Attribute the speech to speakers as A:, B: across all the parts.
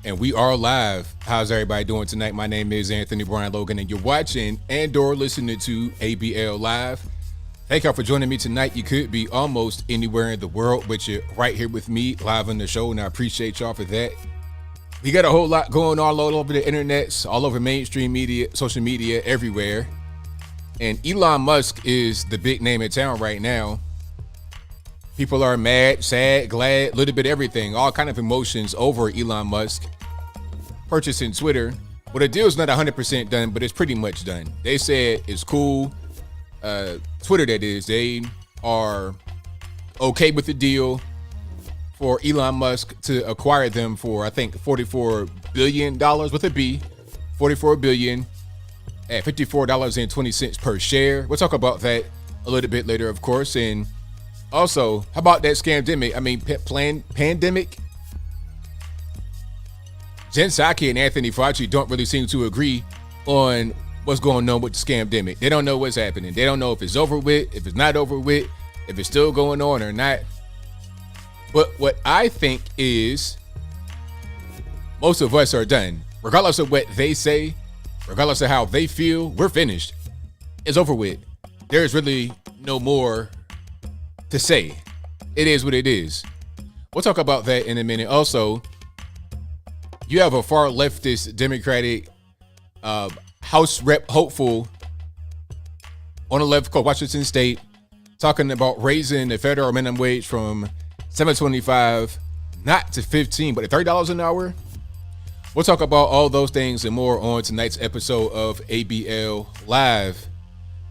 A: And we are live. How's everybody doing tonight? My name is Anthony Brian Logan, and you're watching and/or listening to ABL Live. Thank y'all for joining me tonight. You could be almost anywhere in the world, but you're right here with me live on the show, and I appreciate y'all for that. We got a whole lot going on all over the internet, all over mainstream media, social media, everywhere. And Elon Musk is the big name in town right now. People are mad, sad, glad, a little bit of everything, all kind of emotions over Elon Musk purchasing Twitter. Well, the deal's not 100% done, but it's pretty much done. They said it's cool. Twitter, that is, they are okay with the deal for Elon Musk to acquire them for, I think, $44 billion with a B, $44 billion at $54.20 per share. We'll talk about that a little bit later, of course. And also, how about that scamdemic? I mean, pandemic? Jen Psaki and Anthony Fauci don't really seem to agree on what's going on with the scamdemic. They don't know what's happening. They don't know if it's over with, if it's not over with, if it's still going on or not. But what I think is most of us are done. Regardless of what they say, regardless of how they feel, we're finished. It's over with. There's really no more to say. It is what it is. We'll talk about that in a minute. Also, you have a far leftist Democratic House rep hopeful on the left coast, Washington State, talking about raising the federal minimum wage from $7.25 not to $15, but $30 an hour. We'll talk about all those things and more on tonight's episode of ABL Live.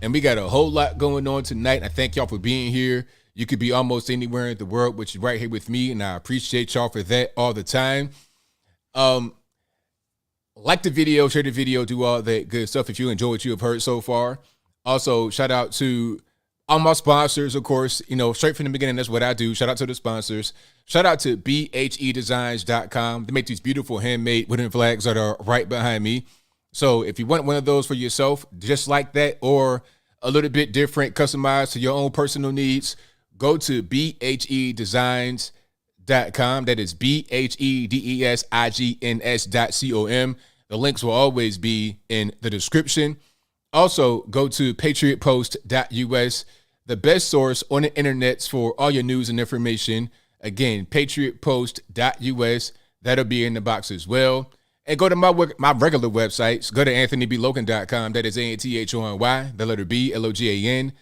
A: And we got a whole lot going on tonight. I thank y'all for being here. You could be almost anywhere in the world, but you're right here with me, and I appreciate y'all for that all the time. Like the video, share the video, do all that good stuff if you enjoy what you have heard so far. Also, shout out to all my sponsors, of course. You know, straight from the beginning, that's what I do. Shout out to the sponsors. Shout out to bhedesigns.com. They make these beautiful handmade wooden flags that are right behind me. So if you want one of those for yourself, just like that, or a little bit different, customized to your own personal needs, go to bhedesigns.com. That is bhedesigns.com. The links will always be in the description. Also, go to patriotpost.us, the best source on the internet for all your news and information. Again, patriotpost.us. That'll be in the box as well. And go to my regular websites. Go to anthonyblogan.com. That is ANTHONY, the letter B, LOGAN.com.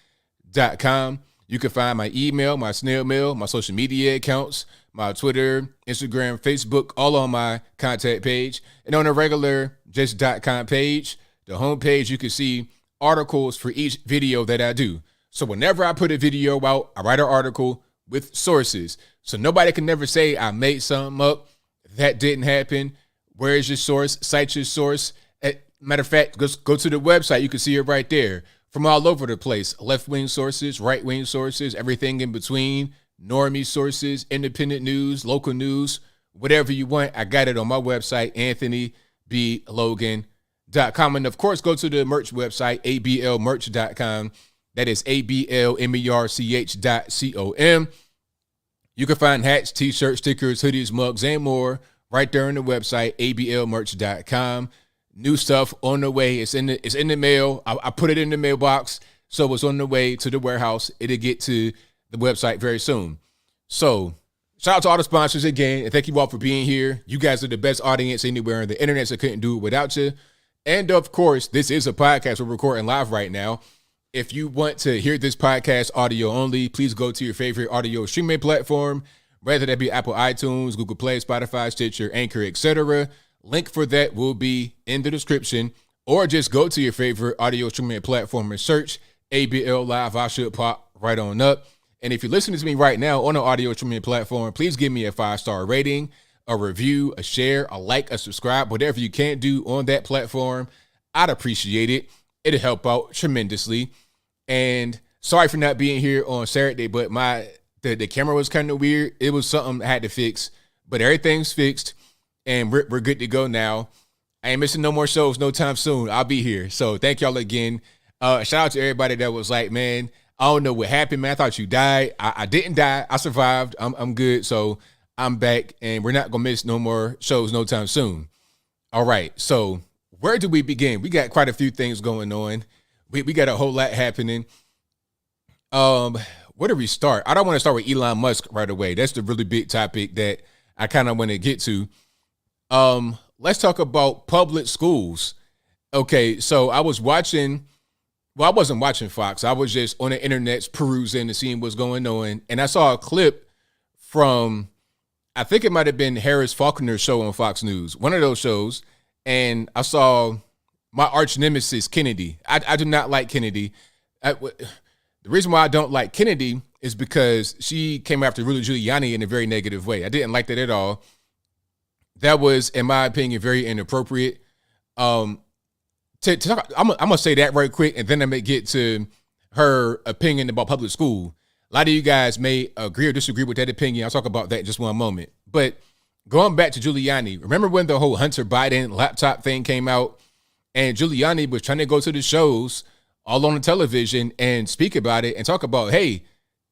A: You can find my email, my snail mail, my social media accounts, my Twitter, Instagram, Facebook, all on my contact page. And on a regular just.com page, the homepage, you can see articles for each video that I do. So whenever I put a video out, I write an article with sources. So nobody can never say I made something up. That didn't happen. Where is your source? Cite your source. Matter of fact, go to the website. You can see it right there. From all over the place, left-wing sources, right-wing sources, everything in between, normie sources, independent news, local news, whatever you want. I got it on my website, anthonyblogan.com. And, of course, go to the merch website, ablmerch.com. That is ablmerch.com. You can find hats, T-shirts, stickers, hoodies, mugs, and more right there on the website, ablmerch.com. New stuff on the way. It's in the mail. I put it in the mailbox, so it's on the way to the warehouse. It'll get to the website very soon. So shout out to all the sponsors again, and thank you all for being here. You guys are the best audience anywhere on the internet, so I couldn't do it without you. And of course, this is a podcast. We're recording live right now. If you want to hear this podcast audio only, please go to your favorite audio streaming platform, whether that be Apple iTunes, Google Play, Spotify, Stitcher, Anchor, etc. Link for that will be in the description, or just go to your favorite audio streaming platform and search ABL Live. I should pop right on up. And if you're listening to me right now on an audio streaming platform, please give me a 5-star rating, a review, a share, a like, a subscribe, whatever you can do on that platform. I'd appreciate it. It'll help out tremendously. And sorry for not being here on Saturday, but the camera was kind of weird. It was something I had to fix, but everything's fixed. And we're good to go now. I ain't missing no more shows no time soon. I'll be here. So thank y'all again. Shout out to everybody that was like, man, I don't know what happened, man. I thought you died. I didn't die. I survived. I'm good. So I'm back, and we're not going to miss no more shows no time soon. All right, so where do we begin? We got quite a few things going on. We got a whole lot happening. Where do we start? I don't want to start with Elon Musk right away. That's the really big topic that I kind of want to get to. Let's talk about public schools. Okay, so I was watching, well, I wasn't watching Fox. I was just on the internet perusing and seeing what's going on. And I saw a clip from, I think it might have been Harris Faulkner's show on Fox News, one of those shows. And I saw my arch nemesis, Kennedy. I do not like Kennedy. The reason why I don't like Kennedy is because she came after Rudy Giuliani in a very negative way. I didn't like that at all. That was, in my opinion, very inappropriate. I'm gonna say that right quick, and then I'm gonna get to her opinion about public school. A lot of you guys may agree or disagree with that opinion. I'll talk about that in just one moment. But going back to Giuliani, remember when the whole Hunter Biden laptop thing came out, and Giuliani was trying to go to the shows all on the television and speak about it and talk about, hey,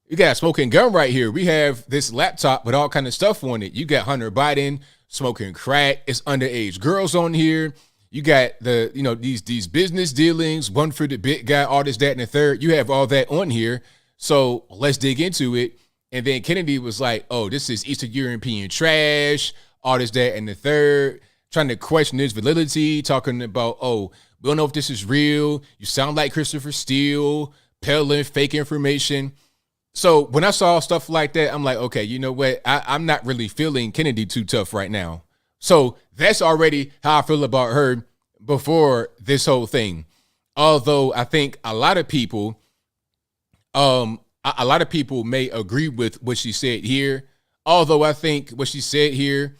A: you got a smoking gun right here. We have this laptop with all kind of stuff on it. You got Hunter Biden smoking crack. It's underage girls on here. You got the, these business dealings, one for the big guy, all this, that, and the third. You have all that on here. So let's dig into it. And then Kennedy was like, oh, this is Eastern European trash, all this, that, and the third, trying to question his validity, talking about, oh, we don't know if this is real. You sound like Christopher Steele, peddling fake information. So when I saw stuff like that, I'm like, okay, you know what? I'm not really feeling Kennedy too tough right now. So that's already how I feel about her before this whole thing. Although I think a lot of people may agree with what she said here. Although I think what she said here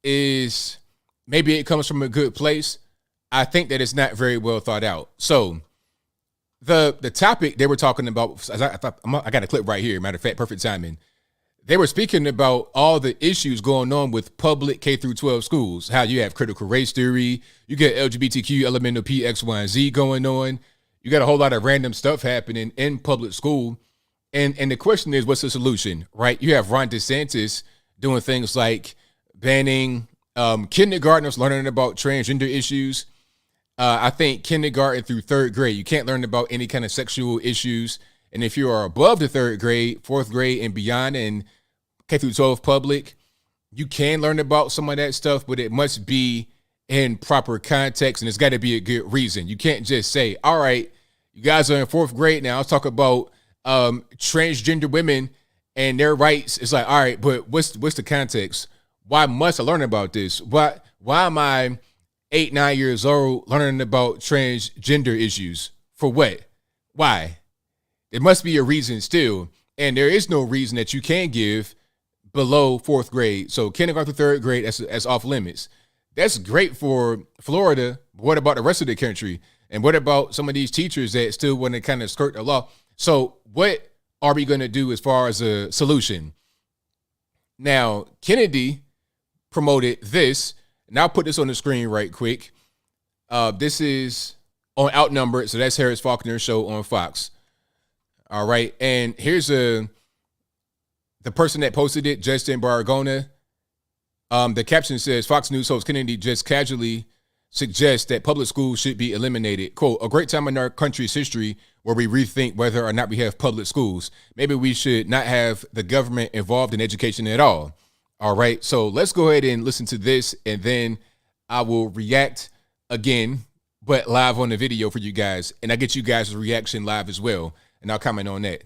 A: is maybe it comes from a good place. I think that it's not very well thought out. So the topic they were talking about, I got a clip right here. Matter of fact, perfect timing. They were speaking about all the issues going on with public K through 12 schools. How you have critical race theory, you get LGBTQ elemental P, X, Y, and Z going on. You got a whole lot of random stuff happening in public school. And the question is, what's the solution, right? You have Ron DeSantis doing things like banning kindergartners learning about transgender issues. I think kindergarten through third grade, you can't learn about any kind of sexual issues. And if you are above the third grade, fourth grade and beyond, and K through 12 public, you can learn about some of that stuff, but it must be in proper context, and it's got to be a good reason. You can't just say, all right, you guys are in fourth grade now, let's talk about transgender women and their rights. It's like, all right, but what's the context? Why must I learn about this? Why am I 8-9 years old learning about transgender issues? For what? Why? There must be a reason still, and there is no reason that you can give below fourth grade. So kindergarten to third grade, that's off limits. That's great for Florida, but what about the rest of the country? And what about some of these teachers that still want to kind of skirt the law? So what are we going to do as far as a solution? Now, Kennedy promoted this, and I'll put this on the screen right quick. This is on Outnumbered, so that's Harris Faulkner's show on Fox. All right, and here's the person that posted it, Destin. The caption says, Fox News host Kennedy just casually suggests that public schools should be eliminated. Quote, a great time in our country's history where we rethink whether or not we have public schools. Maybe we should not have the government involved in education at all. All right, so let's go ahead and listen to this, and then I will react again, but live on the video for you guys. And I get you guys' reaction live as well, and I'll comment on that.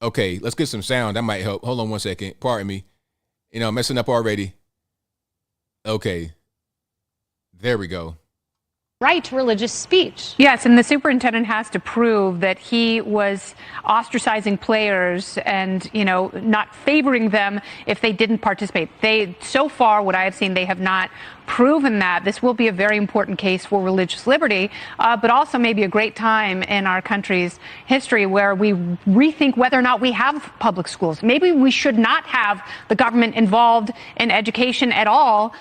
A: Okay, let's get some sound. That might help. Hold on one second. Pardon me. Messing up already. Okay. There we go.
B: Right to religious speech.
C: Yes, and the superintendent has to prove that he was ostracizing players and, not favoring them if they didn't participate. So far, what I have seen, they have not proven that, this will be a very important case for religious liberty, but also maybe a great time in our country's history where we rethink whether or not we have public schools. Maybe we should not have the government involved in education at all,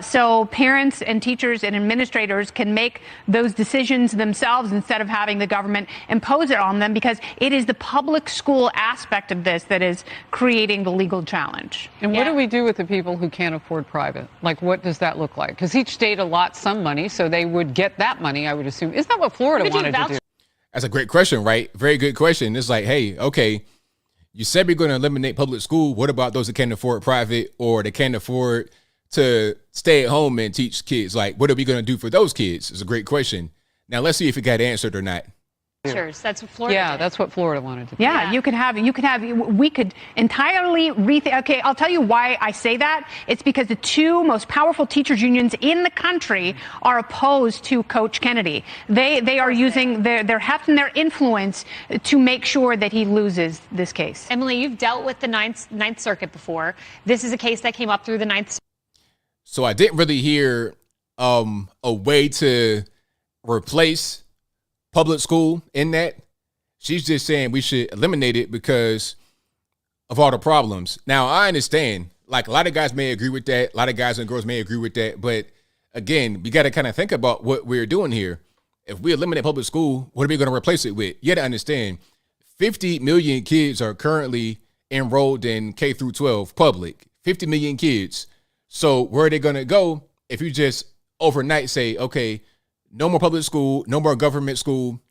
C: so parents and teachers and administrators can make those decisions themselves instead of having the government impose it on them, because it is the public school aspect of this that is creating the legal challenge.
D: And what do we do with the people who can't afford private? Like, what does that look like? Because each state allots some money, so they would get that money, I would assume. Isn't that what Florida wanted to do?
A: That's a great question, right? Very good question. It's like, hey, okay, you said we're going to eliminate public school. What about those that can't afford private, or they can't afford to stay at home and teach kids? Like, what are we going to do for those kids? It's a great question. Now, let's see if it got answered or not.
B: That's what Florida did.
D: That's what Florida wanted to do.
C: Yeah, we could entirely rethink. Okay, I'll tell you why I say that. It's because the two most powerful teachers unions in the country are opposed to Coach Kennedy. They are using their heft and their influence to make sure that he loses this case.
B: Emily, you've dealt with the Ninth Circuit before. This is a case that came up through the Ninth Circuit.
A: So I didn't really hear a way to replace public school in that. She's just saying we should eliminate it because of all the problems. Now, I understand, like, a lot of guys may agree with that. A lot of guys and girls may agree with that. But again, we got to kind of think about what we're doing here. If we eliminate public school, what are we going to replace it with? You got to understand, 50 million kids are currently enrolled in K through 12 public. 50 million kids. So where are they going to go if you just overnight say, okay, no more public school, no more government school?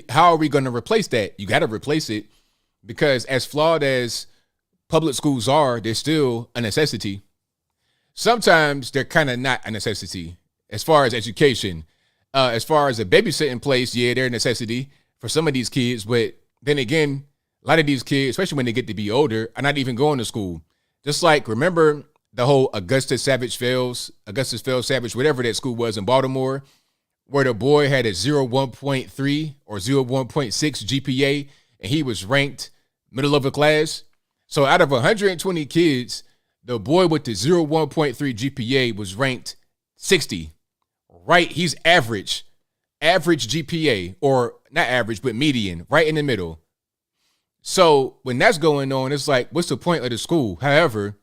A: How are we going to replace that? You got to replace it, because as flawed as public schools are, they're still a necessity. Sometimes they're kind of not a necessity as far as education. As far as a babysitting place, yeah, they're a necessity for some of these kids. But then again, a lot of these kids, especially when they get to be older, are not even going to school. Just like, remember the whole Augustus Fails Savage, whatever that school was in Baltimore, where the boy had a 0.1.3 or 0.1.6 GPA, and he was ranked middle of a class. So out of 120 kids, the boy with the 0.1.3 GPA was ranked 60, right? He's average GPA, or not average, but median, right in the middle. So when that's going on, it's like, what's the point of the school? However,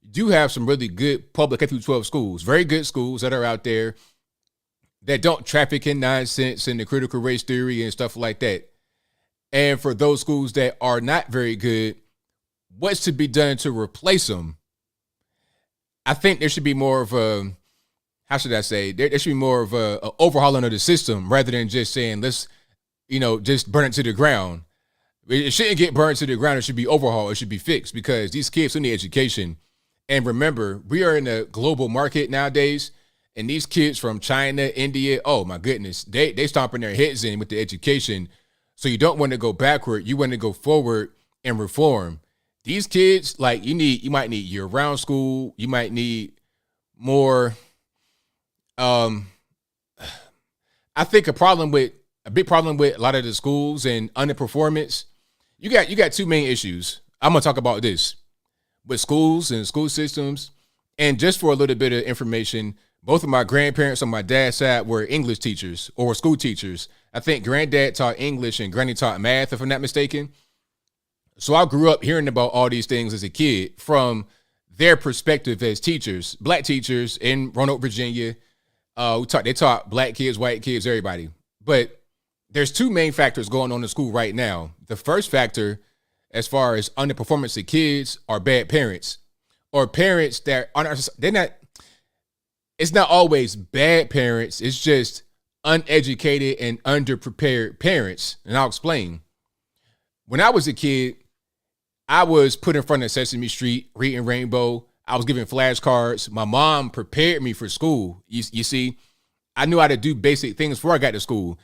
A: you do have some really good public K-12 schools, very good schools that are out there that don't traffic in nonsense and the critical race theory and stuff like that. And for those schools that are not very good, what's to be done to replace them? I think there should be more of a, how should I say, there should be more of a overhauling of the system rather than just saying, let's, just burn it to the ground. It shouldn't get burned to the ground. It should be overhauled. It should be fixed, because these kids need education. And remember, we are in a global market nowadays, and these kids from China, India, oh my goodness, they stomping their heads in with the education. So you don't want to go backward. You want to go forward and reform. These kids, like, you might need year-round school. You might need more. I think a big problem with a lot of the schools and underperformance. You got two main issues. I'm gonna talk about this with schools and school systems. And just for a little bit of information, both of my grandparents on my dad's side were English teachers or school teachers. I think granddad taught English and granny taught math, if I'm not mistaken. So I grew up hearing about all these things as a kid from their perspective as teachers, black teachers in Roanoke, Virginia. They taught black kids, white kids, everybody. But there's two main factors going on in school right now. The first factor, as far as underperformance of kids, are bad parents, or parents that it's not always bad parents. It's just uneducated and underprepared parents. And I'll explain. When I was a kid, I was put in front of Sesame Street, reading Rainbow. I was given flashcards. My mom prepared me for school. You see, I knew how to do basic things before I got to school.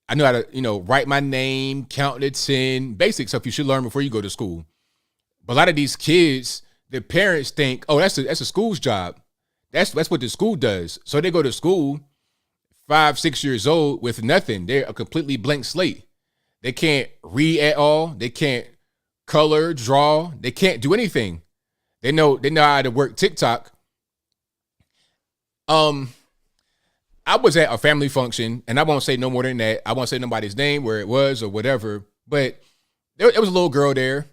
A: I knew how to, write my name, count to 10, basic stuff you should learn before you go to school. But a lot of these kids, the parents think, oh, that's a school's job. That's what the school does. So they go to school 5, 6 years old with nothing. They're a completely blank slate. They can't read at all. They can't color, draw. They can't do anything. They know how to work TikTok. I was at a family function, and I won't say no more than that. I won't say nobody's name, where it was, or whatever. But there was a little girl there,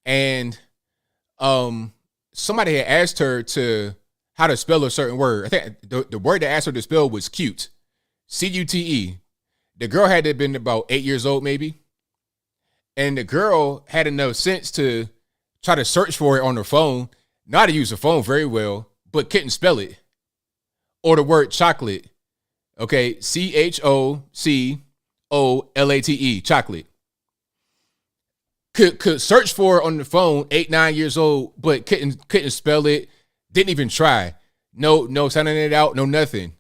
A: and somebody had asked her how to spell a certain word. I think the word that asked her to spell was cute, C-U-T-E. The girl had to have been about 8 years old, maybe, and the girl had enough sense to try to search for it on her phone, know how to use the phone very well, but couldn't spell it. Or the word chocolate. Okay, CHOCOLATE, chocolate. Could search for it on the phone, 8, 9 years old, but couldn't spell it. Didn't even try. No sounding it out, no nothing.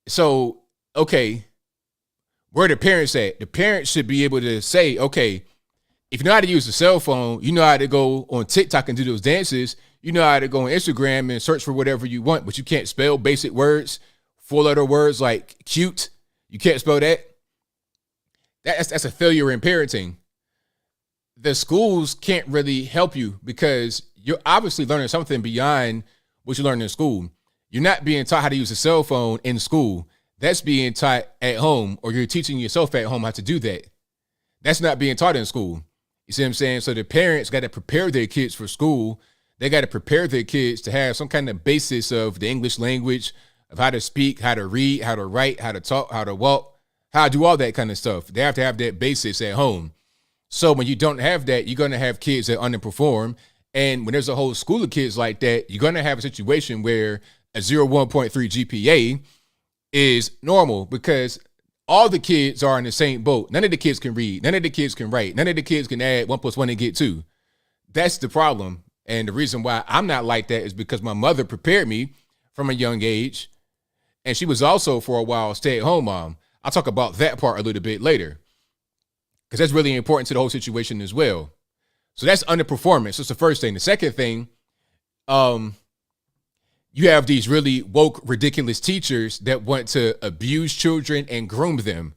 A: So, okay, where the parents at? The parents should be able to say, okay, if you know how to use a cell phone, you know how to go on TikTok and do those dances. You know how to go on Instagram and search for whatever you want, but you can't spell basic words, 4-letter words like cute. You can't spell that. That's a failure in parenting. The schools can't really help you because you're obviously learning something beyond what you learn in school. You're not being taught how to use a cell phone in school. That's being taught at home, or you're teaching yourself at home how to do that. That's not being taught in school. You see what I'm saying? So the parents got to prepare their kids for school. They got to prepare their kids to have some kind of basis of the English language, of how to speak, how to read, how to write, how to talk, how to walk, how to do all that kind of stuff. They have to have that basis at home. So when you don't have that, you're going to have kids that underperform. And when there's a whole school of kids like that, you're going to have a situation where a 1.3 GPA is normal because all the kids are in the same boat. None of the kids can read. None of the kids can write. None of the kids can add 1 + 1 and get 2. That's the problem. And the reason why I'm not like that is because my mother prepared me from a young age. And she was also, for a while, a stay-at-home mom. I'll talk about that part a little bit later because that's really important to the whole situation as well. So that's underperformance. That's the first thing. The second thing, you have these really woke, ridiculous teachers that want to abuse children and groom them.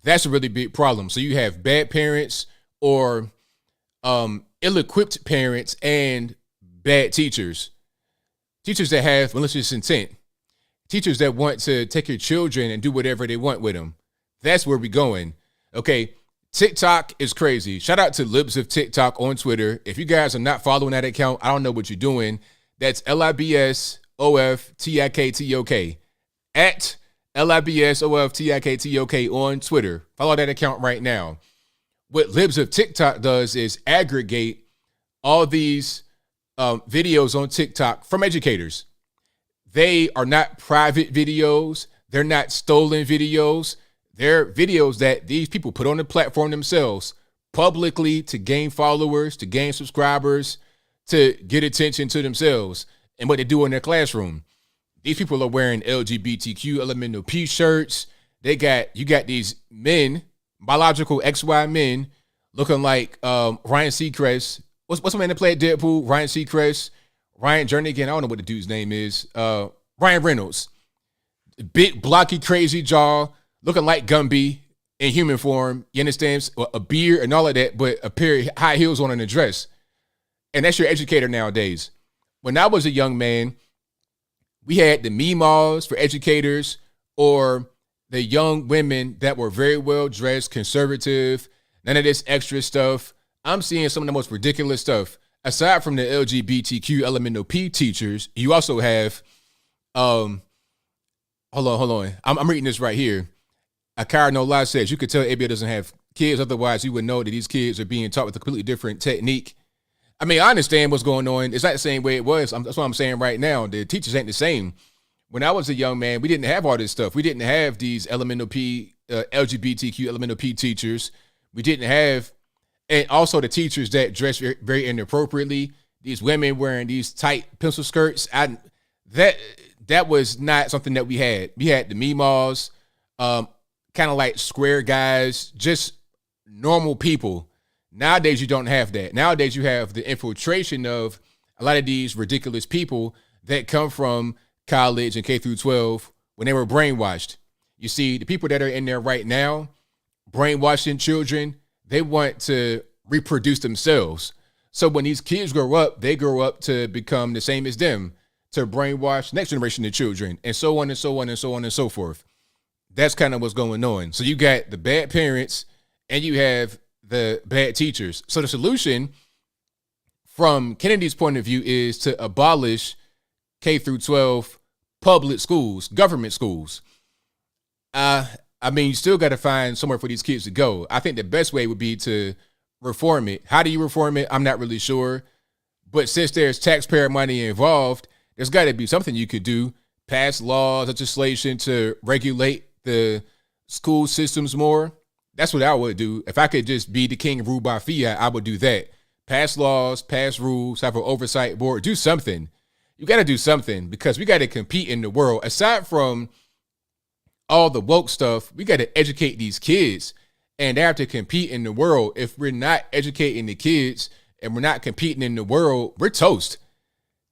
A: That's a really big problem. So you have bad parents or ill-equipped parents and bad teachers. Teachers that have malicious intent. Teachers that want to take your children and do whatever they want with them. That's where we're going. Okay, TikTok is crazy. Shout out to Libs of TikTok on Twitter. If you guys are not following that account, I don't know what you're doing. That's LIBSOFTIKTOK. At LIBSOFTIKTOK on Twitter. Follow that account right now. What Libs of TikTok does is aggregate all these videos on TikTok from educators. They are not private videos. They're not stolen videos. They're videos that these people put on the platform themselves publicly to gain followers, to gain subscribers, to get attention to themselves and what they do in their classroom. These people are wearing LGBTQ elemental P shirts. You got these men, biological XY men, looking like Ryan Seacrest. What's the man that played Deadpool? Ryan Seacrest, Ryan Jernigan. I don't know what the dude's name is. Ryan Reynolds. Big, blocky, crazy jaw, looking like Gumby in human form. You understand? A beard and all of that, but a pair of high heels on and a dress. And that's your educator nowadays. When I was a young man, we had the meemaws for educators or the young women that were very well dressed, conservative, none of this extra stuff. I'm seeing some of the most ridiculous stuff. Aside from the LGBTQ elemental P teachers, you also have, hold on. I'm reading this right here. Akara No Lie says, you could tell ABL doesn't have kids. Otherwise, you would know that these kids are being taught with a completely different technique. I mean, I understand what's going on. It's not the same way it was. That's what I'm saying right now. The teachers ain't the same. When I was a young man, we didn't have all this stuff. We didn't have these elemental P, LGBTQ elemental P teachers. We didn't have, and also the teachers that dress very, very inappropriately. These women wearing these tight pencil skirts. That was not something that we had. We had the meemaws, kind of like square guys, just normal people. Nowadays, you don't have that. Nowadays, you have the infiltration of a lot of these ridiculous people that come from college and K through 12 when they were brainwashed. You see, the people that are in there right now, brainwashing children, they want to reproduce themselves. So when these kids grow up, they grow up to become the same as them. to brainwash the next generation of children, and so on and so on and so on and so forth. That's kind of what's going on. So you got the bad parents and you have the bad teachers. So the solution from Kennedy's point of view is to abolish K through 12 public schools, government schools. I mean, you still got to find somewhere for these kids to go. I think the best way would be to reform it. How do you reform it? I'm not really sure. But since there's taxpayer money involved, there's got to be something you could do. Pass laws, legislation to regulate the school systems more. That's what I would do. If I could just be the king ruled by fiat, I would do that. Pass laws, pass rules, have an oversight board, do something. You got to do something because we got to compete in the world. Aside from all the woke stuff, we got to educate these kids and they have to compete in the world. If we're not educating the kids and we're not competing in the world, we're toast.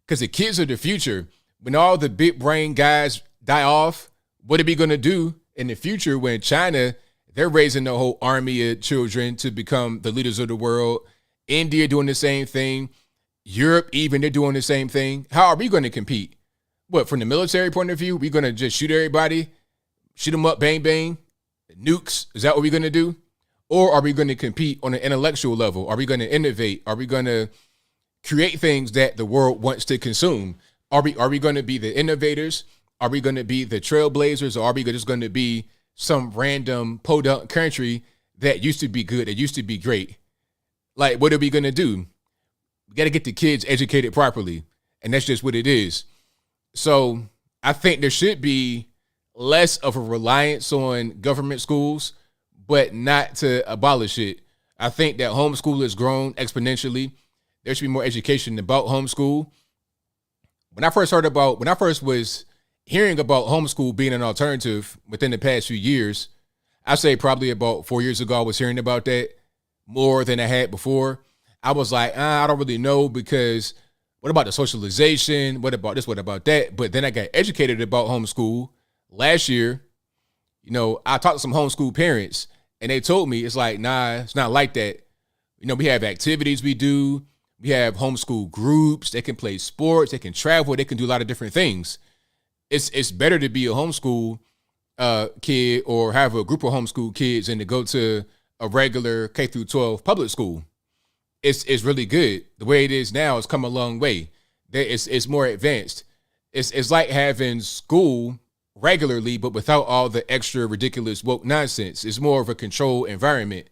A: Because the kids are the future. When all the big brain guys die off, what are we going to do in the future when China, they're raising a whole army of children to become the leaders of the world? India doing the same thing. Europe even, they're doing the same thing. How are we going to compete? What, from the military point of view, we're going to just shoot everybody? Shoot them up, bang, bang? Nukes? Is that what we're going to do? Or are we going to compete on an intellectual level? Are we going to innovate? Are we going to create things that the world wants to consume? Are we going to be the innovators? Are we going to be the trailblazers? Or are we just going to be some random podunk country that used to be good, that used to be great? Like, what are we going to do? We got to get the kids educated properly. And that's just what it is. So I think there should be less of a reliance on government schools, but not to abolish it. I think that homeschool has grown exponentially. There should be more education about homeschool. When I first was hearing about homeschool being an alternative within the past few years, I say probably about 4 years ago, I was hearing about that more than I had before. I was like, I don't really know, because what about the socialization? What about this? What about that? But then I got educated about homeschool last year. You know, I talked to some homeschool parents and they told me it's like, nah, it's not like that. You know, we have activities we do. We have homeschool groups. They can play sports. They can travel. They can do a lot of different things. It's better to be a homeschool kid or have a group of homeschool kids than to go to a regular K through 12 public school. It's really good. The way it is now, it's come a long way. It's more advanced. It's like having school regularly, but without all the extra ridiculous woke nonsense. It's more of a controlled environment.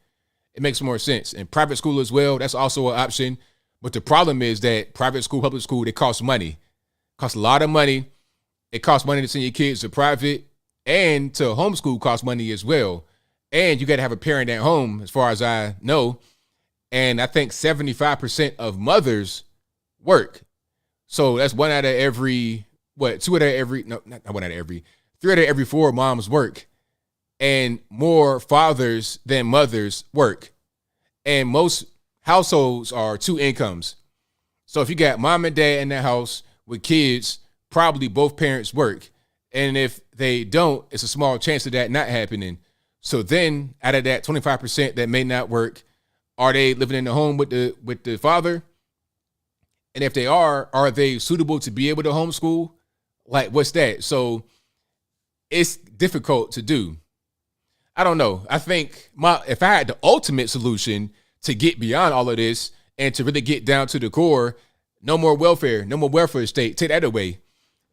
A: It makes more sense. And private school as well, that's also an option. But the problem is that private school, public school, they cost money. It costs a lot of money. It costs money to send your kids to private, and to homeschool costs money as well. And you got to have a parent at home, as far as I know. And I think 75% of mothers work. So that's 3 out of every 4 moms work. And more fathers than mothers work. And most households are 2 incomes. So if you got mom and dad in the house with kids, probably both parents work. And if they don't, it's a small chance of that not happening. So then out of that 25% that may not work, are they living in the home with the father? And if they are they suitable to be able to homeschool? Like, what's that? So it's difficult to do. I don't know. I think if I had the ultimate solution to get beyond all of this and to really get down to the core, no more welfare state, take that away.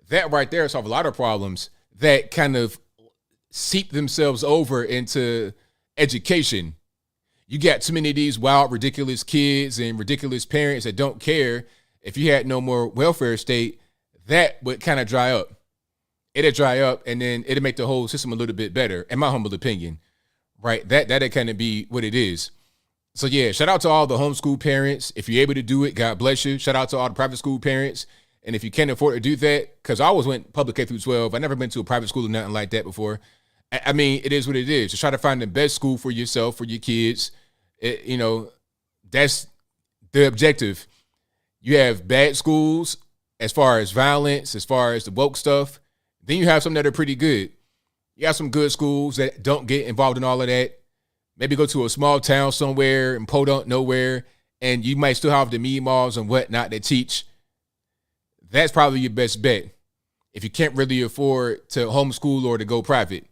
A: That right there solve a lot of problems that kind of seep themselves over into education. You got too many of these wild, ridiculous kids and ridiculous parents that don't care. If you had no more welfare state, that would kind of dry up. It'd dry up, and then it'd make the whole system a little bit better, in my humble opinion. Right? That'd kind of be what it is. So yeah, shout out to all the homeschool parents. If you're able to do it, God bless you. Shout out to all the private school parents. And if you can't afford to do that, because I always went public K through 12. I've never been to a private school or nothing like that before. I mean, it is what it is. Just try to find the best school for yourself, for your kids. That's the objective. You have bad schools as far as violence, as far as the woke stuff. Then you have some that are pretty good. You have some good schools that don't get involved in all of that. Maybe go to a small town somewhere in podunk nowhere, and you might still have the meatballs and whatnot that teach that's probably your best bet if you can't really afford to homeschool or to go private.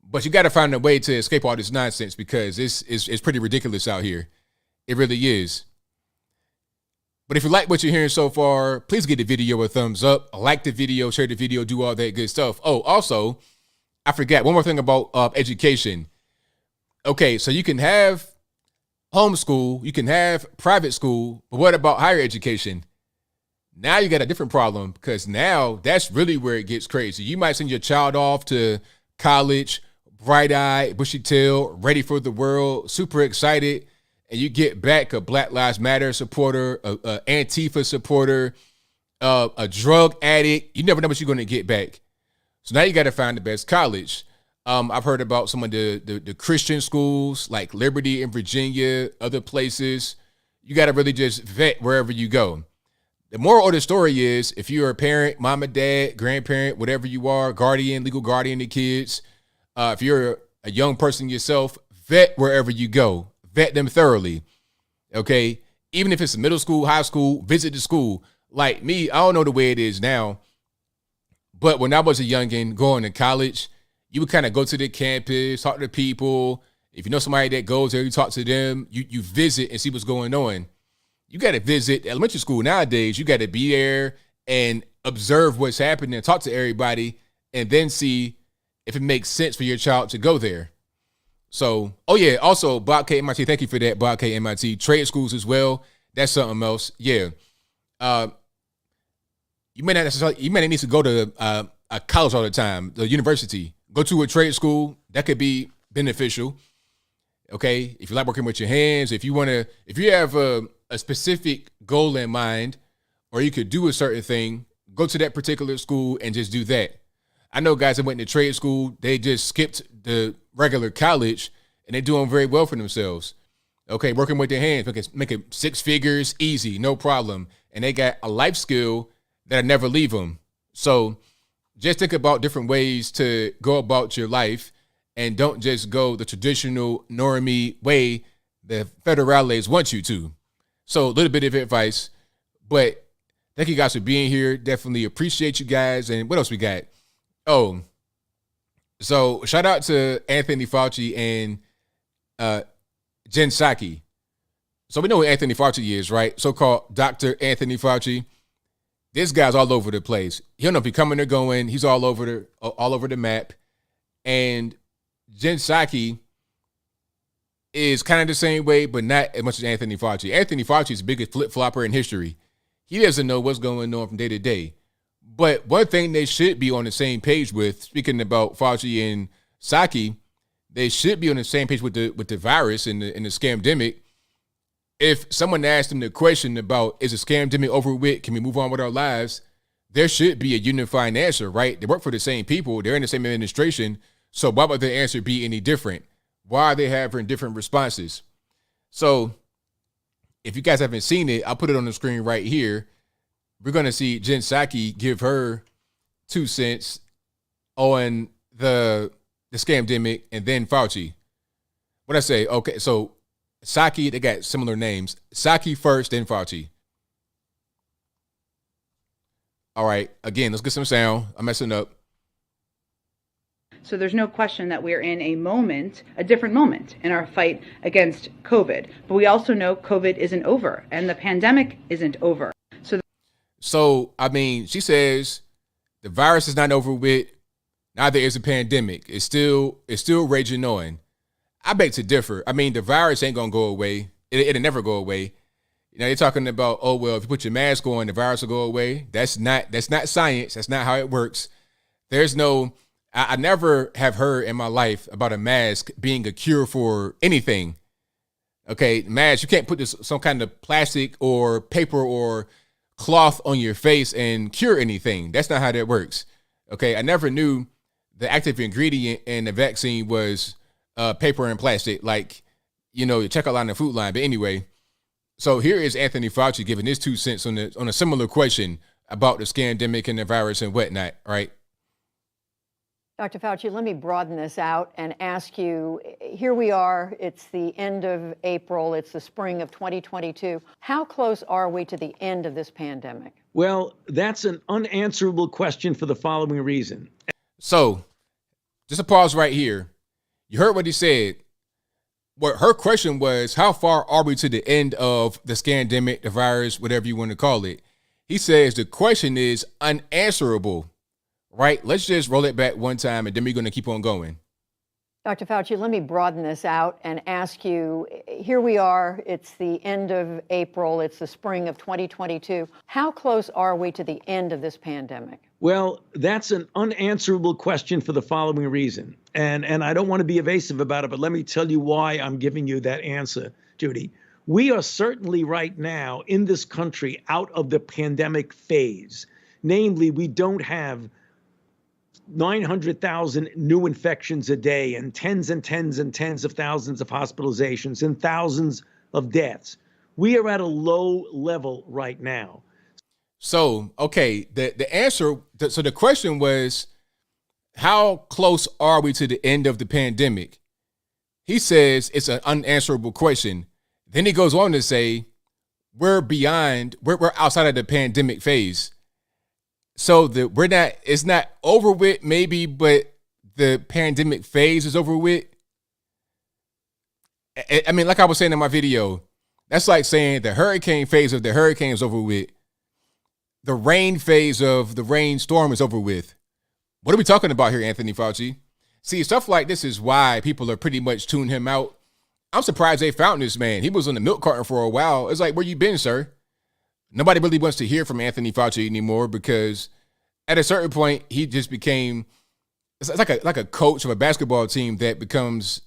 A: But you got to find a way to escape all this nonsense because it's pretty ridiculous out here. It really is. But if you like what you're hearing so far, please give the video a thumbs up, like the video, share the video, do all that good stuff. Oh, also, I forgot one more thing about education. Okay, so you can have homeschool, you can have private school, but what about higher education? Now you got a different problem because now that's really where it gets crazy. You might send your child off to college, bright-eyed, bushy-tailed, ready for the world, super excited, and you get back a Black Lives Matter supporter, a Antifa supporter, a drug addict. You never know what you're going to get back. So now you got to find the best college. I've heard about some of the Christian schools like Liberty in Virginia, other places. You got to really just vet wherever you go. The moral of the story is if you're a parent, mom and dad, grandparent, whatever you are, guardian, legal guardian of kids, if you're a young person yourself, vet wherever you go. Vet them thoroughly, okay? Even if it's middle school, high school, visit the school. Like me, I don't know the way it is now, but when I was a youngin' going to college, you would kind of go to the campus, talk to people. If you know somebody that goes there, you talk to them. You visit and see what's going on. You got to visit elementary school nowadays. You got to be there and observe what's happening and talk to everybody and then see if it makes sense for your child to go there. So, oh yeah, also Bob K MIT, thank you for that, Bob K MIT. Trade schools as well. That's something else. Yeah. You may not need to go to a college all the time, the university. Go to a trade school. That could be beneficial. Okay. If you like working with your hands, if you have a specific goal in mind, or you could do a certain thing, go to that particular school and just do that. I know guys that went to trade school, they just skipped the regular college and they're doing very well for themselves. Okay, working with their hands, making six figures, easy, no problem. And they got a life skill that'll never leave them. So just think about different ways to go about your life and don't just go the traditional normie way the federales want you to. So a little bit of advice, but thank you guys for being here. Definitely appreciate you guys. And what else we got? Oh, so shout out to Anthony Fauci and Jen Psaki. So we know who Anthony Fauci is, right? So-called Dr. Anthony Fauci. This guy's all over the place. He don't know if he's coming or going. He's all over the map. And Jen Psaki is kind of the same way, but not as much as Anthony Fauci. Anthony Fauci is the biggest flip-flopper in history. He doesn't know what's going on from day to day. But one thing they should be on the same page with, speaking about Fauci and Psaki, they should be on the same page with the virus and the scamdemic. If someone asked them the question about, is the scamdemic over with, can we move on with our lives, there should be a unifying answer, right? They work for the same people. They're in the same administration. So why would the answer be any different? Why are they having different responses? So if you guys haven't seen it, I'll put it on the screen right here. We're going to see Jen Psaki give her 2 cents on the scamdemic and then Fauci. What'd I say? Okay, so Psaki, they got similar names. Psaki first, then Fauci. All right, again, let's get some sound. I'm messing up.
E: So there's no question that we're in a different moment in our fight against COVID. But we also know COVID isn't over and the pandemic isn't over.
A: So, I mean, she says the virus is not over with. Neither is the pandemic. It's still raging on. I beg to differ. I mean, the virus ain't going to go away. It'll never go away. You know, they're talking about, oh, well, if you put your mask on, the virus will go away. That's not science. That's not how it works. There's no, I never have heard in my life about a mask being a cure for anything. Okay, mask, you can't put some kind of plastic or paper or cloth on your face and cure anything. That's not how that works. Okay, I never knew the active ingredient in the vaccine was paper and plastic, like, you know, your checkout line and food line. But anyway, so here is Anthony Fauci giving his 2 cents on a similar question about the scamdemic and the virus and whatnot, right?
F: Dr. Fauci, let me broaden this out and ask you, here we are, it's the end of April, it's the spring of 2022. How close are we to the end of this pandemic?
G: Well, that's an unanswerable question for the following reason.
A: So, just a pause right here. You heard what he said. What her question was, how far are we to the end of the scandemic, the virus, whatever you want to call it? He says the question is unanswerable. Right? Let's just roll it back one time and then we're going to keep on going.
F: Dr. Fauci, let me broaden this out and ask you, here we are, it's the end of April, it's the spring of 2022. How close are we to the end of this pandemic?
G: Well, that's an unanswerable question for the following reason. And I don't want to be evasive about it, but let me tell you why I'm giving you that answer, Judy. We are certainly right now in this country out of the pandemic phase. Namely, we don't have 900,000 new infections a day and tens and tens and tens of thousands of hospitalizations and thousands of deaths. We are at a low level right now.
A: So, okay, the answer, so the question was, how close are we to the end of the pandemic? He says it's an unanswerable question. Then he goes on to say, we're outside of the pandemic phase. So it's not over with maybe, but the pandemic phase is over with. I mean, like I was saying in my video, that's like saying the hurricane phase of the hurricane is over with. The rain phase of the rainstorm is over with. What are we talking about here, Anthony Fauci? See, stuff like this is why people are pretty much tuning him out. I'm surprised they found this man. He was on the milk carton for a while. It's like, where you been, sir? Nobody really wants to hear from Anthony Fauci anymore because at a certain point, he just became, it's like a coach of a basketball team that becomes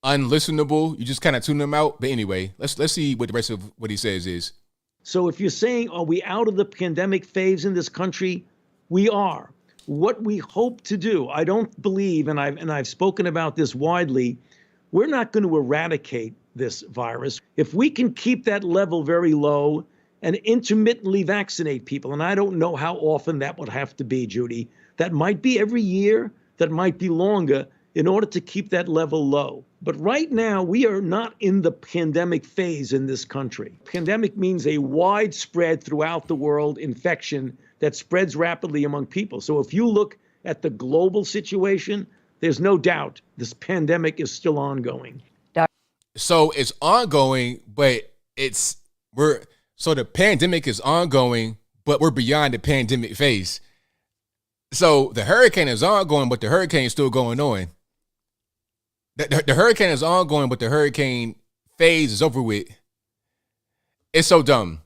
A: unlistenable. You just kind of tune them out. But anyway, let's see what the rest of what he says is.
G: So if you're saying, are we out of the pandemic phase in this country? We are. What we hope to do, I don't believe, and I've spoken about this widely, we're not going to eradicate this virus. If we can keep that level very low and intermittently vaccinate people, and I don't know how often that would have to be, Judy. That might be every year, that might be longer, in order to keep that level low. But right now, we are not in the pandemic phase in this country. Pandemic means a widespread throughout the world infection that spreads rapidly among people. So if you look at the global situation, there's no doubt this pandemic is still ongoing.
A: So it's ongoing, but so the pandemic is ongoing, but we're beyond the pandemic phase. So the hurricane is ongoing, but the hurricane is still going on. The hurricane is ongoing, but the hurricane phase is over with. It's so dumb.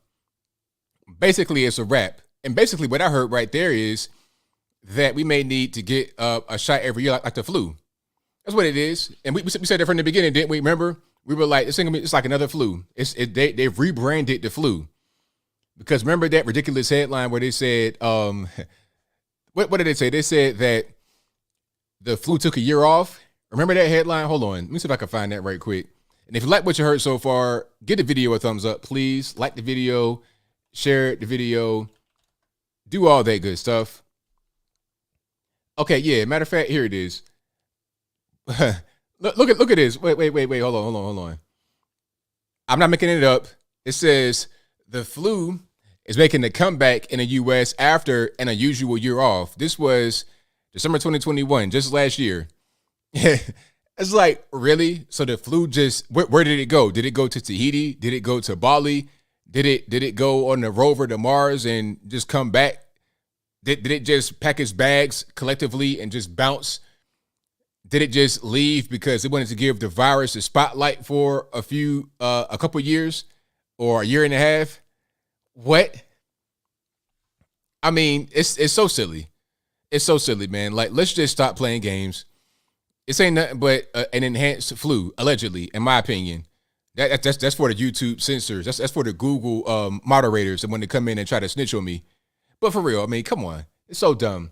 A: Basically, it's a wrap. And basically what I heard right there is that we may need to get a shot every year like the flu. That's what it is. And we said that from the beginning, didn't we? Remember? We were like, it's like another flu. They've rebranded the flu. Because remember that ridiculous headline where they said, what did they say? They said that the flu took a year off. Remember that headline? Hold on. Let me see if I can find that right quick. And if you like what you heard so far, give the video a thumbs up, please. Like the video, share the video, do all that good stuff. Okay, yeah. Matter of fact, here it is. Look at this. Wait. Hold on. I'm not making it up. It says the flu is making a comeback in the U.S. after an unusual year off. This was December 2021, just last year. It's like, really? So the flu just, where did it go? Did it go to Tahiti? Did it go to Bali? Did it go on the rover to Mars and just come back? Did it just pack its bags collectively and just bounce? Did it just leave because it wanted to give the virus a spotlight for a couple years or a year and a half? What? I mean, it's so silly. It's so silly, man. Like, let's just stop playing games. This ain't nothing but an enhanced flu, allegedly, in my opinion. That's for the YouTube censors. That's for the Google moderators and when they come in and try to snitch on me. But for real, I mean, come on. It's so dumb.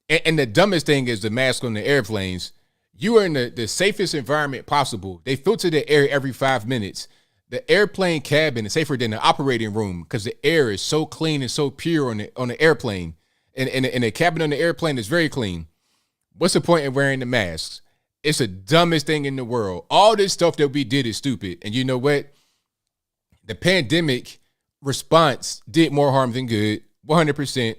A: And the dumbest thing is the mask on the airplanes. You are in the safest environment possible. They filter the air every 5 minutes. The airplane cabin is safer than the operating room because the air is so clean and so pure on the airplane. And the cabin on the airplane is very clean. What's the point in wearing the masks? It's the dumbest thing in the world. All this stuff that we did is stupid. And you know what? The pandemic response did more harm than good, 100%.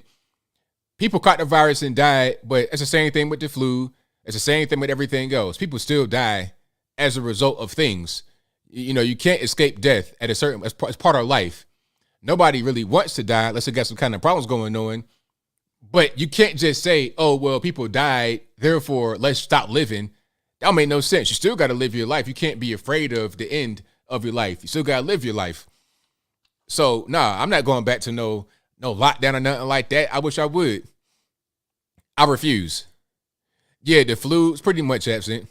A: People caught the virus and died, but it's the same thing with the flu. It's the same thing with everything else. People still die as a result of things. You know, you can't escape death at a certain, as part of life. Nobody really wants to die unless they got some kind of problems going on. But you can't just say, oh, well, people died, therefore let's stop living. That don't make no sense. You still got to live your life. You can't be afraid of the end of your life. You still got to live your life. So, nah, I'm not going back to no lockdown or nothing like that. I wish I would. I refuse. Yeah, the flu is pretty much absent.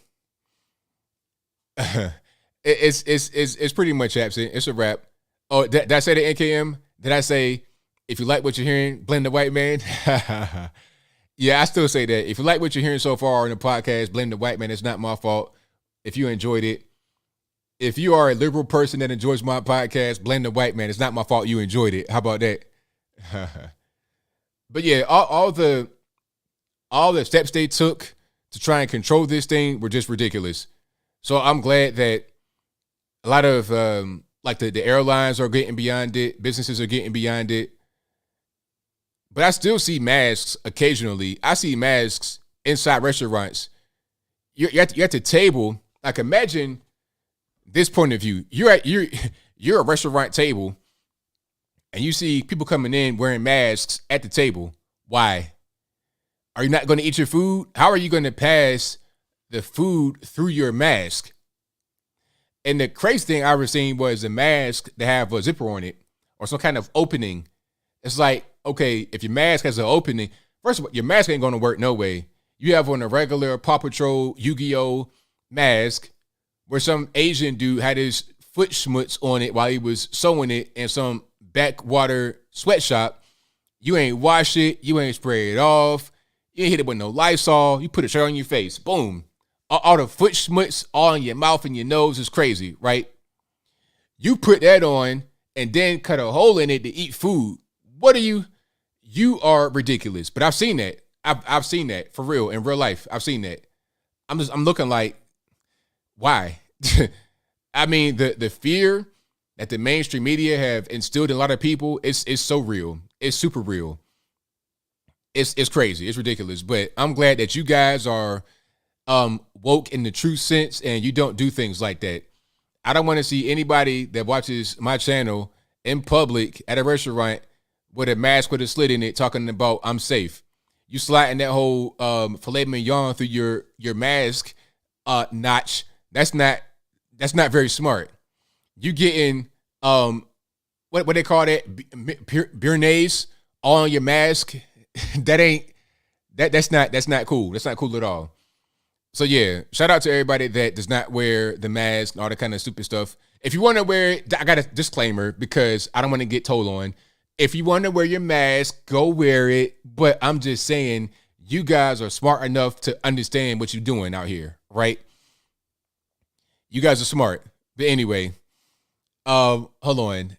A: It's pretty much absent. It's a wrap. Oh, did I say the NKM? Did I say, if you like what you're hearing, blame the white man? Yeah, I still say that. If you like what you're hearing so far in the podcast, blame the white man. It's not my fault. If you enjoyed it. If you are a liberal person that enjoys my podcast, blame the white man. It's not my fault you enjoyed it. How about that? But yeah, all the steps they took to try and control this thing were just ridiculous. So I'm glad that a lot of like the airlines are getting beyond it. Businesses are getting beyond it. But I still see masks occasionally. I see masks inside restaurants. You're at the table. Like, imagine this point of view. You're a restaurant table, and you see people coming in wearing masks at the table. Why? Are you not going to eat your food? How are you going to pass the food through your mask? And the crazy thing I was seeing was a mask that have a zipper on it or some kind of opening. It's like, okay, if your mask has an opening, first of all, your mask ain't going to work no way. You have on a regular Paw Patrol Yu-Gi-Oh mask where some Asian dude had his foot schmutz on it while he was sewing it in some backwater sweatshop. You ain't wash it. You ain't spray it off. You ain't hit it with no Lysol. You put it straight on your face. Boom. All the foot schmutz all in your mouth and your nose is crazy, right? You put that on and then cut a hole in it to eat food. What are you? You are ridiculous. But I've seen that. I've seen that for real in real life. I've seen that. I'm looking like, why? I mean, the fear that the mainstream media have instilled in a lot of people is so real. It's super real. It's crazy. It's ridiculous. But I'm glad that you guys are woke in the true sense and you don't do things like that. I don't want to see anybody that watches my channel in public at a restaurant with a mask with a slit in it talking about I'm safe. You sliding that whole filet mignon through your mask notch. That's not very smart. You getting what they call that béarnaise all on your mask. That's not cool. That's not cool at all. So yeah, shout out to everybody that does not wear the mask and all that kind of stupid stuff. If you want to wear it, I got a disclaimer because I don't want to get told on. If you want to wear your mask, go wear it. But I'm just saying, you guys are smart enough to understand what you're doing out here, right? You guys are smart. But anyway, hold on.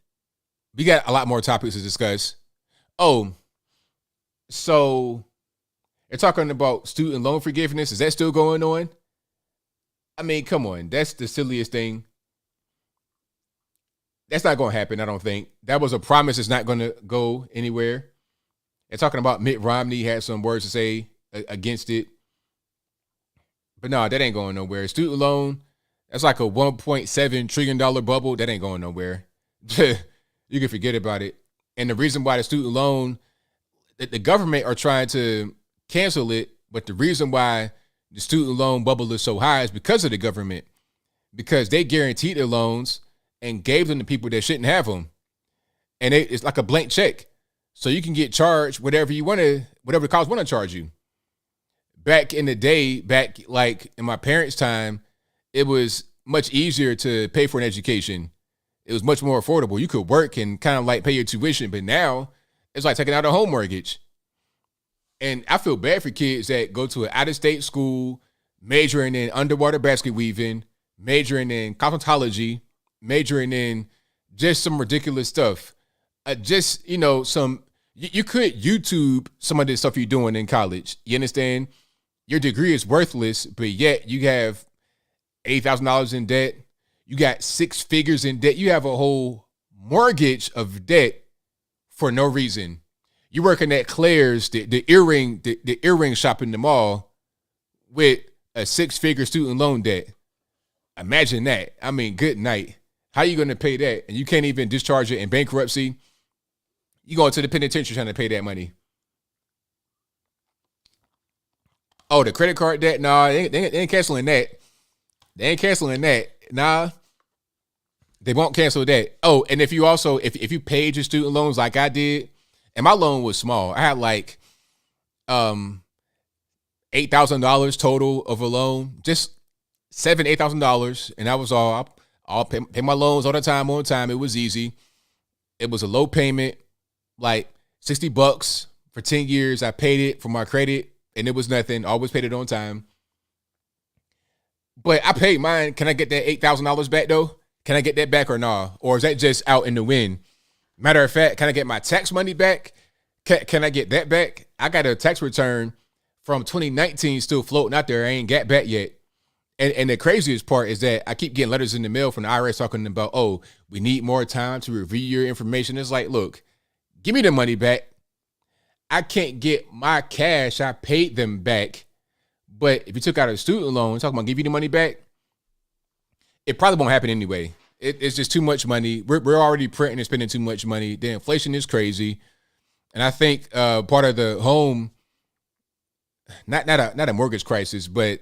A: We got a lot more topics to discuss. Oh, so they're talking about student loan forgiveness. Is that still going on? I mean, come on. That's the silliest thing. That's not going to happen, I don't think. That was a promise. It's not going to go anywhere. They're talking about Mitt Romney had some words to say against it. But no, that ain't going nowhere. Student loan, that's like a $1.7 trillion bubble. That ain't going nowhere. You can forget about it. And the reason why the student loan, the government are trying to cancel it, but the reason why the student loan bubble is so high is because of the government, because they guaranteed their loans and gave them to people that shouldn't have them. And it's like a blank check. So you can get charged whatever you want to, whatever the college want to charge you. Back in the day, back like in my parents' time, it was much easier to pay for an education. It was much more affordable. You could work and kind of like pay your tuition, but now it's like taking out a home mortgage. And I feel bad for kids that go to an out-of-state school, majoring in underwater basket weaving, majoring in cosmetology, majoring in just some ridiculous stuff. Just, you know, you could YouTube some of this stuff you're doing in college. You understand? Your degree is worthless, but yet you have $80,000 in debt. You got 6 figures in debt. You have a whole mortgage of debt for no reason. You're working at Claire's, the earring shop in the mall, with a 6-figure student loan debt. Imagine that. I mean, good night. How are you going to pay that? And you can't even discharge it in bankruptcy. You go into the penitentiary trying to pay that money. Oh, the credit card debt? Nah, they ain't canceling that. They ain't canceling that. Nah, they won't cancel that. Oh, and if you also, if you paid your student loans like I did, and my loan was small. I had like $8,000 total of a loan, just $8,000, and that was all. I'll pay my loans all the time on time. It was easy. It was a low payment, like $60 for 10 years. I paid it for my credit, and it was nothing. Always paid it on time. But I paid mine. Can I get that $8,000 back though? Can I get that back or nah? Or is that just out in the wind? Matter of fact, can I get my tax money back? Can I get that back? I got a tax return from 2019 still floating out there. I ain't got back yet. And the craziest part is that I keep getting letters in the mail from the IRS talking about, oh, we need more time to review your information. It's like, look, give me the money back. I can't get my cash. I paid them back. But if you took out a student loan, talking about give you the money back, it probably won't happen anyway. It's just too much money. We're already printing and spending too much money. The inflation is crazy. And I think part of the home, not a mortgage crisis, but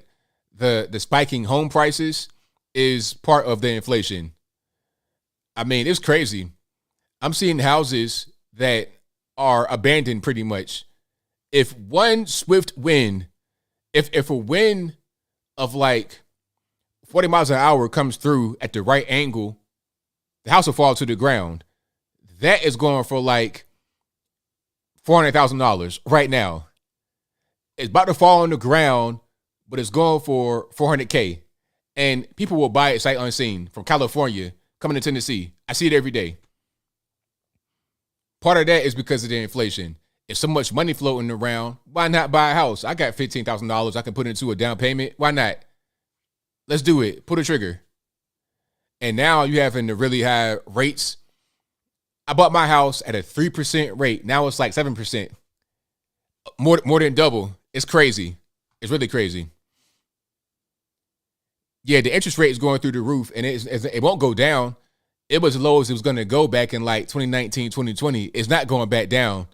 A: the spiking home prices is part of the inflation. I mean, it's crazy. I'm seeing houses that are abandoned pretty much. If one swift wind, if a wind of like 40 miles an hour comes through at the right angle, the house will fall to the ground. That is going for like $400,000 right now. It's about to fall on the ground, but it's going for $400K. And people will buy it sight unseen from California coming to Tennessee. I see it every day. Part of that is because of the inflation. If so much money floating around, why not buy a house? I got $15,000 I can put into a down payment. Why not? Let's do it. Pull the trigger. And now you having the really high rates. I bought my house at a 3% rate. Now it's like 7%. More than double. It's crazy. It's really crazy. Yeah, the interest rate is going through the roof, and it won't go down. It was as low as it was going to go back in like 2019, 2020. It's not going back down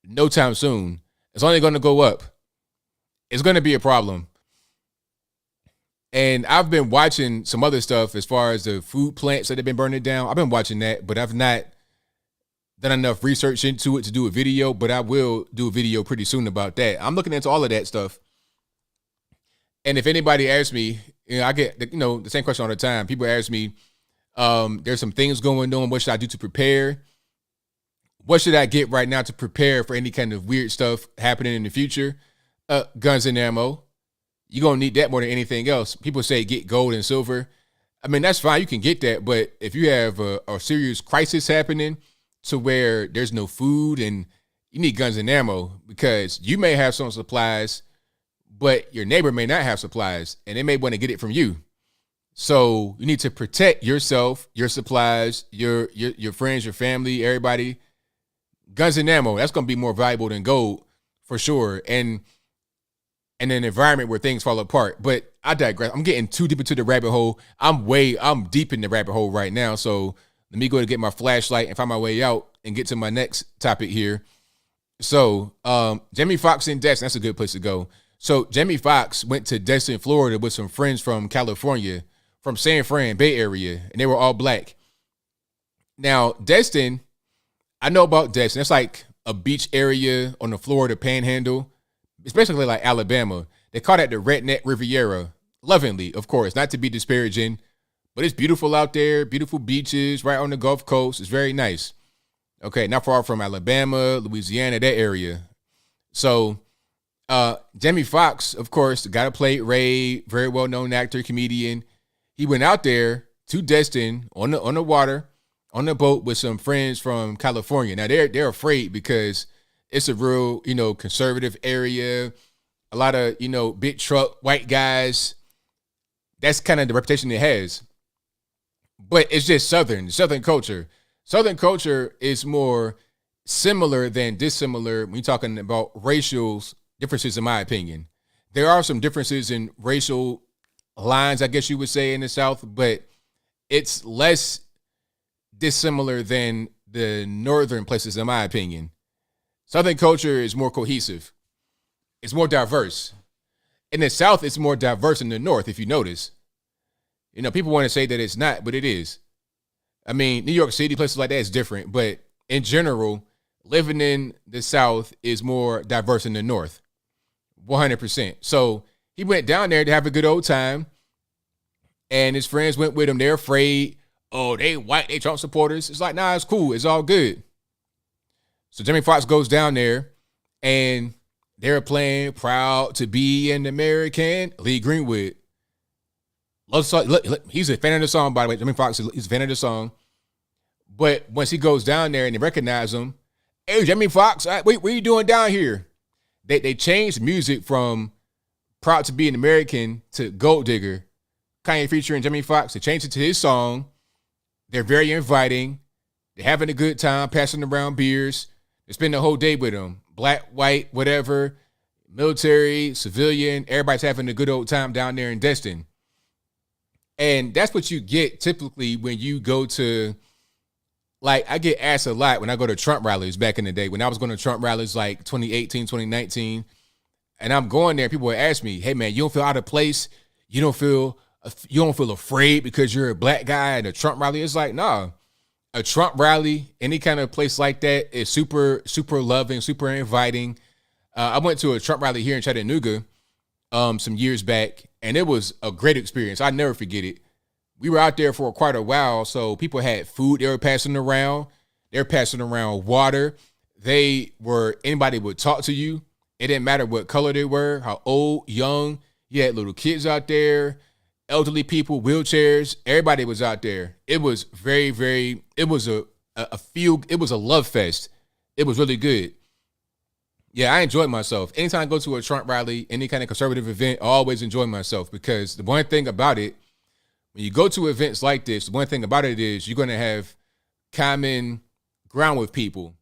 A: no time soon. It's only going to go up. It's going to be a problem. And I've been watching some other stuff as far as the food plants that have been burning down. I've been watching that, but I've not done enough research into it to do a video, but I will do a video pretty soon about that. I'm looking into all of that stuff. And if anybody asks me, I get the same question all the time. People ask me, there's some things going on. What should I do to prepare? What should I get right now to prepare for any kind of weird stuff happening in the future? Guns and ammo. You're going to need that more than anything else. People say get gold and silver. I mean, that's fine. You can get that. But if you have a serious crisis happening to where there's no food and you need guns and ammo, because you may have some supplies, but your neighbor may not have supplies and they may want to get it from you. So you need to protect yourself, your supplies, your friends, your family, everybody. Guns and ammo, that's going to be more valuable than gold for sure. And in an environment where things fall apart. But I digress. I'm getting too deep into the rabbit hole. I'm deep in the rabbit hole right now. So let me go to get my flashlight and find my way out and get to my next topic here. So Jamie Foxx and Destin, that's a good place to go. So Jamie Foxx went to Destin, Florida with some friends from California, from San Fran, Bay Area, and they were all black. Now, Destin, I know about Destin. It's like a beach area on the Florida Panhandle. It's basically like Alabama. They call that the Redneck Riviera. Lovingly, of course, not to be disparaging, but it's beautiful out there. Beautiful beaches right on the Gulf Coast. It's very nice. Okay, not far from Alabama, Louisiana, that area. So Jamie Foxx, of course, got to play Ray, very well-known actor, comedian. He went out there to Destin on the water, on the boat with some friends from California. Now they're afraid because it's a real, conservative area. a lot of, big truck, white guys. That's kind of the reputation it has. But it's just Southern culture. Southern culture is more similar than dissimilar when you're talking about racial differences, in my opinion. There are some differences in racial lines, I guess you would say, in the South, but it's less dissimilar than the northern places, in my opinion. Southern culture is more cohesive. It's more diverse. In the South, it's more diverse than the North, if you notice. People want to say that it's not, but it is. I mean, New York City, places like that is different, but in general, living in the South is more diverse than the North. 100%. So he went down there to have a good old time, and his friends went with him. They're afraid. Oh, they white, they Trump supporters. It's like, nah, it's cool. It's all good. So Jamie Foxx goes down there, and they're playing Proud to Be an American. Lee Greenwood. Loves the song. He's a fan of the song, by the way. Jamie Foxx is a fan of the song. But once he goes down there and they recognize him, hey, Jamie Foxx, what are you doing down here? They changed music from Proud to Be an American to Gold Digger. Kanye featuring Jamie Foxx. They changed it to his song. They're very inviting. They're having a good time, passing around beers. They spend the whole day with him. Black, white, whatever, military, civilian. Everybody's having a good old time down there in Destin. And that's what you get typically when you go to, like, I get asked a lot when I go to Trump rallies back in the day. When I was going to Trump rallies like 2018, 2019, and I'm going there, people would ask me, hey, man, you don't feel out of place? You don't feel afraid because you're a black guy at a Trump rally? It's like, nah. A Trump rally, any kind of place like that is super, super loving, super inviting. I went to a Trump rally here in Chattanooga some years back, and it was a great experience. I never forget it. We were out there for quite a while, so people had food they were passing around. They were passing around water. Anybody would talk to you. It didn't matter what color they were, how old, young. You had little kids out there, elderly people, wheelchairs. Everybody was out there. It was very, very, it was a love fest. It was really good. Yeah, I enjoyed myself. Anytime I go to a Trump rally, any kind of conservative event, I always enjoy myself, because the one thing about it, when you go to events like this, the one thing about it is you're going to have common ground with people.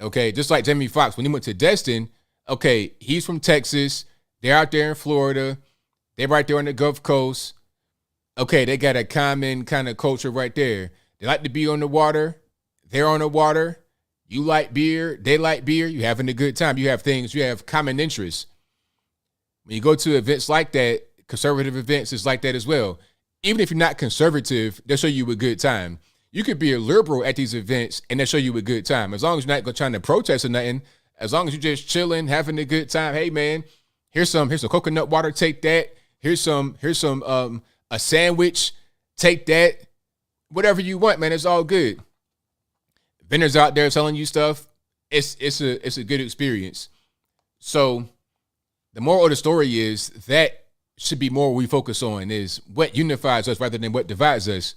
A: Okay, just like Jamie Foxx, when he went to Destin, okay, he's from Texas. They're out there in Florida. They're right there on the Gulf Coast. Okay, they got a common kind of culture right there. They like to be on the water. They're on the water. You like beer. They like beer. You're having a good time. You have common interests. When you go to events like that, conservative events is like that as well. Even if you're not conservative, they'll show you a good time. You could be a liberal at these events and they'll show you a good time. As long as you're not trying to protest or nothing, as long as you're just chilling, having a good time. Hey man, here's some coconut water, take that. Here's a sandwich, take that. Whatever you want, man, it's all good. Vendors out there telling you stuff. It's a good experience. So the moral of the story is that should be more we focus on, is what unifies us rather than what divides us.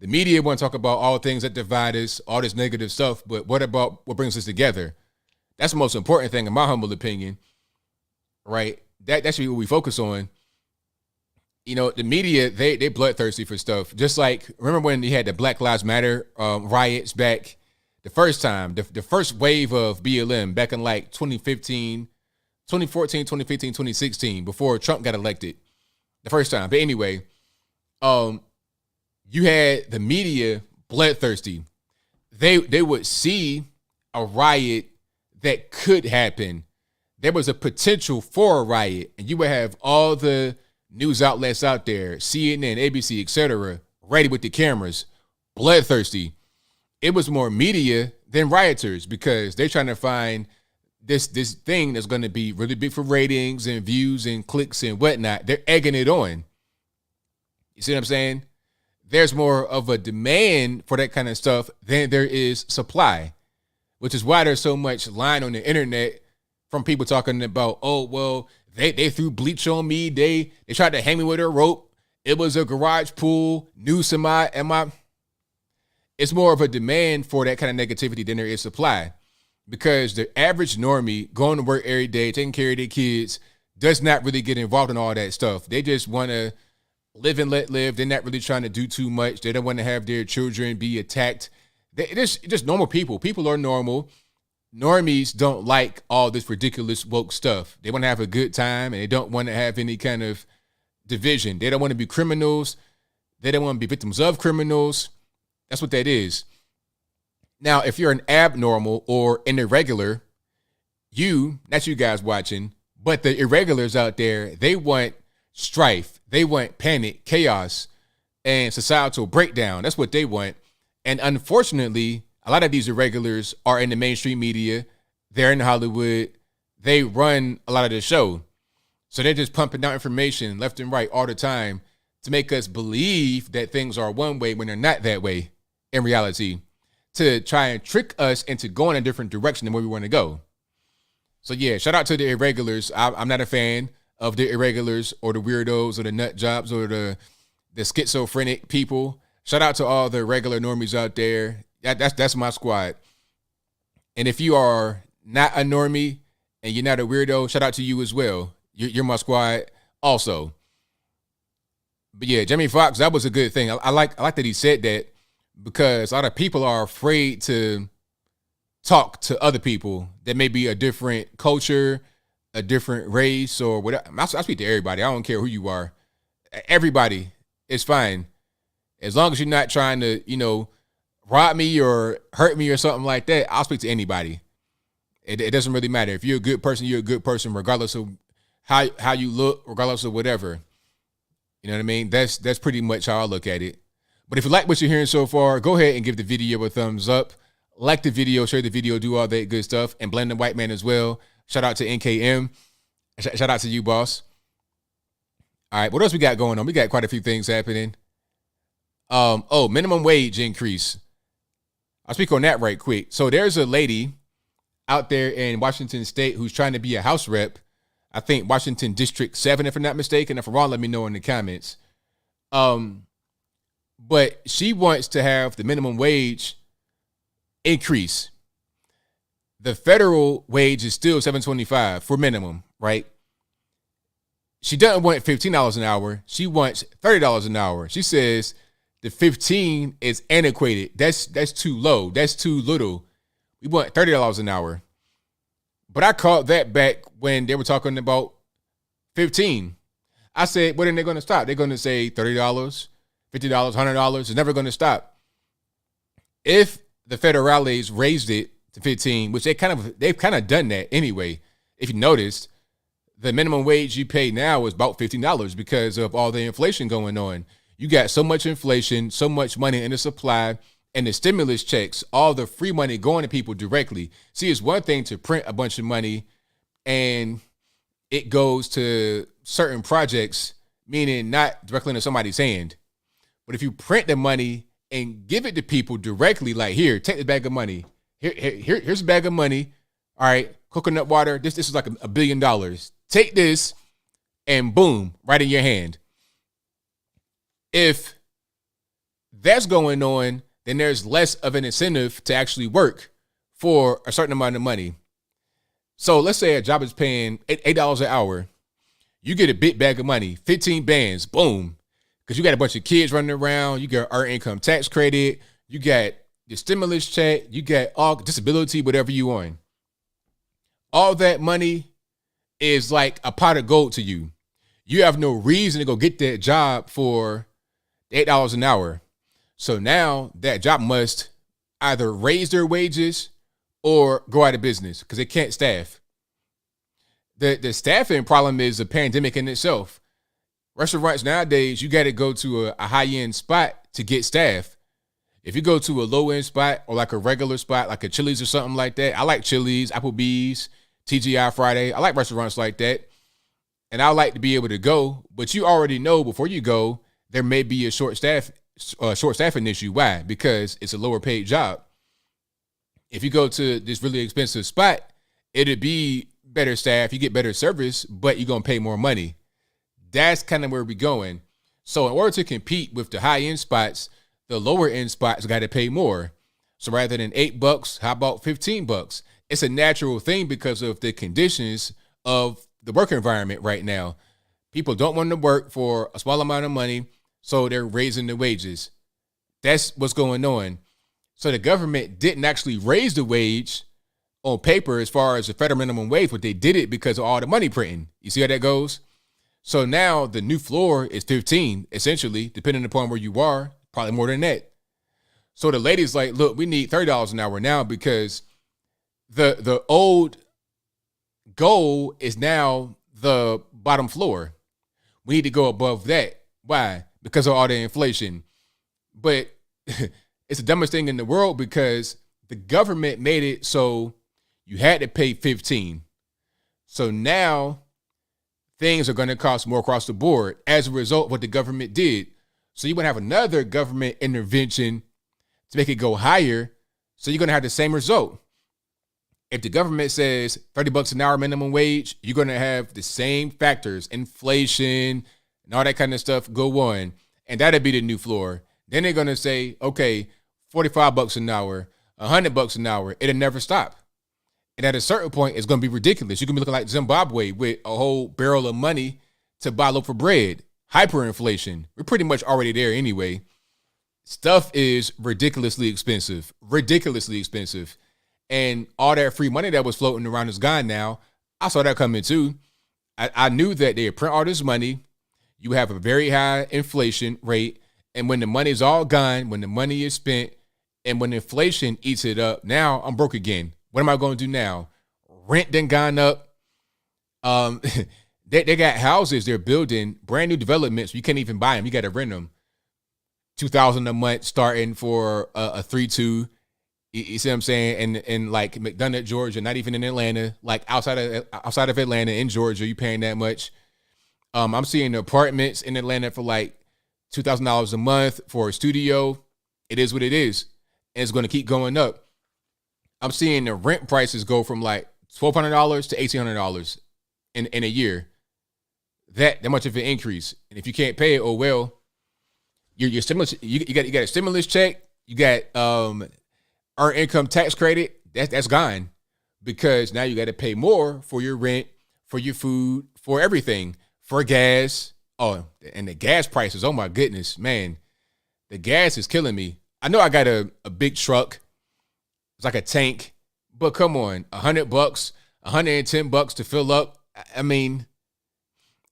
A: The media want to talk about all things that divide us, all this negative stuff, but what about what brings us together? That's the most important thing in my humble opinion, right? That should be what we focus on. The media, they bloodthirsty for stuff. Just like, remember when you had the Black Lives Matter riots back the first time, the first wave of BLM back in like 2014, 2015, 2016, before Trump got elected the first time. But anyway, you had the media bloodthirsty. They would see a riot that could happen. There was a potential for a riot, and you would have all the news outlets out there, CNN, ABC, etc., ready with the cameras, bloodthirsty. It was more media than rioters, because they're trying to find this thing that's going to be really big for ratings and views and clicks and whatnot. They're egging it on. You see what I'm saying? There's more of a demand for that kind of stuff than there is supply, which is why there's so much line on the internet from people talking about, oh, well, they threw bleach on me. They tried to hang me with a rope. It was a garage pool. Noose in my. It's more of a demand for that kind of negativity than there is supply, because the average normie going to work every day, taking care of their kids, does not really get involved in all that stuff. They just want to live and let live. They're not really trying to do too much. They don't want to have their children be attacked. It's just normal people. People are normal. Normies don't like all this ridiculous woke stuff. They want to have a good time, and they don't want to have any kind of division. They don't want to be criminals. They don't want to be victims of criminals. That's what that is. Now, if you're an abnormal or an irregular, not you guys watching, but the irregulars out there, they want strife. They want panic, chaos, and societal breakdown. That's what they want. And unfortunately, a lot of these irregulars are in the mainstream media. They're in Hollywood. They run a lot of the show. So they're just pumping out information left and right all the time to make us believe that things are one way when they're not that way in reality, to try and trick us into going a different direction than where we want to go. So yeah, shout out to the irregulars. I'm not a fan of the irregulars or the weirdos or the nut jobs or the schizophrenic people. Shout out to all the regular normies out there. That's my squad. And if you are not a normie and you're not a weirdo, shout out to you as well. You're my squad also. But yeah, Jamie Foxx, that was a good thing. I like that he said that, because a lot of people are afraid to talk to other people that may be a different culture, a different race, or whatever. I speak to everybody. I don't care who you are. Everybody is fine. As long as you're not trying to, rob me or hurt me or something like that, I'll speak to anybody. It doesn't really matter. If you're a good person, you're a good person, regardless of how you look, regardless of whatever. You know what I mean? That's pretty much how I look at it. But if you like what you're hearing so far, go ahead and give the video a thumbs up. Like the video, share the video, do all that good stuff. And blend the white man as well. Shout out to NKM. Shout out to you, boss. All right, what else we got going on? We got quite a few things happening. Minimum wage increase. I'll speak on that right quick. So there's a lady out there in Washington State who's trying to be a House rep. I think Washington District 7, if I'm not mistaken. If I'm wrong, let me know in the comments. But she wants to have the minimum wage increase. The federal wage is still $7.25 for minimum, right? She doesn't want $15 an hour. She wants $30 an hour. She says the 15 is antiquated. That's too low. That's too little. We want $30 an hour. But I called that back when they were talking about 15. I said, when are they going to stop? They're going to say $30, $50, $100. It's never going to stop. If the federales raised it to 15, which they've kind of done that anyway. If you noticed, the minimum wage you pay now is about $15 because of all the inflation going on. You got so much inflation, so much money in the supply, and the stimulus checks, all the free money going to people directly. See, it's one thing to print a bunch of money and it goes to certain projects, meaning not directly into somebody's hand. But if you print the money and give it to people directly, like, here, take this bag of money. Here's a bag of money. All right, coconut water. This is like $1 billion. Take this and boom, right in your hand. If that's going on, then there's less of an incentive to actually work for a certain amount of money. So let's say a job is paying $8 an hour. You get a big bag of money, 15 bands, boom. Because you got a bunch of kids running around. You got earned income tax credit. You got your stimulus check. You got all disability, whatever you on. All that money is like a pot of gold to you. You have no reason to go get that job for $8 an hour. So now that job must either raise their wages or go out of business because they can't staff. The staffing problem is a pandemic in itself. Restaurants nowadays, you got to go to a high-end spot to get staff. If you go to a low-end spot or like a regular spot, like a Chili's or something like that, I like Chili's, Applebee's, TGI Friday. I like restaurants like that. And I like to be able to go, but you already know before you go, there may be a short staffing issue. Why? Because it's a lower paid job. If you go to this really expensive spot, it'd be better staff, you get better service, but you're going to pay more money. That's kind of where we're going. So in order to compete with the high end spots, the lower end spots got to pay more. So rather than $8, how about $15? It's a natural thing because of the conditions of the work environment right now. People don't want to work for a small amount of money, so they're raising the wages. That's what's going on. So the government didn't actually raise the wage on paper as far as the federal minimum wage, but they did it because of all the money printing. You see how that goes? So now the new floor is 15, essentially, depending upon where you are, probably more than that. So the lady's like, look, we need $30 an hour now because the old goal is now the bottom floor. We need to go above that. Why? Because of all the inflation. But it's the dumbest thing in the world because the government made it so you had to pay 15. So now things are going to cost more across the board as a result of what the government did. So you want to have another government intervention to make it go higher. So you're going to have the same result. If the government says $30 an hour minimum wage, you're going to have the same factors, inflation and all that kind of stuff go on. And that'll be the new floor. Then they're going to say, okay, $45 an hour, $100 an hour. It'll never stop. And at a certain point, it's going to be ridiculous. You're going to be looking like Zimbabwe with a whole barrel of money to buy a loaf of bread. Hyperinflation. We're pretty much already there anyway. Stuff is ridiculously expensive. And all that free money that was floating around is gone now. I saw that coming too. I knew that they print all this money. You have a very high inflation rate. And when the money's all gone, when the money is spent, and when inflation eats it up, now I'm broke again. What am I going to do now? Rent done gone up. They got houses they're building, brand new developments. You can't even buy them. You got to rent them. $2,000 a month starting for a 3-2. You see what I'm saying? And like McDonough, Georgia, not even in Atlanta, like outside of Atlanta in Georgia, you paying that much. I'm seeing apartments in Atlanta for like $2,000 a month for a studio. It is what it is. And it's going to keep going up. I'm seeing the rent prices go from like $1,200 to $1,800 in a year. That much of an increase. And if you can't pay it, oh well. Your stimulus, you got a stimulus check, you got earned income tax credit, that's gone. Because now you got to pay more for your rent, for your food, for everything, for gas. Oh, and the gas prices, oh my goodness, man. The gas is killing me. I know I got a big truck. It's like a tank. But come on, $100, $110 to fill up. I mean,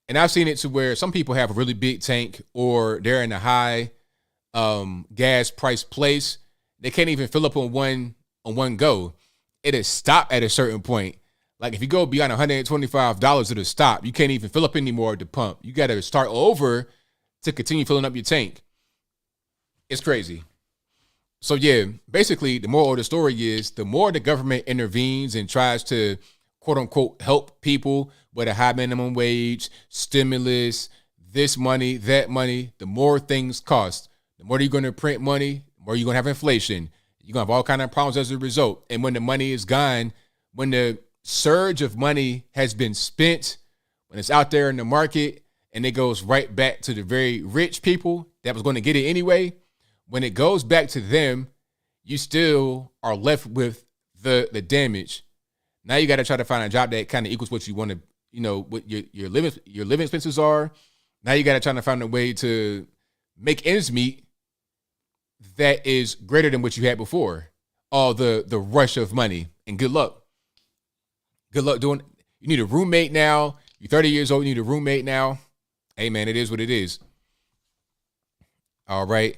A: and I've seen it to where some people have a really big tank or they're in a high gas price place. They can't even fill up on one go. It'll stop at a certain point. Like if you go beyond $125, it'll stop. You can't even fill up anymore at the pump. You got to start over to continue filling up your tank. It's crazy. So yeah, basically the moral of the story is the more the government intervenes and tries to quote unquote help people with a high minimum wage, stimulus, this money, that money, the more things cost. The more you're going to print money, the more you're going to have inflation. You're going to have all kinds of problems as a result. And when the money is gone, when the surge of money has been spent, when it's out there in the market and it goes right back to the very rich people that was going to get it anyway, when it goes back to them, you still are left with the damage. Now you got to try to find a job that kind of equals what you want to, what your living expenses are. Now you got to try to find a way to make ends meet that is greater than what you had before. All the rush of money, and good luck. Good luck doing. You need a roommate now. You're 30 years old. You need a roommate now. Hey man, it is what it is. All right.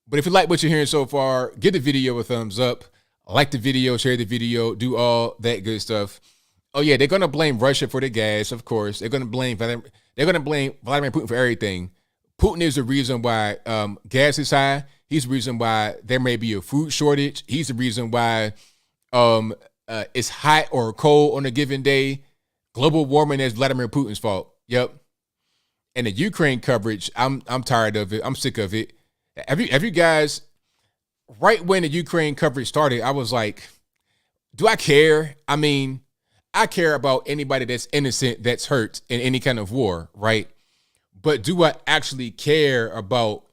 A: But if you like what you're hearing so far, give the video a thumbs up. Like the video, share the video, do all that good stuff. Oh yeah, they're gonna blame Russia for the gas, of course. They're gonna blame Vladimir Putin for everything. Putin is the reason why gas is high. He's the reason why there may be a food shortage. He's the reason why it's hot or cold on a given day. Global warming is Vladimir Putin's fault. Yep. And the Ukraine coverage, I'm tired of it. I'm sick of it. Have you guys, right when the Ukraine coverage started, I was like, do I care? I mean, I care about anybody that's innocent that's hurt in any kind of war, right? But do I actually care about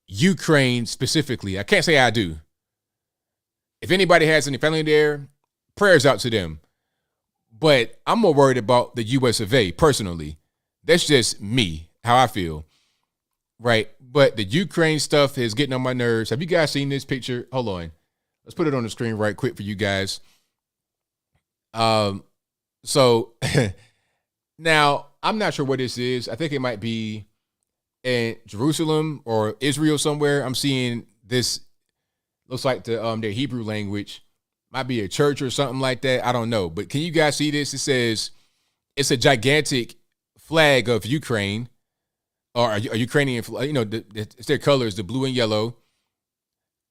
A: Ukraine specifically? I can't say I do. If anybody has any family there, prayers out to them. But I'm more worried about the US of A personally. That's just me, how I feel. Right. But the Ukraine stuff is getting on my nerves. Have you guys seen this picture? Hold on. Let's put it on the screen right quick for you guys. So now I'm not sure what this is. I think it might be in Jerusalem or Israel somewhere. I'm seeing this. Looks like their Hebrew language. Might be a church or something like that. I don't know. But can you guys see this? It says it's a gigantic flag of Ukraine, or a Ukrainian flag. You know, it's their colors, the blue and yellow,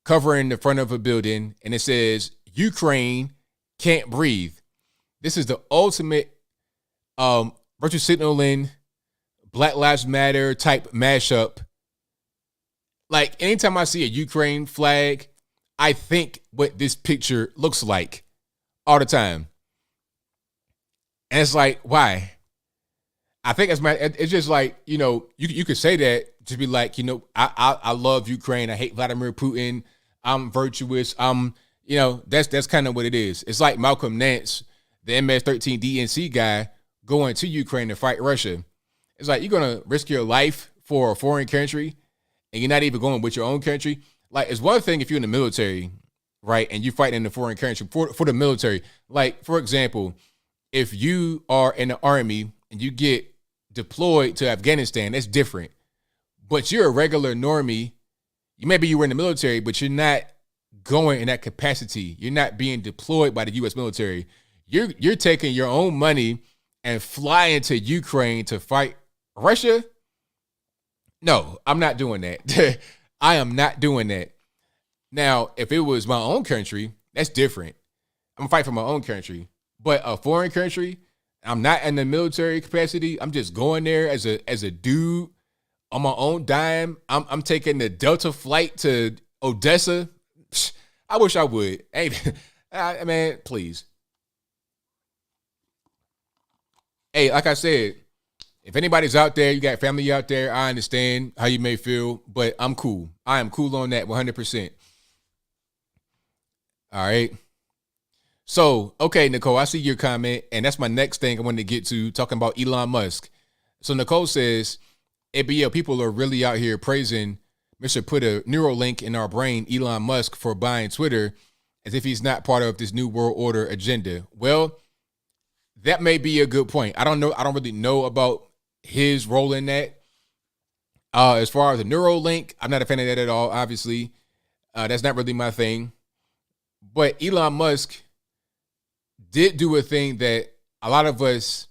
A: covering the front of a building, and it says Ukraine can't breathe. This is the ultimate virtue signaling, Black Lives Matter type mashup. Like, anytime I see a Ukraine flag, I think what this picture looks like all the time. And it's like, why? I think it's just like, you know, you could say that to be like, you know, I love Ukraine. I hate Vladimir Putin. I'm virtuous. You know, that's kind of what it is. It's like Malcolm Nance, the MS-13 DNC guy, going to Ukraine to fight Russia. It's like, you're going to risk your life for a foreign country and you're not even going with your own country. Like, it's one thing if you're in the military, right, and you fight in a foreign country for the military. Like, for example, if you are in the army and you get deployed to Afghanistan, that's different. But you're a regular normie. Maybe you were in the military, but you're not going in that capacity. You're not being deployed by the U.S. military. You're taking your own money and flying to Ukraine to fight Russia. No, I'm not doing that. I am not doing that. Now, if it was my own country, that's different. I'm gonna fight for my own country. But a foreign country, I'm not in the military capacity. I'm just going there as a dude on my own dime. I'm taking the Delta flight to Odessa. I wish I would. Hey, man, please. Hey, like I said, if anybody's out there, you got family out there, I understand how you may feel, but I'm cool. I am cool on that 100%. All right. So, okay, Nicole, I see your comment, and that's my next thing I wanted to get to, talking about Elon Musk. So Nicole says, ABL, people are really out here praising Mr. Put a Neuralink in our brain, Elon Musk, for buying Twitter, as if he's not part of this new world order agenda. Well, that may be a good point. I don't know. I don't really know about his role in that. As far as the Neuralink, I'm not a fan of that at all, obviously. That's not really my thing. But Elon Musk did do a thing that a lot of us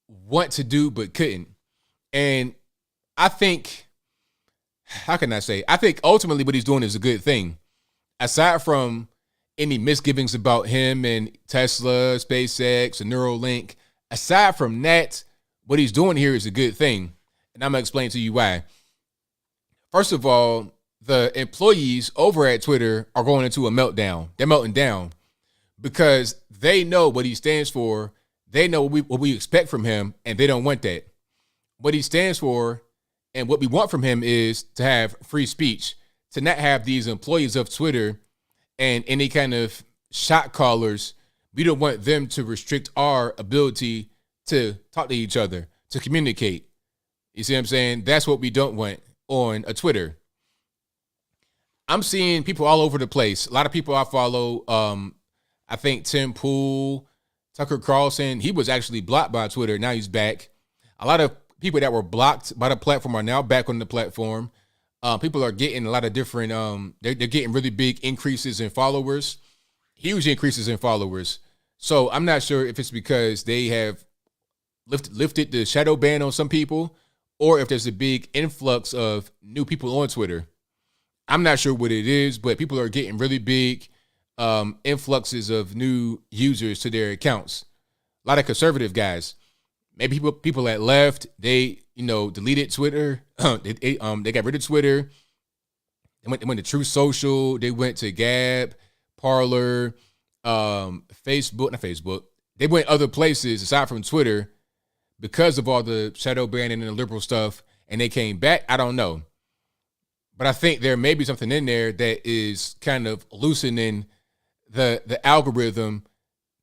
A: want to do but couldn't. And I think, how can I say? I think ultimately what he's doing is a good thing. Aside from any misgivings about him and Tesla, SpaceX, and Neuralink, aside from that, what he's doing here is a good thing. And I'm going to explain to you why. First of all, the employees over at Twitter are going into a meltdown. They're melting down because they know what he stands for. They know what we expect from him, and they don't want that. What he stands for and what we want from him is to have free speech, to not have these employees of Twitter and any kind of shot callers. We don't want them to restrict our ability to talk to each other, to communicate. You see what I'm saying? That's what we don't want on a Twitter. I'm seeing people all over the place. A lot of people I follow, I think Tim Pool, Tucker Carlson, he was actually blocked by Twitter. Now he's back. A lot of people that were blocked by the platform are now back on the platform. People are getting a lot of different, they're getting really big increases in followers, huge increases in followers. So I'm not sure if it's because they have lifted the shadow ban on some people or if there's a big influx of new people on Twitter. I'm not sure what it is, but people are getting really big influxes of new users to their accounts. A lot of conservative guys. Maybe people that left, they deleted Twitter. They got rid of Twitter. They went to True Social. They went to Gab, Parler, Facebook. Not Facebook. They went other places aside from Twitter because of all the shadow banning and the liberal stuff, and they came back. I don't know, but I think there may be something in there that is kind of loosening the algorithm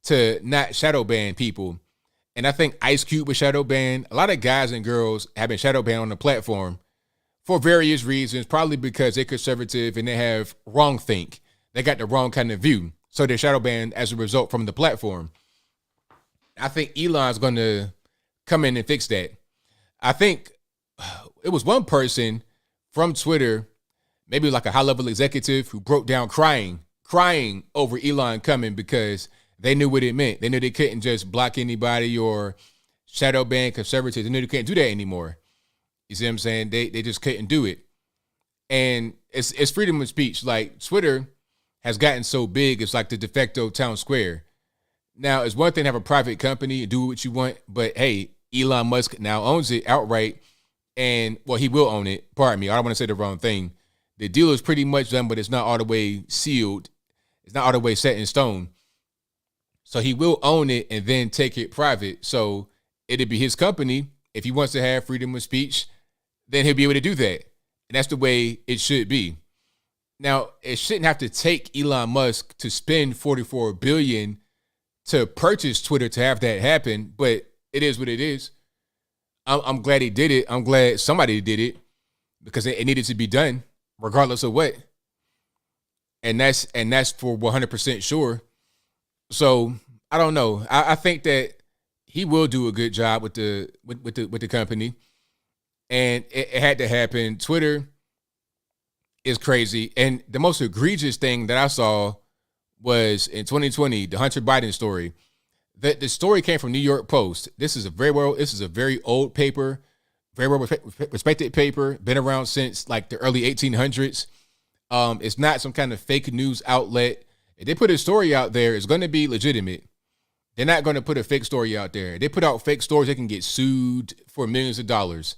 A: to not shadow ban people. And I think Ice Cube was shadow banned. A lot of guys and girls have been shadow banned on the platform for various reasons, probably because they're conservative and they have wrong think. They got the wrong kind of view. So they're shadow banned as a result from the platform. I think Elon's going to come in and fix that. I think it was one person from Twitter, maybe like a high-level executive, who broke down crying over Elon coming because they knew what it meant. They knew they couldn't just block anybody or shadow ban conservatives. They knew they couldn't do that anymore. You see what I'm saying? They just couldn't do it. And it's freedom of speech. Like, Twitter has gotten so big, it's like the de facto town square. Now, it's one thing to have a private company and do what you want, but hey, Elon Musk now owns it outright. And, well, he will own it. Pardon me, I don't want to say the wrong thing. The deal is pretty much done, but it's not all the way sealed. It's not all the way set in stone. So he will own it and then take it private. So it'll be his company. If he wants to have freedom of speech, then he'll be able to do that. And that's the way it should be. Now, it shouldn't have to take Elon Musk to spend $44 billion to purchase Twitter to have that happen, but it is what it is. I'm glad he did it. I'm glad somebody did it because it needed to be done, regardless of what. And that's for 100% sure. So I don't know. I think that he will do a good job with the company, and it had to happen. Twitter is crazy, and the most egregious thing that I saw was in 2020, the Hunter Biden story. The story came from New York Post. This is a very old paper, very well respected paper, been around since like the early 1800s. It's not some kind of fake news outlet. If they put a story out there, it's going to be legitimate. They're not going to put a fake story out there. They put out fake stories, they can get sued for millions of dollars.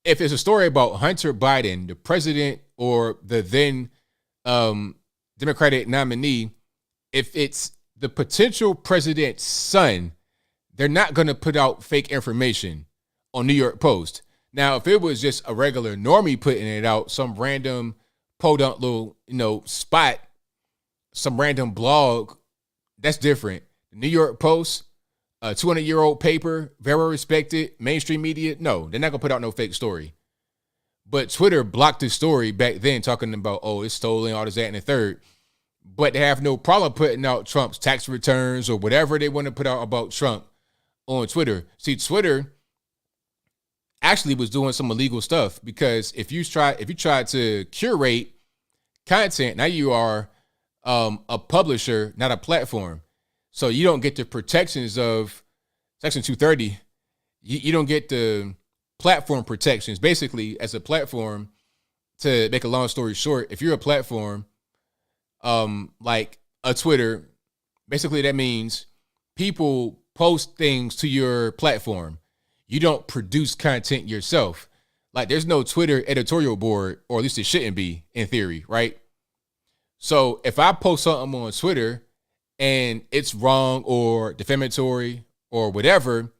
A: If it's a story about Hunter Biden, the president or the then Democratic nominee, if it's the potential president's son, they're not going to put out fake information on New York Post. Now, if it was just a regular normie putting it out, some random podunk little, spot, some random blog, that's different. The New York Post, a 200-year-old paper, very respected, mainstream media, no, they're not going to put out no fake story. But Twitter blocked the story back then talking about, oh, it's stolen, all this, that, and the third. But they have no problem putting out Trump's tax returns or whatever they want to put out about Trump on Twitter. See, Twitter actually was doing some illegal stuff because if you try to curate content, now you are a publisher, not a platform. So you don't get the protections of Section 230. You don't get the platform protections. Basically, as a platform, to make a long story short, if you're a platform, like a Twitter, basically that means people post things to your platform. You don't produce content yourself. Like, there's no Twitter editorial board, or at least it shouldn't be in theory, right? So if I post something on Twitter and it's wrong or defamatory or whatever,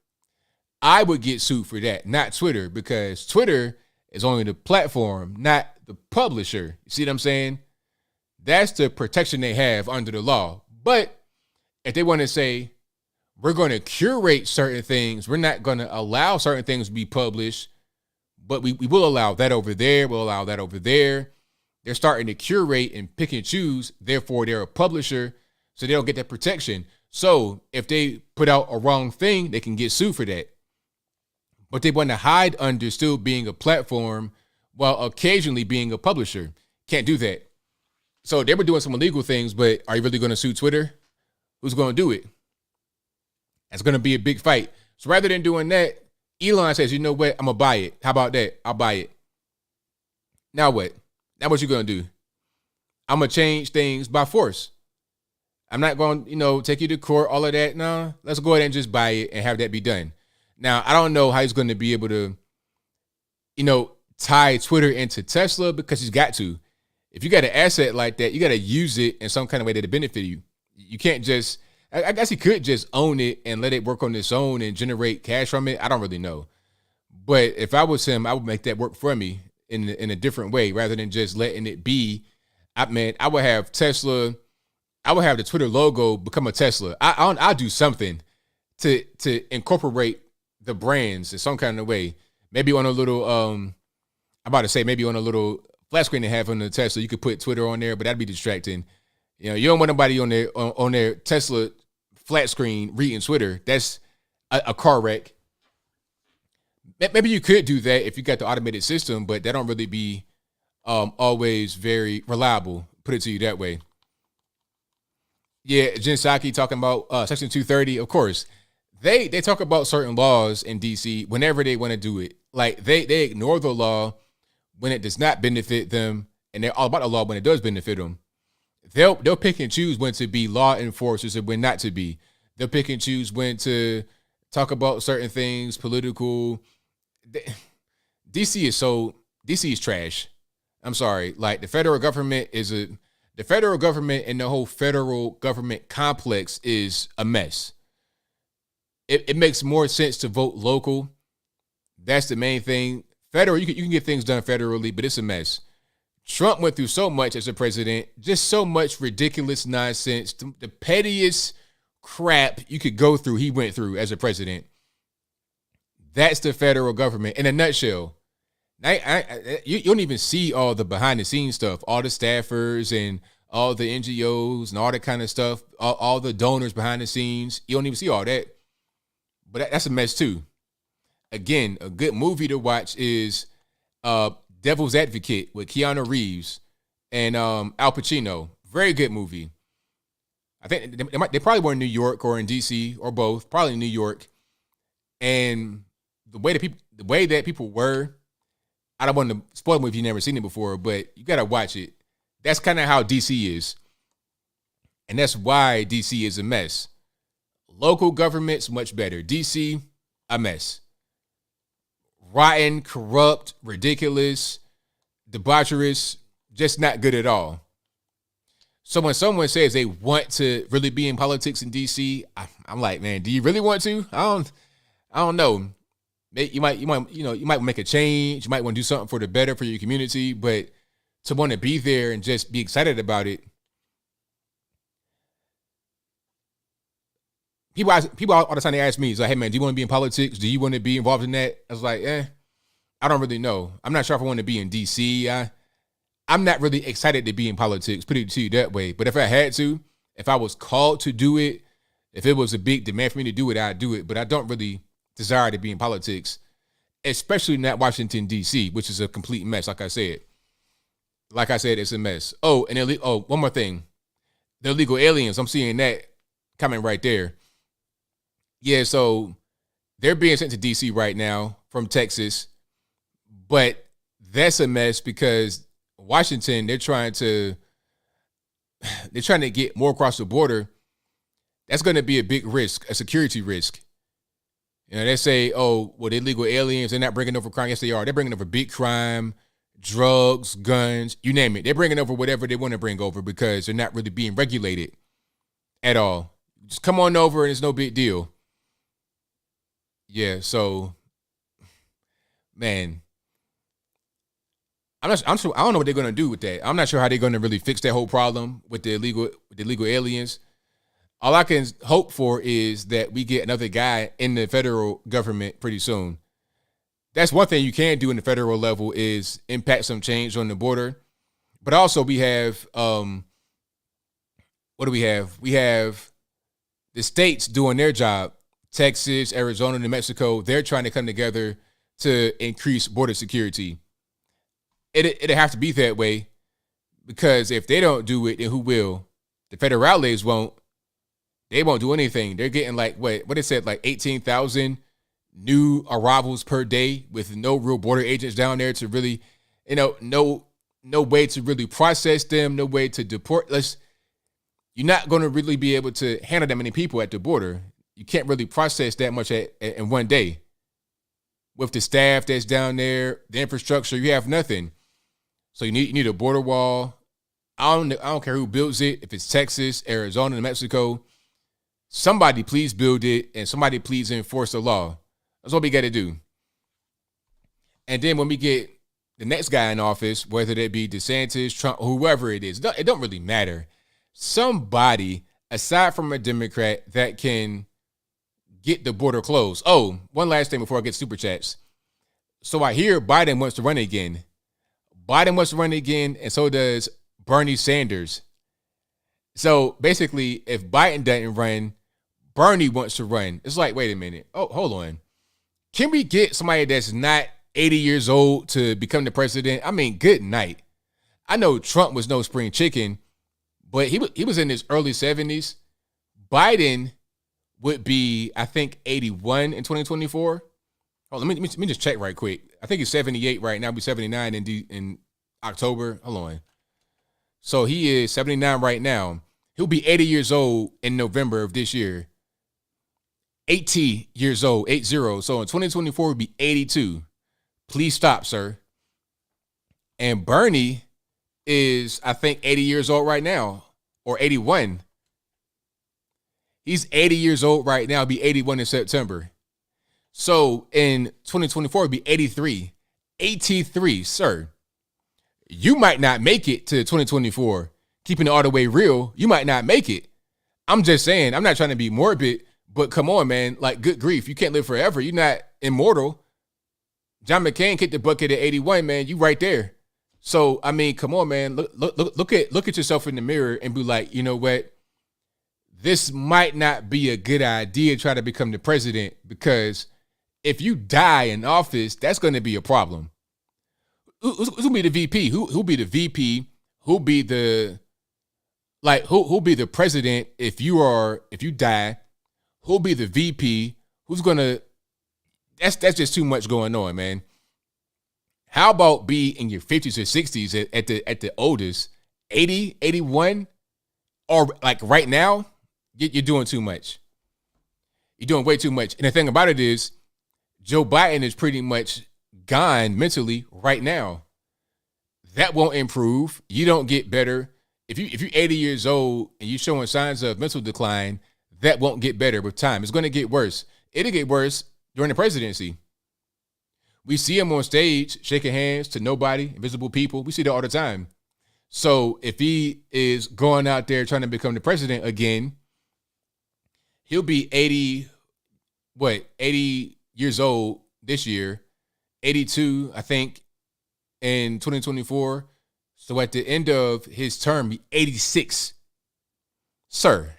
A: I would get sued for that, not Twitter, because Twitter is only the platform, not the publisher. You see what I'm saying? That's the protection they have under the law. But if they want to say, we're going to curate certain things, we're not going to allow certain things to be published, but we will allow that over there, we'll allow that over there. They're starting to curate and pick and choose. Therefore, they're a publisher, so they don't get that protection. So if they put out a wrong thing, they can get sued for that. But they want to hide under still being a platform while occasionally being a publisher. Can't do that. So they were doing some illegal things, but are you really going to sue Twitter? Who's going to do it? That's going to be a big fight. So rather than doing that, Elon says, you know what? I'm going to buy it. How about that? I'll buy it. Now what? Now what you going to do? I'm going to change things by force. I'm not going to, take you to court, all of that. No, let's go ahead and just buy it and have that be done. Now, I don't know how he's going to be able to, tie Twitter into Tesla, because he's got to. If you got an asset like that, you got to use it in some kind of way that it benefit you. You can't just, I guess he could just own it and let it work on its own and generate cash from it. I don't really know. But if I was him, I would make that work for me in a different way rather than just letting it be. I would have Tesla I would have the Twitter logo become a Tesla. I'll do something to incorporate the brands in some kind of way. Maybe on a little I'm about to say maybe on a little flat screen they have on the Tesla, you could put Twitter on there, but that'd be distracting. You know, you don't want nobody on their Tesla flat screen reading Twitter. That's a car wreck. Maybe you could do that if you got the automated system, but that don't really be always very reliable. Put it to you that way. Yeah, Jen Psaki talking about Section 230. Of course, they talk about certain laws in DC whenever they want to do it. Like they ignore the law when it does not benefit them, and they're all about the law when it does benefit them. They'll pick and choose when to be law enforcers and when not to be. They'll pick and choose when to talk about certain things, political. DC is trash. I'm sorry. Like the federal government and the whole federal government complex is a mess. It makes more sense to vote local. That's the main thing. Federal, you can get things done federally, but it's a mess. Trump went through so much as a president, just so much ridiculous nonsense. The pettiest crap you could go through, he went through as a president. That's the federal government in a nutshell. You don't even see all the behind the scenes stuff, all the staffers and all the NGOs and all that kind of stuff, all the donors behind the scenes. You don't even see all that. But that's a mess too. Again, a good movie to watch is Devil's Advocate with Keanu Reeves and Al Pacino. Very good movie. I think they probably were in New York or in DC or both. Probably in New York. And the way that people were, I don't want to spoil the movie if you've never seen it before, but you got to watch it. That's kind of how DC is. And that's why DC is a mess. Local government's much better. DC, a mess. Rotten, corrupt, ridiculous, debaucherous, just not good at all. So when someone says they want to really be in politics in DC, I'm like, man, do you really want to? I don't know. You might make a change. You might want to do something for the better for your community, but to want to be there and just be excited about it. People all the time, they ask me, it's like, hey man, do you want to be in politics? Do you want to be involved in that? I was like, I don't really know. I'm not sure if I want to be in DC. I'm not really excited to be in politics, put it to you that way. But if I had to, if I was called to do it, if it was a big demand for me to do it, I'd do it. But I don't really desire to be in politics, especially not Washington, D.C., which is a complete mess, like I said. Like I said, it's a mess. Oh, and one more thing. The illegal aliens, I'm seeing that coming right there. Yeah, so they're being sent to D.C. right now from Texas, but that's a mess because Washington, they're trying to get more across the border. That's going to be a big risk, a security risk. You know, they say, oh, well, the illegal aliens, they're not bringing over crime. Yes, they are. They're bringing over big crime, drugs, guns, you name it. They're bringing over whatever they want to bring over because they're not really being regulated at all. Just come on over and it's no big deal. Yeah, so, man, I don't know what they're going to do with that. I'm not sure how they're going to really fix that whole problem with the illegal aliens. All I can hope for is that we get another guy in the federal government pretty soon. That's one thing you can do in the federal level is impact some change on the border. But also we have, what do we have? We have the states doing their job. Texas, Arizona, New Mexico, they're trying to come together to increase border security. It'll have to be that way because if they don't do it, then who will? The federales won't. They won't do anything. They're getting like, what they said, like 18,000 new arrivals per day with no real border agents down there to really, no way to really process them, no way to deport. You're not going to really be able to handle that many people at the border. You can't really process that much in one day. With the staff that's down there, the infrastructure, you have nothing. So you need a border wall. I don't care who builds it. If it's Texas, Arizona, New Mexico, somebody please build it and somebody please enforce the law. That's what we got to do. And then when we get the next guy in office, whether that be DeSantis, Trump, whoever it is, it don't really matter. somebody aside from a Democrat that can get the border closed. Oh, one last thing before I get super chats. So I hear Biden wants to run again. Biden wants to run again, and so does Bernie Sanders. So basically, if Biden doesn't run, Bernie wants to run. It's like, wait a minute. Oh, hold on. Can we get somebody that's not 80 years old to become the president? I mean, good night. I know Trump was no spring chicken, but he was in his early 70s. Biden would be, I think, 81 in 2024. Oh, let me just check right quick. I think he's 78 right now. He'll be 79 in October. Hold on. So he is 79 right now. He'll be 80 years old in November of this year. 80 years old, 80. So in 2024, he'll be 82. Please stop, sir. And Bernie is, I think, 80 years old right now, or 81. He's 80 years old right now. He'll be 81 in September. So in 2024, it'll be 83. 83, sir. You might not make it to 2024. Keeping it all the way real, you might not make it. I'm just saying, I'm not trying to be morbid, but come on, man. Like, good grief. You can't live forever. You're not immortal. John McCain kicked the bucket at 81, man. You right there. So, I mean, come on, man. Look at yourself in the mirror and be like, you know what? This might not be a good idea to try to become the president, because if you die in office, that's going to be a problem. Who'll be the VP? Who'll be the VP? Who'll be the who'll be the president if you die? Who'll be the VP? Who's gonna? That's just too much going on, man. How about be in your 50s or 60s at the oldest, 80, 81, or like right now? You're doing too much. You're doing way too much. And the thing about it is, Joe Biden is pretty much gone mentally right now. That won't improve. You don't get better. If you're 80 years old and you're showing signs of mental decline, that won't get better with time. It's going to get worse. It'll get worse during the presidency. We see him on stage shaking hands to nobody, invisible people. We see that all the time. So if he is going out there trying to become the president again, he'll be 80 years old this year, 82, I think, in 2024. So at the end of his term, be 86. Sir,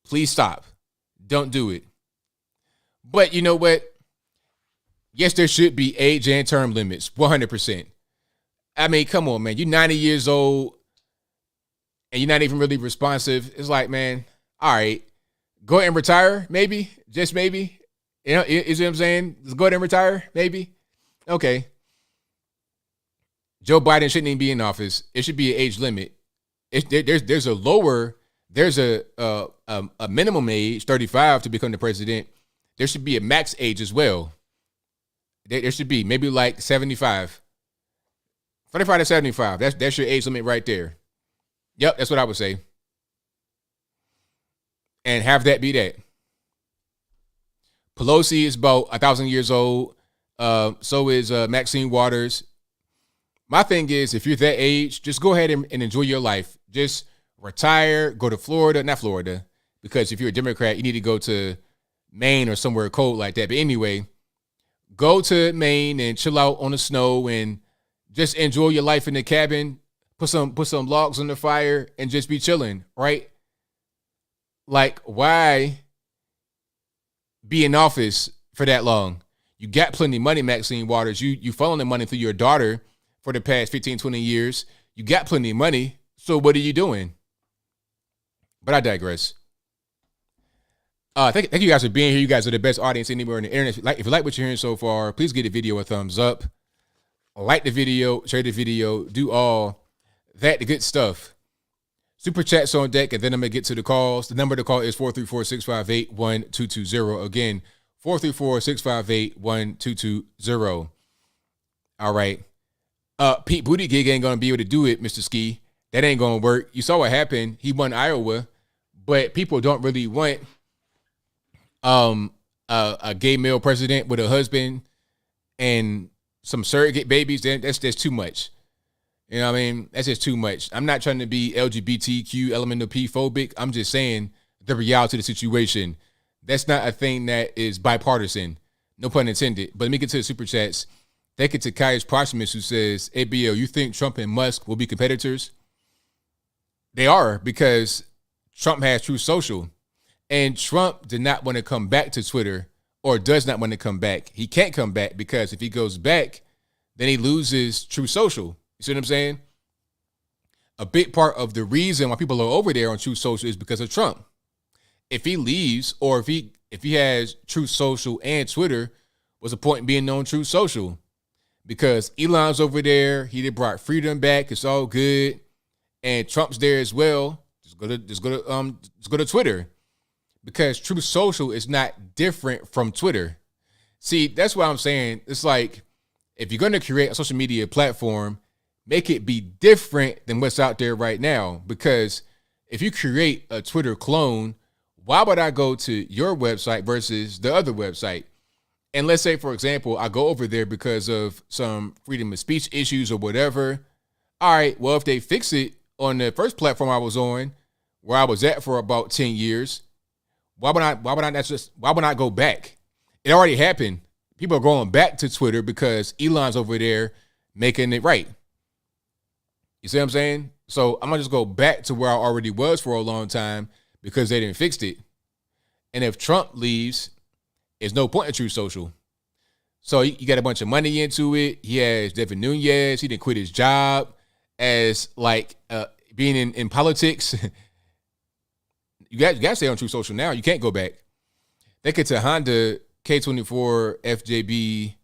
A: please stop. Don't do it. But you know what? Yes, there should be age and term limits, 100%. I mean, come on, man. You're 90 years old and you're not even really responsive. It's like, man, all right, go ahead and retire, maybe, just maybe. You know, is what I'm saying? Just go ahead and retire, maybe. Okay. Joe Biden shouldn't even be in office. It should be an age limit. There's a minimum age, 35, to become the president. There should be a max age as well. There should be maybe like 75. 35 to 75. That's your age limit right there. Yep, that's what I would say. And have that be that. Pelosi is about 1,000 years old. So is Maxine Waters. My thing is, if you're that age, just go ahead and enjoy your life. Just retire, go to Florida, not Florida, because if you're a Democrat, you need to go to Maine or somewhere cold like that. But anyway, go to Maine and chill out on the snow and just enjoy your life in the cabin. Put some logs on the fire and just be chilling, right? Like, why be in office for that long? You got plenty of money, Maxine Waters. You funneling money through your daughter for the past 15, 20 years. You got plenty of money. So what are you doing? But I digress. Thank you guys for being here. You guys are the best audience anywhere on the internet. If you like what you're hearing so far, please give the video a thumbs up. Like the video, share the video, do all that good stuff. Super chats on deck, and then I'm going to get to the calls. The number to call is 434-658-1220. Again, 434-658-1220. All right. Pete Buttigieg ain't going to be able to do it, Mr. Ski. That ain't going to work. You saw what happened. He won Iowa, but people don't really want a gay male president with a husband and some surrogate babies. Then that's too much. You know what I mean? That's just too much. I'm not trying to be LGBTQ elemental P phobic. I'm just saying the reality of the situation. That's not a thing that is bipartisan. No pun intended. But let me get to the super chats. Thank you to Caius Proximus, who says, ABL, you think Trump and Musk will be competitors? They are, because Trump has Truth Social. And Trump did not want to come back to Twitter, or does not want to come back. He can't come back because if he goes back, then he loses Truth Social. You see what I'm saying? A big part of the reason why people are over there on Truth Social is because of Trump. If he leaves, or if he has Truth Social and Twitter, what's the point in being on Truth Social? Because Elon's over there, he did brought freedom back. It's all good, and Trump's there as well. Just go to Twitter, because Truth Social is not different from Twitter. See, that's what I'm saying. It's like, if you're going to create a social media platform, make it be different than what's out there right now. Because if you create a Twitter clone, why would I go to your website versus the other website? And let's say, for example, I go over there because of some freedom of speech issues or whatever. All right, well, if they fix it on the first platform I was on, where I was at for about 10 years, why would I go back? It already happened. People are going back to Twitter because Elon's over there making it right. You see what I'm saying? So I'm going to just go back to where I already was for a long time because they didn't fix it. And if Trump leaves, there's no point in Truth Social. So you got a bunch of money into it. He has Devin Nunes. He didn't quit his job as being in politics. You got to stay on Truth Social now. You can't go back. They get to Honda K24 FJB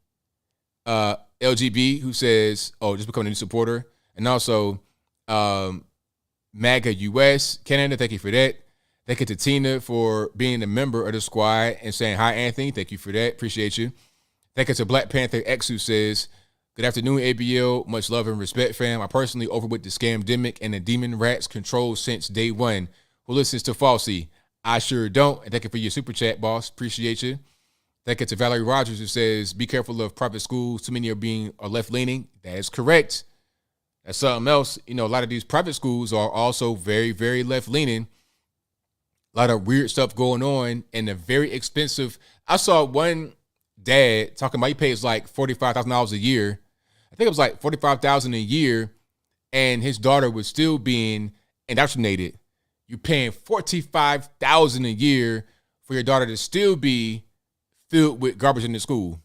A: LGB, who says, just becoming a new supporter. And also MAGA US Canada, thank you for that. Thank you to Tina for being a member of the squad and saying, hi, Anthony. Thank you for that. Appreciate you. Thank you to Black Panther X, who says, good afternoon, ABL. Much love and respect, fam. I personally over with the scamdemic and the demon rats control since day one. Who listens to Fauci? I sure don't. And thank you for your super chat, boss. Appreciate you. Thank you to Valerie Rogers, who says, be careful of private schools. Too many are left-leaning. That is correct. That's something else. A lot of these private schools are also very, very left-leaning. A lot of weird stuff going on, and they're very expensive. I saw one dad talking about he pays like $45,000 a year. I think it was like $45,000 a year, and his daughter was still being indoctrinated. You're paying $45,000 a year for your daughter to still be filled with garbage in the school.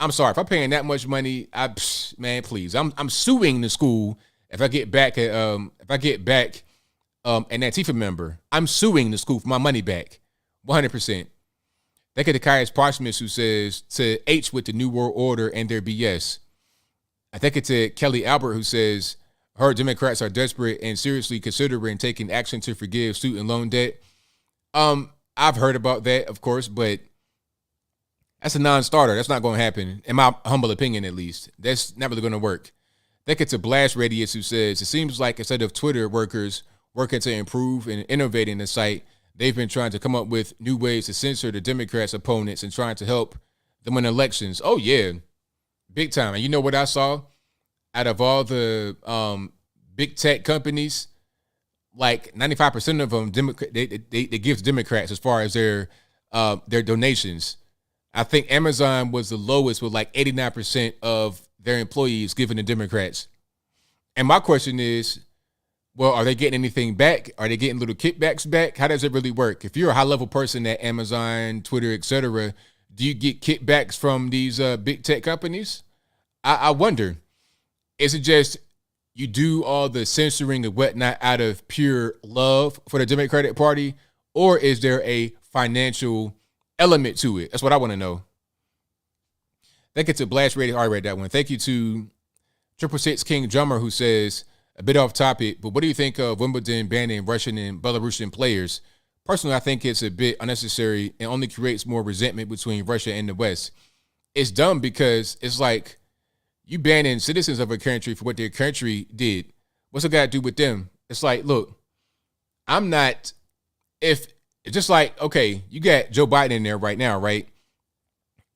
A: I'm sorry, if I'm paying that much money, man, please, I'm suing the school if I get back an Antifa member. I'm suing the school for my money back, 100%. They get to Caius Proximus, who says to H with the New World Order and their BS. I think it's to Kelly Albert, who says her Democrats are desperate and seriously considering taking action to forgive student loan debt. I've heard about that, of course, but that's a non-starter. That's not going to happen, in my humble opinion, at least. That's not really going to work. I think it's a Blast Radius, who says it seems like instead of Twitter workers working to improve and innovating the site, they've been trying to come up with new ways to censor the Democrats' opponents and trying to help them win elections. Oh, yeah. Big time. And you know what I saw? Out of all the big tech companies, like 95% of them, they give to Democrats as far as their donations. I think Amazon was the lowest with like 89% of their employees giving to Democrats. And my question is, well, are they getting anything back? Are they getting little kickbacks back? How does it really work? If you're a high-level person at Amazon, Twitter, etc., do you get kickbacks from these big tech companies? I wonder. Is it just you do all the censoring and whatnot out of pure love for the Democratic Party, or is there a financial element to it? That's what I want to know. Thank you to Blast Radio. I read that one. Thank you to 666 King Drummer, who says, a bit off topic, but what do you think of Wimbledon banning Russian and Belarusian players? Personally, I think it's a bit unnecessary and only creates more resentment between Russia and the West. It's dumb because it's like you banning citizens of a country for what their country did. What's it got to do with them? It's like, look, it's just like, okay, you got Joe Biden in there right now, right?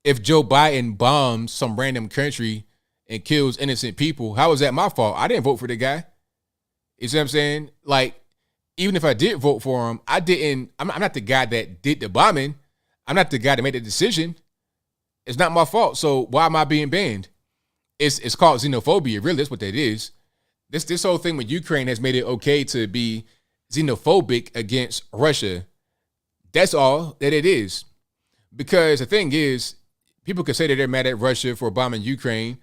A: If Joe Biden bombs some random country and kills innocent people, how is that my fault? I didn't vote for the guy. You see what I'm saying? Like, even if I did vote for him, I'm not the guy that did the bombing. I'm not the guy that made the decision. It's not my fault. So why am I being banned? It's called xenophobia. Really, that's what that is. This whole thing with Ukraine has made it okay to be xenophobic against Russia. That's all that it is. Because the thing is, people can say that they're mad at Russia for bombing Ukraine,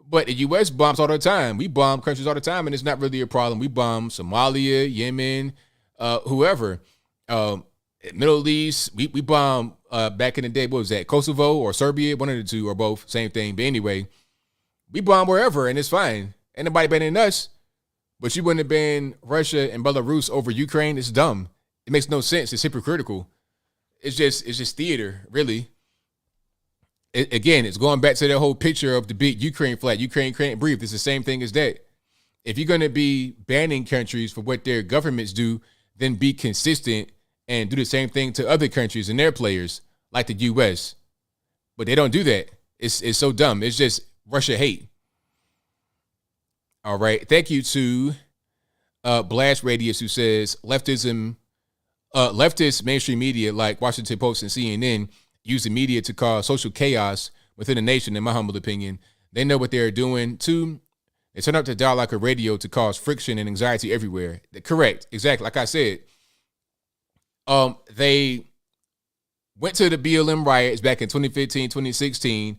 A: but the U.S. bombs all the time. We bomb countries all the time, and it's not really a problem. We bomb Somalia, Yemen, whoever. Middle East, we bombed back in the day, what was that, Kosovo or Serbia? One of the two or both, same thing. But anyway, we bomb wherever, and it's fine. Ain't nobody banning us. But you wouldn't have banned Russia and Belarus over Ukraine. It's dumb. It makes no sense. It's hypocritical. It's just theater, really. Again, it's going back to that whole picture of the big Ukraine flag. Ukraine can't breathe. It's the same thing as that. If you're going to be banning countries for what their governments do, then be consistent and do the same thing to other countries and their players, like the U.S. But they don't do that. It's so dumb. It's just Russia hate. All right. Thank you to Blast Radius, who says leftist mainstream media like Washington Post and CNN use the media to cause social chaos within the nation, in my humble opinion. They know what they're doing. Two, they turn up the dial like a radio to cause friction and anxiety everywhere. Correct. Exactly. Like I said, they went to the BLM riots back in 2015, 2016,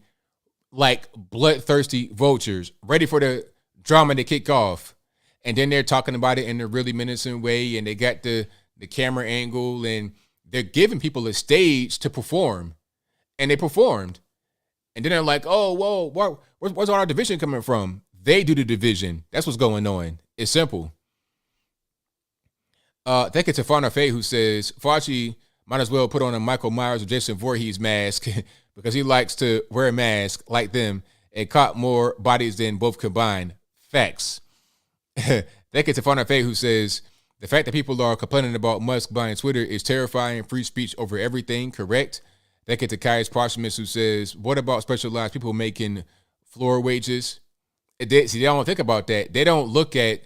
A: like bloodthirsty vultures, ready for the drama to kick off. And then they're talking about it in a really menacing way, and they got the camera angle, and they're giving people a stage to perform. And they performed. And then they're like, oh, whoa, where's all our division coming from? They do the division. That's what's going on. It's simple. Thank you to Fauna Faye, who says Fauci might as well put on a Michael Myers or Jason Voorhees mask because he likes to wear a mask like them and caught more bodies than both combined. Facts. Thank you to Fauna Faye, who says the fact that people are complaining about Musk buying Twitter is terrifying. Free speech over everything. Correct. Thank you to Caius Parchment, who says, what about specialized people making floor wages? They don't think about that. They don't look at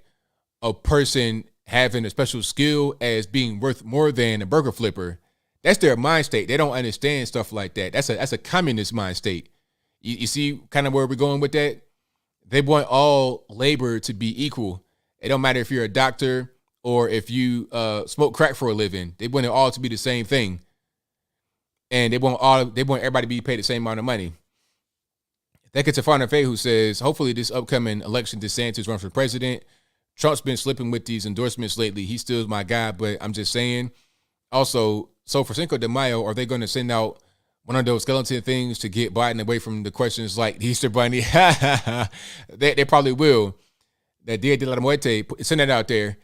A: a person having a special skill as being worth more than a burger flipper. That's their mind state. They don't understand stuff like that. That's a communist mind state. You see kind of where we're going with that? They want all labor to be equal. It don't matter if you're a doctor or if you smoke crack for a living. They want it all to be the same thing. And they want everybody to be paid the same amount of money. Thank you to Fauna Faye, who says, hopefully this upcoming election, DeSantis runs for president. Trump's been slipping with these endorsements lately. He still is my guy, but I'm just saying. Also, so for Cinco de Mayo, are they going to send out one of those skeleton things to get Biden away from the questions like the Easter Bunny? They probably will. That Dia de la Muerte, send it out there.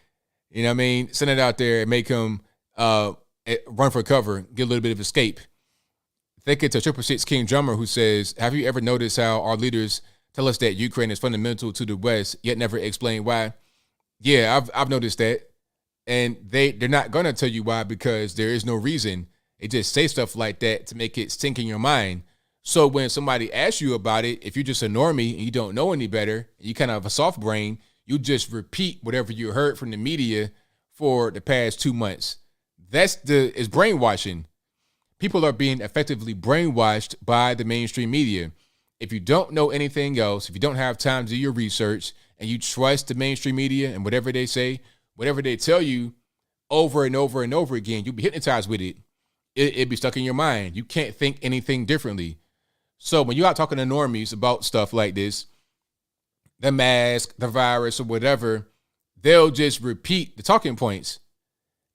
A: You know what I mean? Send it out there and make him run for cover, get a little bit of escape. Thank you to 666 King Drummer, who says, have you ever noticed how our leaders tell us that Ukraine is fundamental to the West, yet never explain why? Yeah, I've noticed that. And they're not going to tell you why because there is no reason. They just say stuff like that to make it sink in your mind. So when somebody asks you about it, if you're just a normie and you don't know any better, you kind of have a soft brain, you just repeat whatever you heard from the media for the past 2 months. It's brainwashing. People are being effectively brainwashed by the mainstream media. If you don't know anything else, if you don't have time to do your research and you trust the mainstream media and whatever they say, whatever they tell you over and over and over again, you'll be hypnotized with it. It'll be stuck in your mind. You can't think anything differently. So when you're out talking to normies about stuff like this, the mask, the virus, or whatever, they'll just repeat the talking points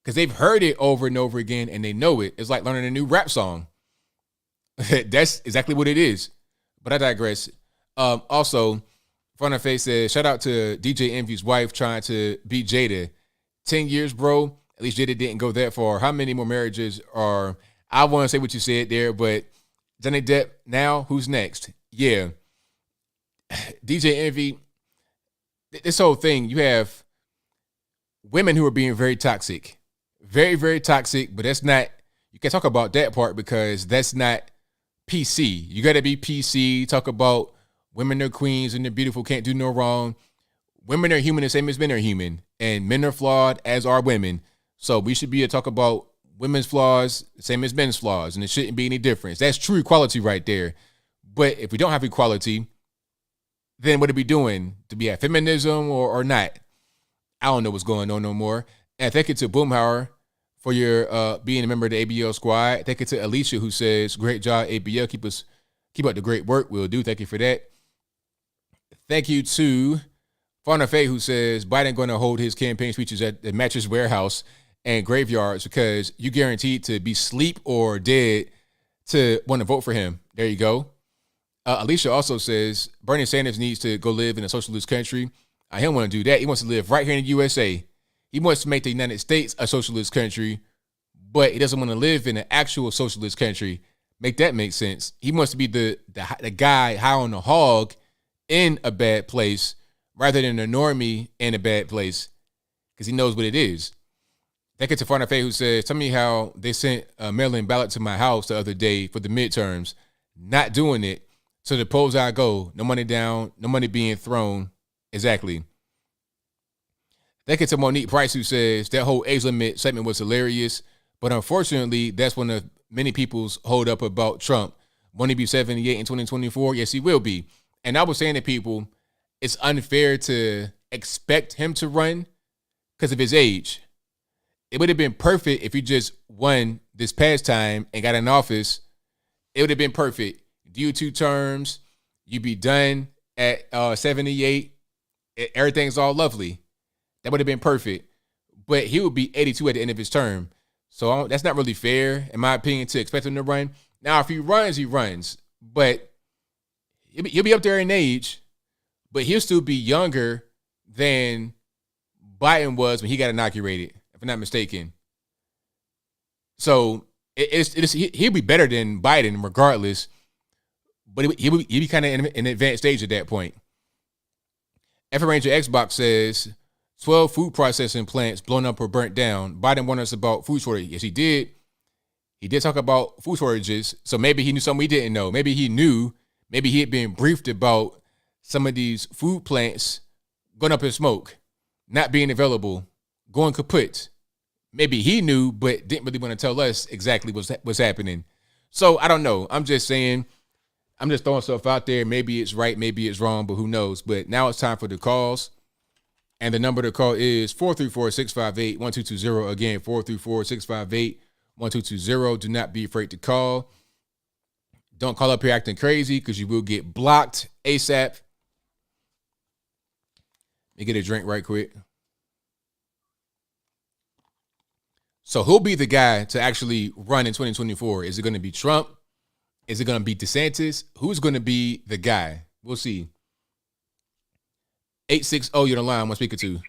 A: because they've heard it over and over again and they know it. It's like learning a new rap song. That's exactly what it is. But I digress. Also, Front of Face says, shout out to DJ Envy's wife trying to beat Jada. 10 years, bro. At least Jada didn't go that far. How many more marriages are, I want to say what you said there, but Johnny Depp now, who's next? Yeah. DJ Envy, this whole thing, you have women who are being very toxic. Very, very toxic, but that's not, you can't talk about that part because that's not PC. You got to be PC, talk about women are queens and they're beautiful, can't do no wrong. Women are human the same as men are human, and men are flawed as are women. So we should be able to talk about women's flaws the same as men's flaws, and it shouldn't be any difference. That's true equality right there. But if we don't have equality, then what are we doing? Do we have feminism or not? I don't know what's going on no more. And thank you to Boomhauer for your being a member of the ABL squad. Thank you to Alicia, who says, great job, ABL. Keep up the great work. We'll do. Thank you for that. Thank you to Fauna Faye, who says Biden going to hold his campaign speeches at the Mattress Warehouse and graveyards because you guaranteed to be asleep or dead to want to vote for him. There you go. Alicia also says Bernie Sanders needs to go live in a socialist country. He don't want to do that. He wants to live right here in the USA. He wants to make the United States a socialist country, but he doesn't want to live in an actual socialist country. Make that make sense. He wants to be the guy high on the hog in a bad place rather than a normie in a bad place because he knows what it is. Thank you to Farna Faye, who says, tell me how they sent a mail-in ballot to my house the other day for the midterms. Not doing it. So the polls I go, no money down, no money being thrown. Exactly. Thank you to Monique Price, who says that whole age limit segment was hilarious, but unfortunately, that's one of many people's hold up about Trump. Won't he be 78 in 2024? Yes, he will be. And I was saying to people, it's unfair to expect him to run because of his age. It would have been perfect if he just won this past time and got in office. It would have been perfect. Do 2 terms, you'd be done at 78. Everything's all lovely. That would have been perfect. But he would be 82 at the end of his term. So that's not really fair, in my opinion, to expect him to run. Now, if he runs, he runs. But he'll be up there in age, but he'll still be younger than Biden was when he got inaugurated, if I'm not mistaken. So he'll be better than Biden regardless, but he'll be kind of in an advanced stage at that point. F Ranger Xbox says 12 food processing plants blown up or burnt down. Biden warned us about food shortage. Yes, he did. He did talk about food shortages. So maybe he knew something we didn't know. Maybe he knew. Maybe he had been briefed about some of these food plants going up in smoke, not being available, going kaput. Maybe he knew, but didn't really want to tell us exactly what's happening. So I don't know. I'm just saying, I'm just throwing stuff out there. Maybe it's right, maybe it's wrong, but who knows? But now it's time for the calls. And the number to call is 434-658-1220. Again, 434-658-1220. Do not be afraid to call. Don't call up here acting crazy because you will get blocked ASAP. Let me get a drink right quick. So who'll be the guy to actually run in 2024? Is it going to be Trump? Is it going to be DeSantis? Who's going to be the guy? We'll see. 860, you're on the line. I'm speaking to.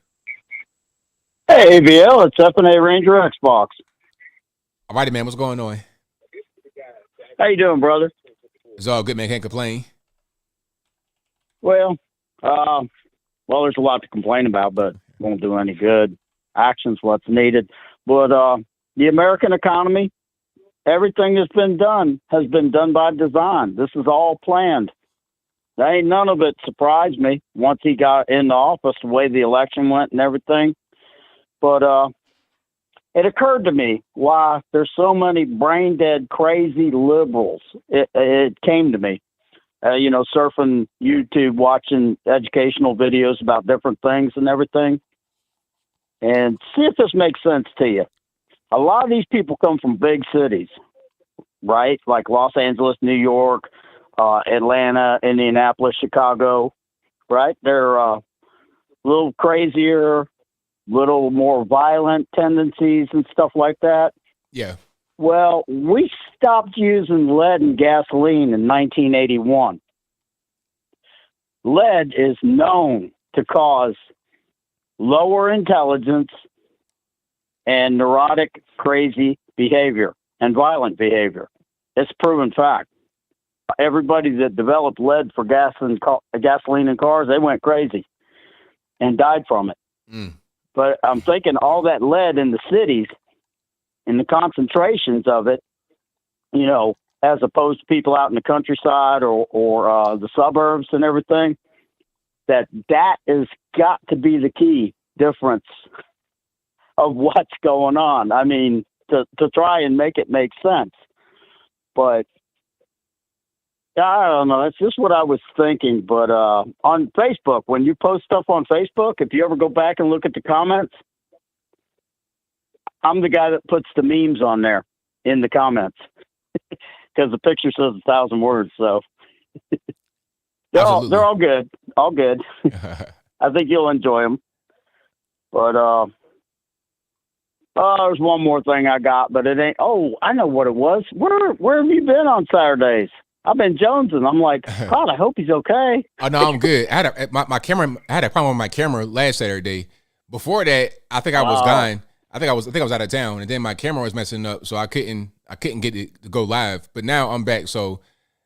H: Hey, ABL, it's F&A Ranger Xbox.
A: All righty, man. What's going on?
H: How you doing, brother?
A: It's all good, man. Can't complain.
H: Well, there's a lot to complain about, but won't do any good. Action's what's needed. But the American economy, everything that's been done has been done by design. This is all planned. Ain't none of it surprised me once he got in the office, the way the election went and everything. But it occurred to me why there's so many brain dead, crazy liberals. It came to me, surfing YouTube, watching educational videos about different things and everything. And see if this makes sense to you. A lot of these people come from big cities, right? Like Los Angeles, New York, Atlanta, Indianapolis, Chicago, right? They're a little crazier, little more violent tendencies and stuff like that.
A: Yeah.
H: Well, we stopped using lead in gasoline in 1981. Lead is known to cause lower intelligence and neurotic, crazy behavior and violent behavior. It's a proven fact. Everybody that developed lead for gasoline in cars, they went crazy and died from it. But I'm thinking all that lead in the cities and the concentrations of it, as opposed to people out in the countryside or the suburbs and everything, that has got to be the key difference of what's going on. I mean, to try and make it make sense. But I don't know. That's just what I was thinking. But on Facebook, when you post stuff on Facebook, if you ever go back and look at the comments, I'm the guy that puts the memes on there in the comments because the picture says 1,000 words. So they're all good. All good. I think you'll enjoy them. But there's one more thing I got, but it ain't. Oh, I know what it was. Where have you been on Saturdays? I've been jonesing. I'm like, God, I hope he's okay.
A: Oh no, I'm good. I had my camera. I had a problem with my camera last Saturday. Before that, I think I was gone. I think I was out of town, and then my camera was messing up, so I couldn't get it to go live. But now I'm back, so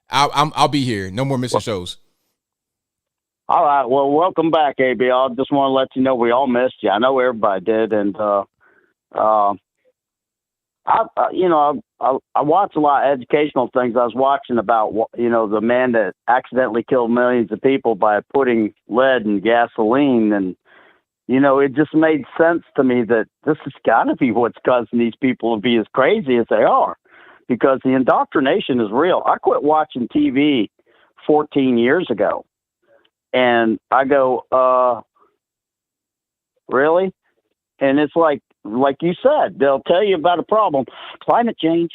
A: I'll be here. No more missing shows.
H: All right. Well, welcome back, ABL. I just want to let you know we all missed you. I know everybody did, and I watch a lot of educational things. I was watching about, the man that accidentally killed millions of people by putting lead in gasoline. And, it just made sense to me that this has got to be what's causing these people to be as crazy as they are, because the indoctrination is real. I quit watching TV 14 years ago, and I go, really? And it's like you said, they'll tell you about a problem. Climate change,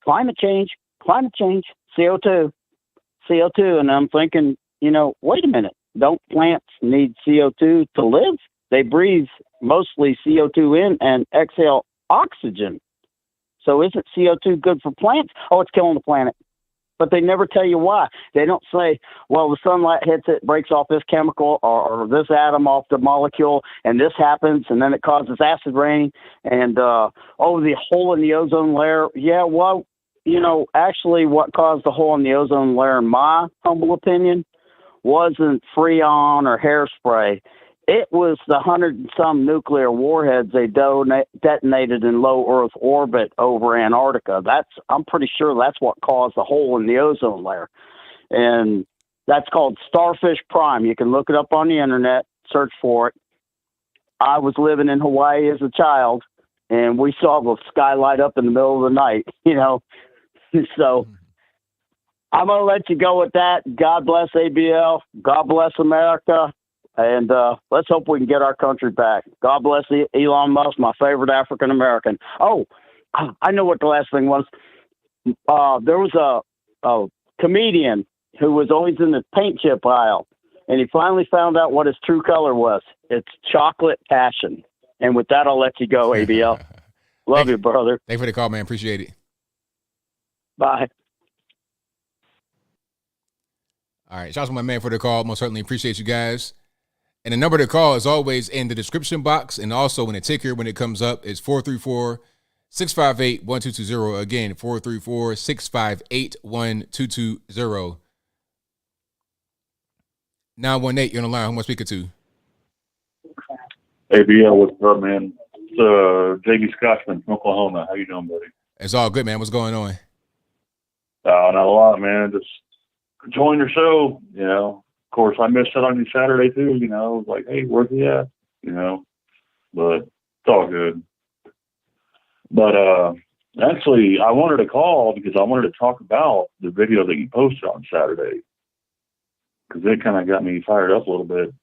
H: CO2. And I'm thinking, wait a minute. Don't plants need CO2 to live? They breathe mostly CO2 in and exhale oxygen. So isn't CO2 good for plants? Oh, it's killing the planet. But they never tell you why. They don't say, well, the sunlight hits it, breaks off this chemical or this atom off the molecule, and this happens, and then it causes acid rain, and, the hole in the ozone layer. Yeah, well, actually what caused the hole in the ozone layer, in my humble opinion, wasn't Freon or hairspray. It was the 100 and some nuclear warheads they detonated in low Earth orbit over Antarctica. I'm pretty sure that's what caused the hole in the ozone layer. And that's called Starfish Prime. You can look it up on the internet, search for it. I was living in Hawaii as a child, and we saw the sky light up in the middle of the night, So I'm going to let you go with that. God bless ABL. God bless America. And let's hope we can get our country back. God bless Elon Musk, my favorite African American. Oh, I know what the last thing was. There was a comedian who was always in the paint chip aisle, and he finally found out what his true color was. It's chocolate passion. And with that, I'll let you go, ABL. Love you, brother.
A: Thanks for the call, man. Appreciate it.
H: Bye.
A: All right. Shout out to my man for the call. Most certainly appreciate you guys. And the number to call is always in the description box and also in the ticker when it comes up. It's 434-658-1220. Again, 434-658-1220. 918, you're on the line. Who am I speaking to?
I: ABL, what's up, man? It's J.B. Scotchman from Oklahoma. How you doing, buddy?
A: It's all good, man. What's going on?
I: Not a lot, man. Just enjoying your show, Of course, I missed it on your Saturday, too, I was like, hey, where's he at? But it's all good. But actually, I wanted to call because I wanted to talk about the video that you posted on Saturday, because it kind of got me fired up a little bit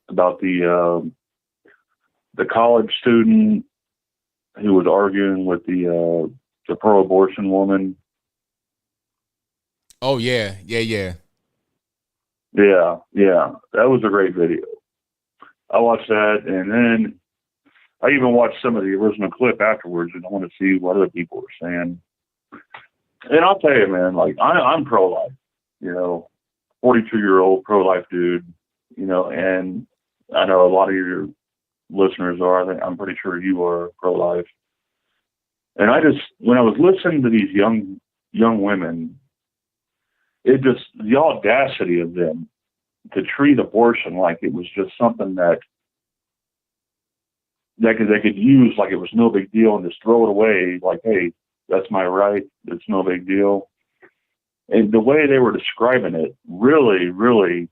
I: about the college student who was arguing with the pro-abortion woman.
A: Oh, yeah.
I: Yeah, that was a great video. I watched that, and then I even watched some of the original clip afterwards, and I want to see what other people were saying. And I'll tell you, man, I'm pro-life, 42-year-old pro-life dude, and I know a lot of your listeners are. I'm pretty sure you are pro-life. And when I was listening to these young women, the audacity of them to treat abortion like it was just something that they could use like it was no big deal and just throw it away like, hey, That's my right. It's no big deal. And the way they were describing it really, really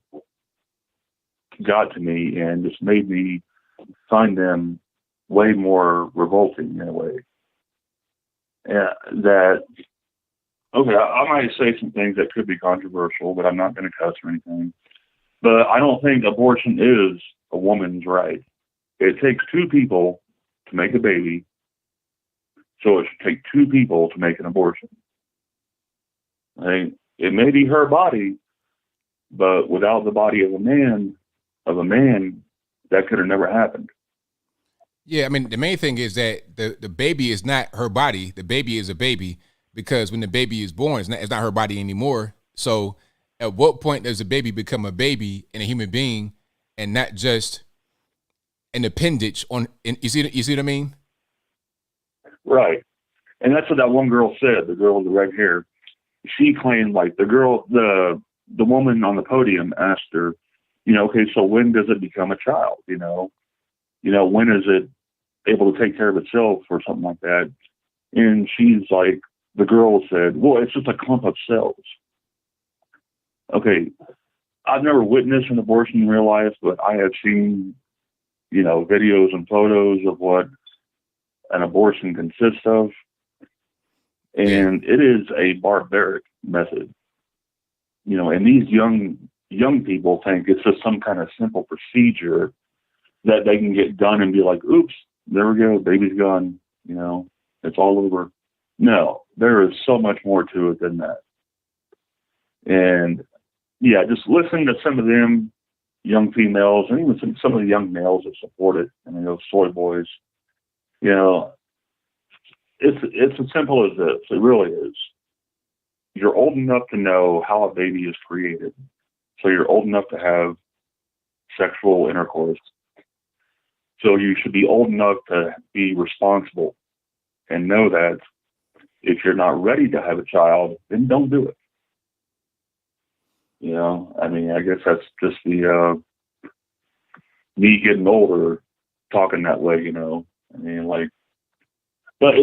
I: got to me and just made me find them way more revolting in a way. That, okay, I might say some things that could be controversial, but I'm not going to cuss or anything. But I don't think abortion is a woman's right. It takes two people to make a baby, so it should take two people to make an abortion. It may be her body, but without the body of a man, that could have never happened.
A: Yeah, I mean, the main thing is that the baby is not her body. The baby is a baby, because when the baby is born, it's not her body anymore. So at what point does the baby become a baby and a human being and not just an appendage you see what I mean?
I: Right. And that's what that one girl said, the girl with the red hair. She claimed, like, the woman on the podium asked her, okay, so when does it become a child? When is it able to take care of itself or something like that? And she's like, the girl said, well, it's just a clump of cells. Okay, I've never witnessed an abortion in real life, but I have seen, videos and photos of what an abortion consists of. And it is a barbaric method. And these young people think it's just some kind of simple procedure that they can get done and be like, oops, there we go, baby's gone, it's all over. No, there is so much more to it than that. And yeah, just listening to some of them young females and even some of the young males that support it, and those soy boys, it's as simple as this. It really is. You're old enough to know how a baby is created. So you're old enough to have sexual intercourse. So you should be old enough to be responsible and know that if you're not ready to have a child, then don't do it. I guess that's just the me getting older talking that way, but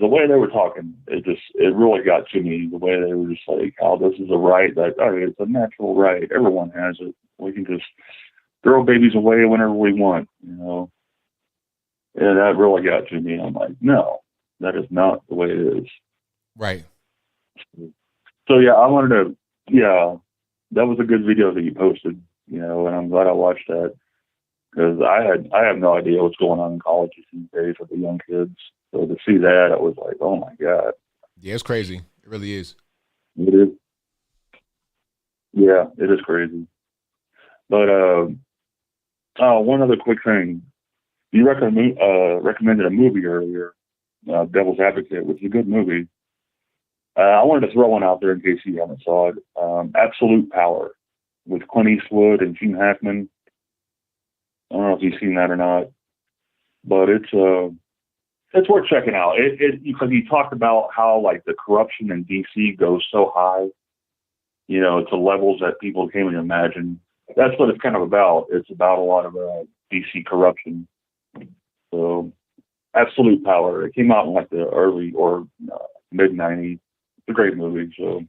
I: the way they were talking, it really got to me, the way they were just like, oh, this is a right, that it's a natural right. Everyone has it. We can just throw babies away whenever we want, And that really got to me. I'm like, no, that is not the way it is.
A: Right.
I: So yeah, that was a good video that you posted, and I'm glad I watched that, because I have no idea what's going on in colleges these days with the young kids. So to see that, I was like, oh my God.
A: Yeah, it's crazy. It really is.
I: It is. Yeah, it is crazy. But one other quick thing. You recommended a movie earlier, Devil's Advocate, which is a good movie. I wanted to throw one out there in case you haven't saw it. Absolute Power with Clint Eastwood and Gene Hackman. I don't know if you've seen that or not, but it's worth checking out. Because he talked about how, like, the corruption in DC goes so high, to levels that people can't even imagine. That's what it's kind of about. It's about a lot of DC corruption. So, Absolute Power. It came out in like the early or mid '90s. It's a great movie. So,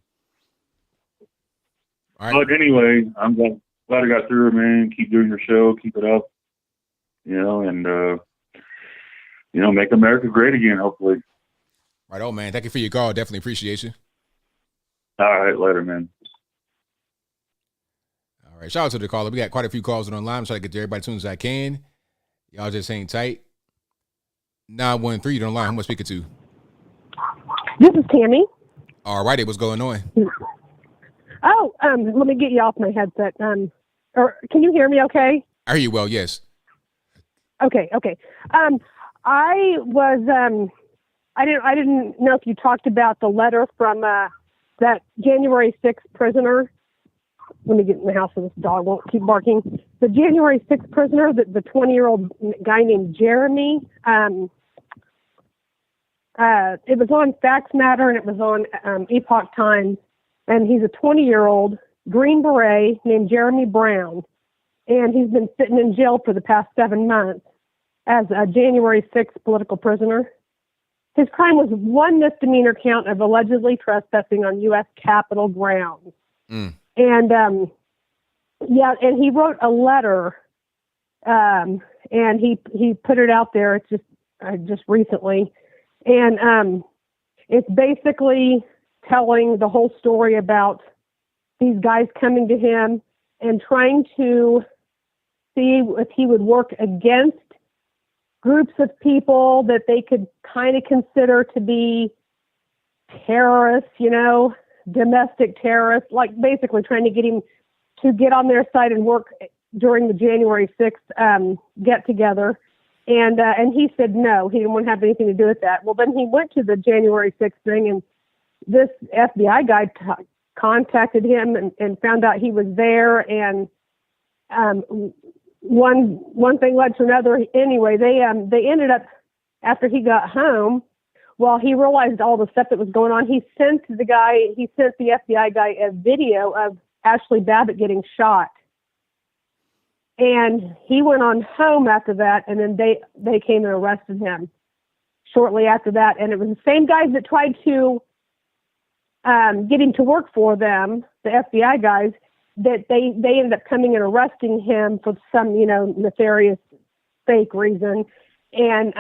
A: all right.
I: But anyway, I'm glad I got through it, man. Keep doing your show. Keep it up. And make America great again, hopefully.
A: Right on, man. Thank you for your call. Definitely appreciate you.
I: All right, later, man.
A: All right, shout out to the caller. We got quite a few calls on line. I'm trying to get to everybody as soon as I can. Y'all just hang tight. 913, you're on line. Who am I speaking to?
J: This is Tammy.
A: All righty, what's going on?
J: Oh, let me get you off my headset. Or can you hear me okay?
A: I hear you well, yes.
J: Okay. I didn't know if you talked about the letter from that January 6th prisoner. Let me get in the house so this dog won't keep barking. The January 6th prisoner, the 20-year-old guy named Jeremy. It was on Fax Matter and it was on Epoch Times. And he's a 20-year-old Green Beret named Jeremy Brown. And he's been sitting in jail for the past 7 months as a January 6th political prisoner. his crime was one misdemeanor count of allegedly trespassing on U.S. Capitol grounds. And and he wrote a letter, and he put it out there. It's just recently, and it's basically telling the whole story about these guys coming to him and trying to see if he would work against groups of people that they could kind of consider to be terrorists, domestic terrorists, like basically trying to get him to get on their side and work during the January 6th get together. And he said no, he didn't want to have anything to do with that. Well, then he went to the January 6th thing, and this FBI guy contacted him and found out he was there. And one thing led to another. Anyway, they ended up, after he got home, well, he realized all the stuff that was going on. He sent the FBI guy a video of Ashley Babbitt getting shot. And he went on home after that, and then they came and arrested him shortly after that. And it was the same guys that tried to get him to work for them, the FBI guys, that they ended up coming and arresting him for some, nefarious fake reason. And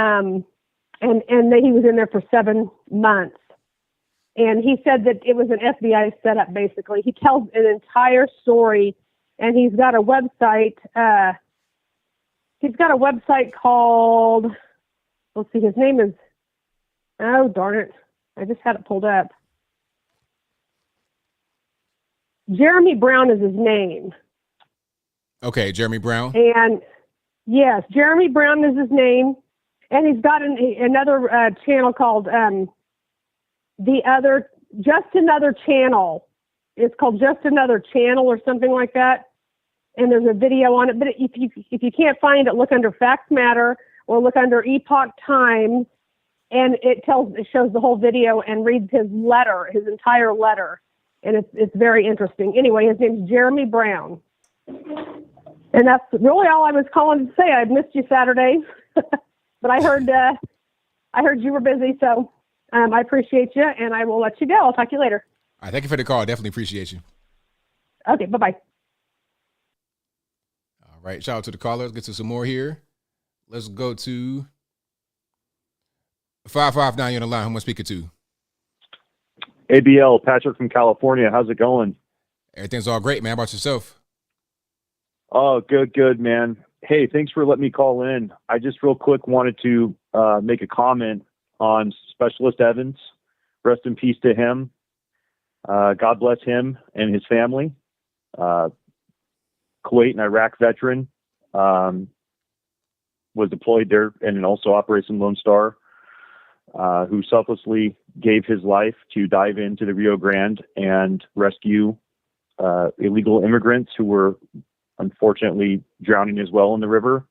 J: he was in there for 7 months. And he said that it was an FBI setup, basically. He tells an entire story, and he's got a website. He's got a website called, let's see, his name is, oh, darn it. I just had it pulled up. Jeremy Brown is his name.
A: Okay, Jeremy Brown.
J: And yes, Jeremy Brown is his name. And he's got another channel called Just Another Channel. It's called Just Another Channel or something like that. And there's a video on it. But if you can't find it, look under Facts Matter or look under Epoch Times, and it shows the whole video and reads his letter, his entire letter. And it's very interesting. Anyway, his name's Jeremy Brown. And that's really all I was calling to say. I missed you Saturday, but I heard you were busy, so I appreciate you, and I will let you go. I'll talk to you later.
A: All right, thank you for the call. Definitely appreciate you.
J: Okay, bye-bye.
A: All right, shout out to the caller. Let's get to some more here. Let's go to 559 on the line. Who am I speaking to?
K: ABL, Patrick from California. How's it going?
A: Everything's all great, man. How about yourself?
K: Oh, good, man. Hey, thanks for letting me call in. I just real quick wanted to make a comment on Specialist Evans. Rest in peace to him. God bless him and his family. Kuwait and Iraq veteran, was deployed there and also Operation Lone Star, who selflessly gave his life to dive into the Rio Grande and rescue illegal immigrants who were unfortunately drowning as well in the river.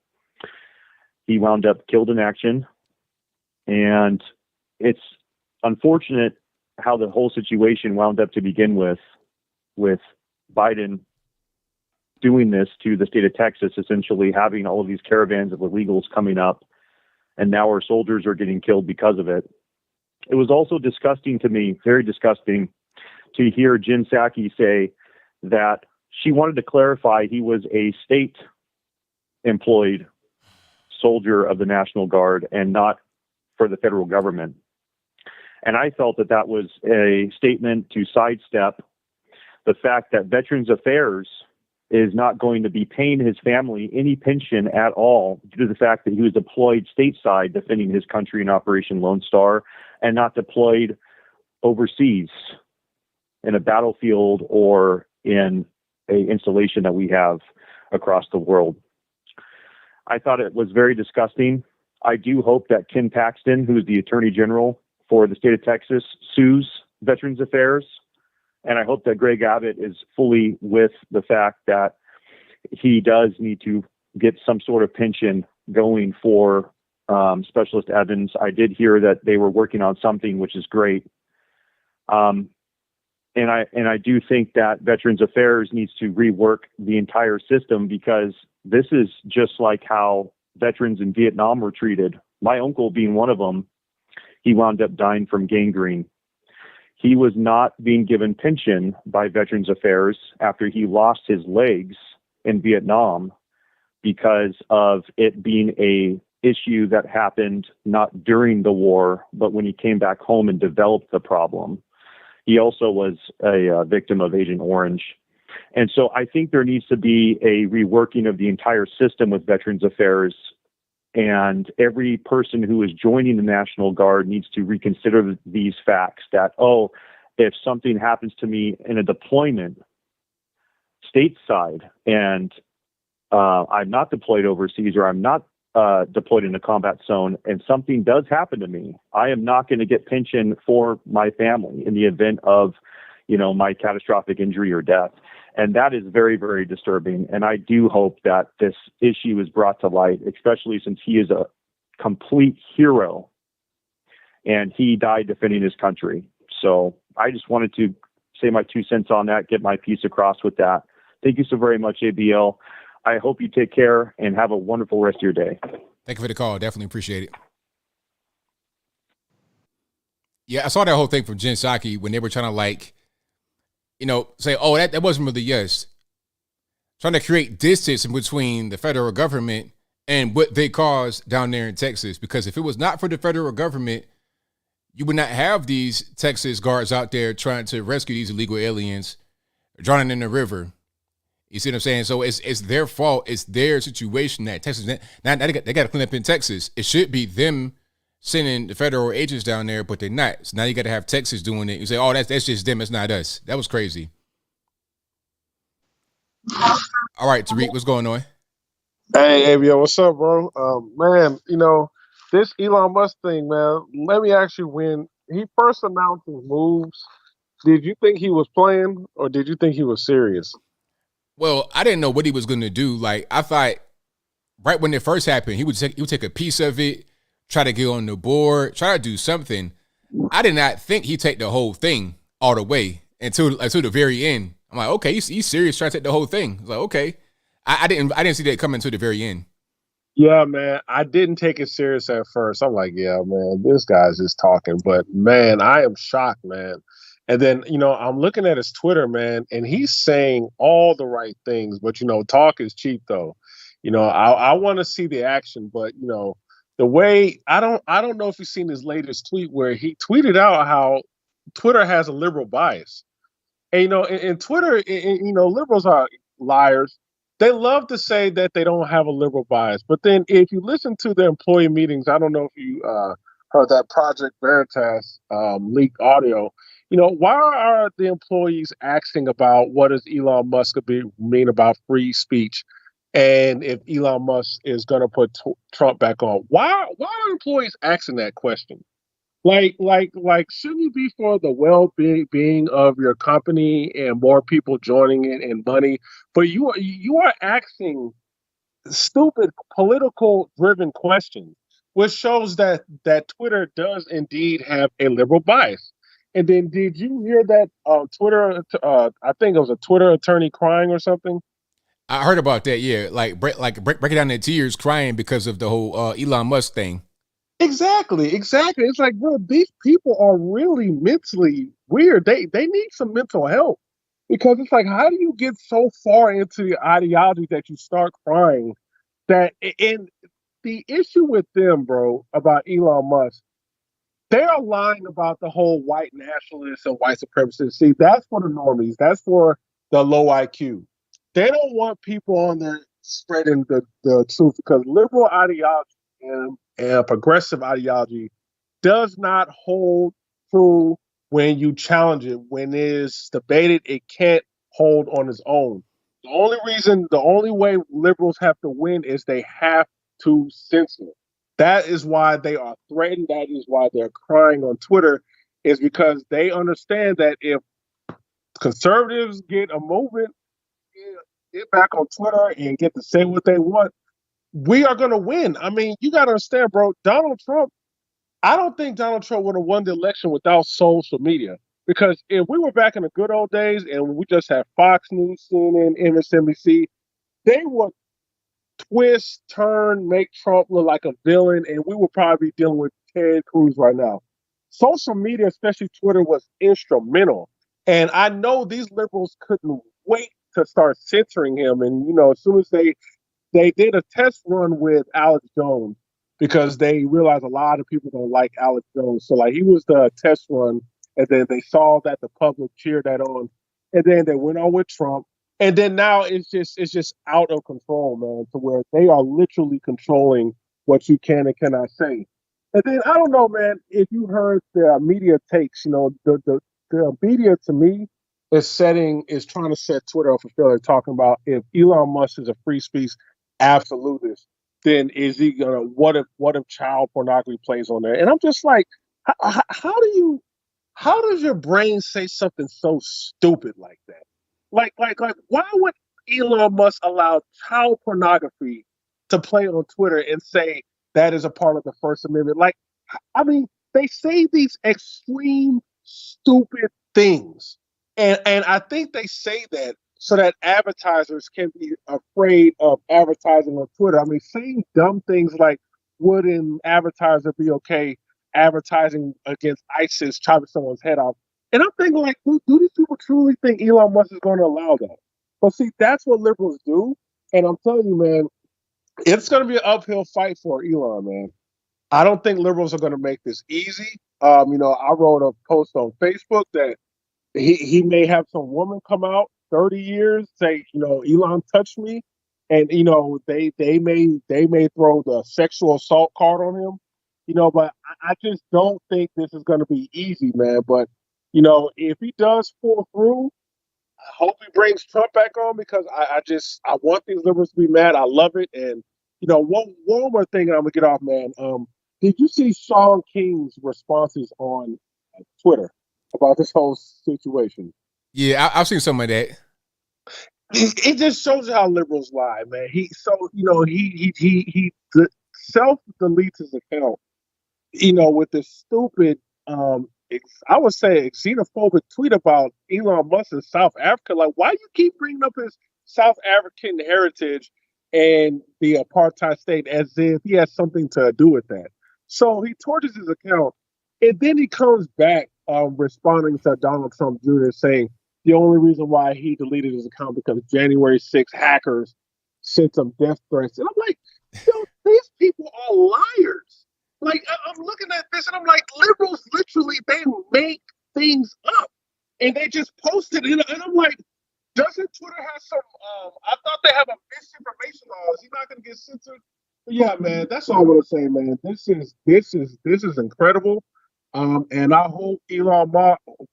K: He wound up killed in action. And it's unfortunate how the whole situation wound up to begin with Biden doing this to the state of Texas, essentially having all of these caravans of illegals coming up, and now our soldiers are getting killed because of it. It was also disgusting to me, very disgusting, to hear Jen Psaki say that she wanted to clarify he was a state-employed soldier of the National Guard and not for the federal government. And I felt that that was a statement to sidestep the fact that Veterans Affairs is not going to be paying his family any pension at all due to the fact that he was deployed stateside defending his country in Operation Lone Star and not deployed overseas in a battlefield or in a installation that we have across the world. I thought it was very disgusting. I do hope that Ken Paxton, who is the Attorney General for the state of Texas, sues Veterans Affairs. And I hope that Greg Abbott is fully with the fact that he does need to get some sort of pension going for Specialist Evans. I did hear that they were working on something, which is great. And I do think that Veterans Affairs needs to rework the entire system, because this is just like how veterans in Vietnam were treated. My uncle being one of them, he wound up dying from gangrene. He was not being given pension by Veterans Affairs after he lost his legs in Vietnam because of it being a issue that happened not during the war, but when he came back home and developed the problem. He also was a victim of Agent Orange. And so I think there needs to be a reworking of the entire system with Veterans Affairs, and every person who is joining the National Guard needs to reconsider these facts that, oh, if something happens to me in a deployment stateside and I'm not deployed overseas, or I'm not deployed in a combat zone, and something does happen to me, I am not going to get pension for my family in the event of, my catastrophic injury or death. And that is very, very disturbing. And I do hope that this issue is brought to light, especially since he is a complete hero and he died defending his country. So I just wanted to say my 2 cents on that, get my piece across with that. Thank you so very much, ABL. I hope you take care and have a wonderful rest of your day.
A: Thank you for the call. Definitely appreciate it. Yeah, I saw that whole thing from Jen Psaki when they were trying to say, oh, that wasn't really us. Trying to create distance in between the federal government and what they caused down there in Texas. Because if it was not for the federal government, you would not have these Texas guards out there trying to rescue these illegal aliens drowning in the river. You see what I'm saying? So it's their fault. It's their situation that Texas, now they got to clean up in Texas. It should be them sending the federal agents down there, but they're not. So now you got to have Texas doing it. You say, oh, that's just them. It's not us. That was crazy. All right, Tariq, what's going on?
L: Hey, ABL, what's up, bro? Man, this Elon Musk thing, man, let me ask you, when he first announced his moves, did you think he was playing or did you think he was serious?
A: Well, I didn't know what he was going to do. Like, I thought right when it first happened, he would take a piece of it, try to get on the board, try to do something. I did not think he'd take the whole thing all the way until the very end. I'm like, okay, he's serious trying to take the whole thing. I was like, okay. I didn't see that coming to the very end.
L: Yeah, man, I didn't take it serious at first. I'm like, yeah, man, this guy's just talking. But, man, I am shocked, man. And then, I'm looking at his Twitter, man, and he's saying all the right things. But, talk is cheap, though. I want to see the action. But, the way I don't know if you've seen his latest tweet where he tweeted out how Twitter has a liberal bias. And, in Twitter, liberals are liars. They love to say that they don't have a liberal bias. But then if you listen to the employee meetings, I don't know if you heard that Project Veritas leaked audio. Why are the employees asking about what does Elon Musk mean about free speech, and if Elon Musk is going to put Trump back on? Why are employees asking that question? Like, shouldn't it be for the well-being of your company and more people joining it and money? But you are asking stupid political-driven questions, which shows that Twitter does indeed have a liberal bias. And then, did you hear that Twitter? I think it was a Twitter attorney crying or something.
A: I heard about that. Yeah, breaking down their tears, crying because of the whole Elon Musk thing.
L: Exactly. It's like, bro, these people are really mentally weird. They need some mental help, because it's like, how do you get so far into the ideology that you start crying? And the issue with them, bro, about Elon Musk, they are lying about the whole white nationalists and white supremacists. See, that's for the normies. That's for the low IQ. They don't want people on there spreading the truth, because liberal ideology and progressive ideology does not hold true when you challenge it. When it is debated, it can't hold on its own. The only way liberals have to win is they have to censor. That is why they are threatened. That is why they're crying on Twitter, is because they understand that if conservatives get a movement, get back on Twitter and get to say what they want, we are going to win. I mean, you got to understand, bro, Donald Trump, I don't think Donald Trump would have won the election without social media. Because if we were back in the good old days and we just had Fox News, CNN, MSNBC, they would twist, turn, make Trump look like a villain, and we would probably be dealing with Ted Cruz right now. social media, especially Twitter, was instrumental. And I know these liberals couldn't wait to start censoring him. And, as soon as they did a test run with Alex Jones because they realized a lot of people don't like Alex Jones. So, like, he was the test run, and then they saw that the public cheered that on. And then they went on with Trump. And then now it's just out of control, man, to where they are literally controlling what you can and cannot say. And then I don't know, man, if you heard the media takes, the media to me is trying to set Twitter up for failure, talking about if Elon Musk is a free speech absolutist, then is he gonna what if child pornography plays on there? And I'm just like, how does your brain say something so stupid like that? Like, why would Elon Musk allow child pornography to play on Twitter and say that is a part of the First Amendment? Like, I mean, they say these extreme, stupid things. And I think they say that so that advertisers can be afraid of advertising on Twitter. I mean, saying dumb things like, would an advertiser be okay advertising against ISIS, chopping someone's head off? And I'm thinking, like, do these people truly think Elon Musk is going to allow that? But see, that's what liberals do. And I'm telling you, man, it's going to be an uphill fight for Elon, man. I don't think liberals are going to make this easy. I wrote a post on Facebook that he may have some woman come out 30 years, say, Elon touched me. And, they may throw the sexual assault card on him, but I just don't think this is going to be easy, man. But, if he does pull through, I hope he brings Trump back on because I want these liberals to be mad. I love it. And, one more thing, and I'm going to get off, man. Did you see Sean King's responses on Twitter about this whole situation?
A: Yeah, I've seen some of that.
L: It just shows you how liberals lie, man. He self deletes his account, with this stupid, I would say, xenophobic tweet about Elon Musk in South Africa. Like, why you keep bringing up his South African heritage and the apartheid state as if he has something to do with that? So he torches his account, and then he comes back responding to Donald Trump Jr. saying the only reason why he deleted his account because January 6 hackers sent some death threats. And I'm like, these people are liars. Like, I'm looking at this and I'm like, liberals literally, they make things up and they just post it. And I'm like, doesn't Twitter have some, I thought they have a misinformation law. Is he not going to get censored? But yeah, man, that's all I want to say, man. This is incredible. And I hope Elon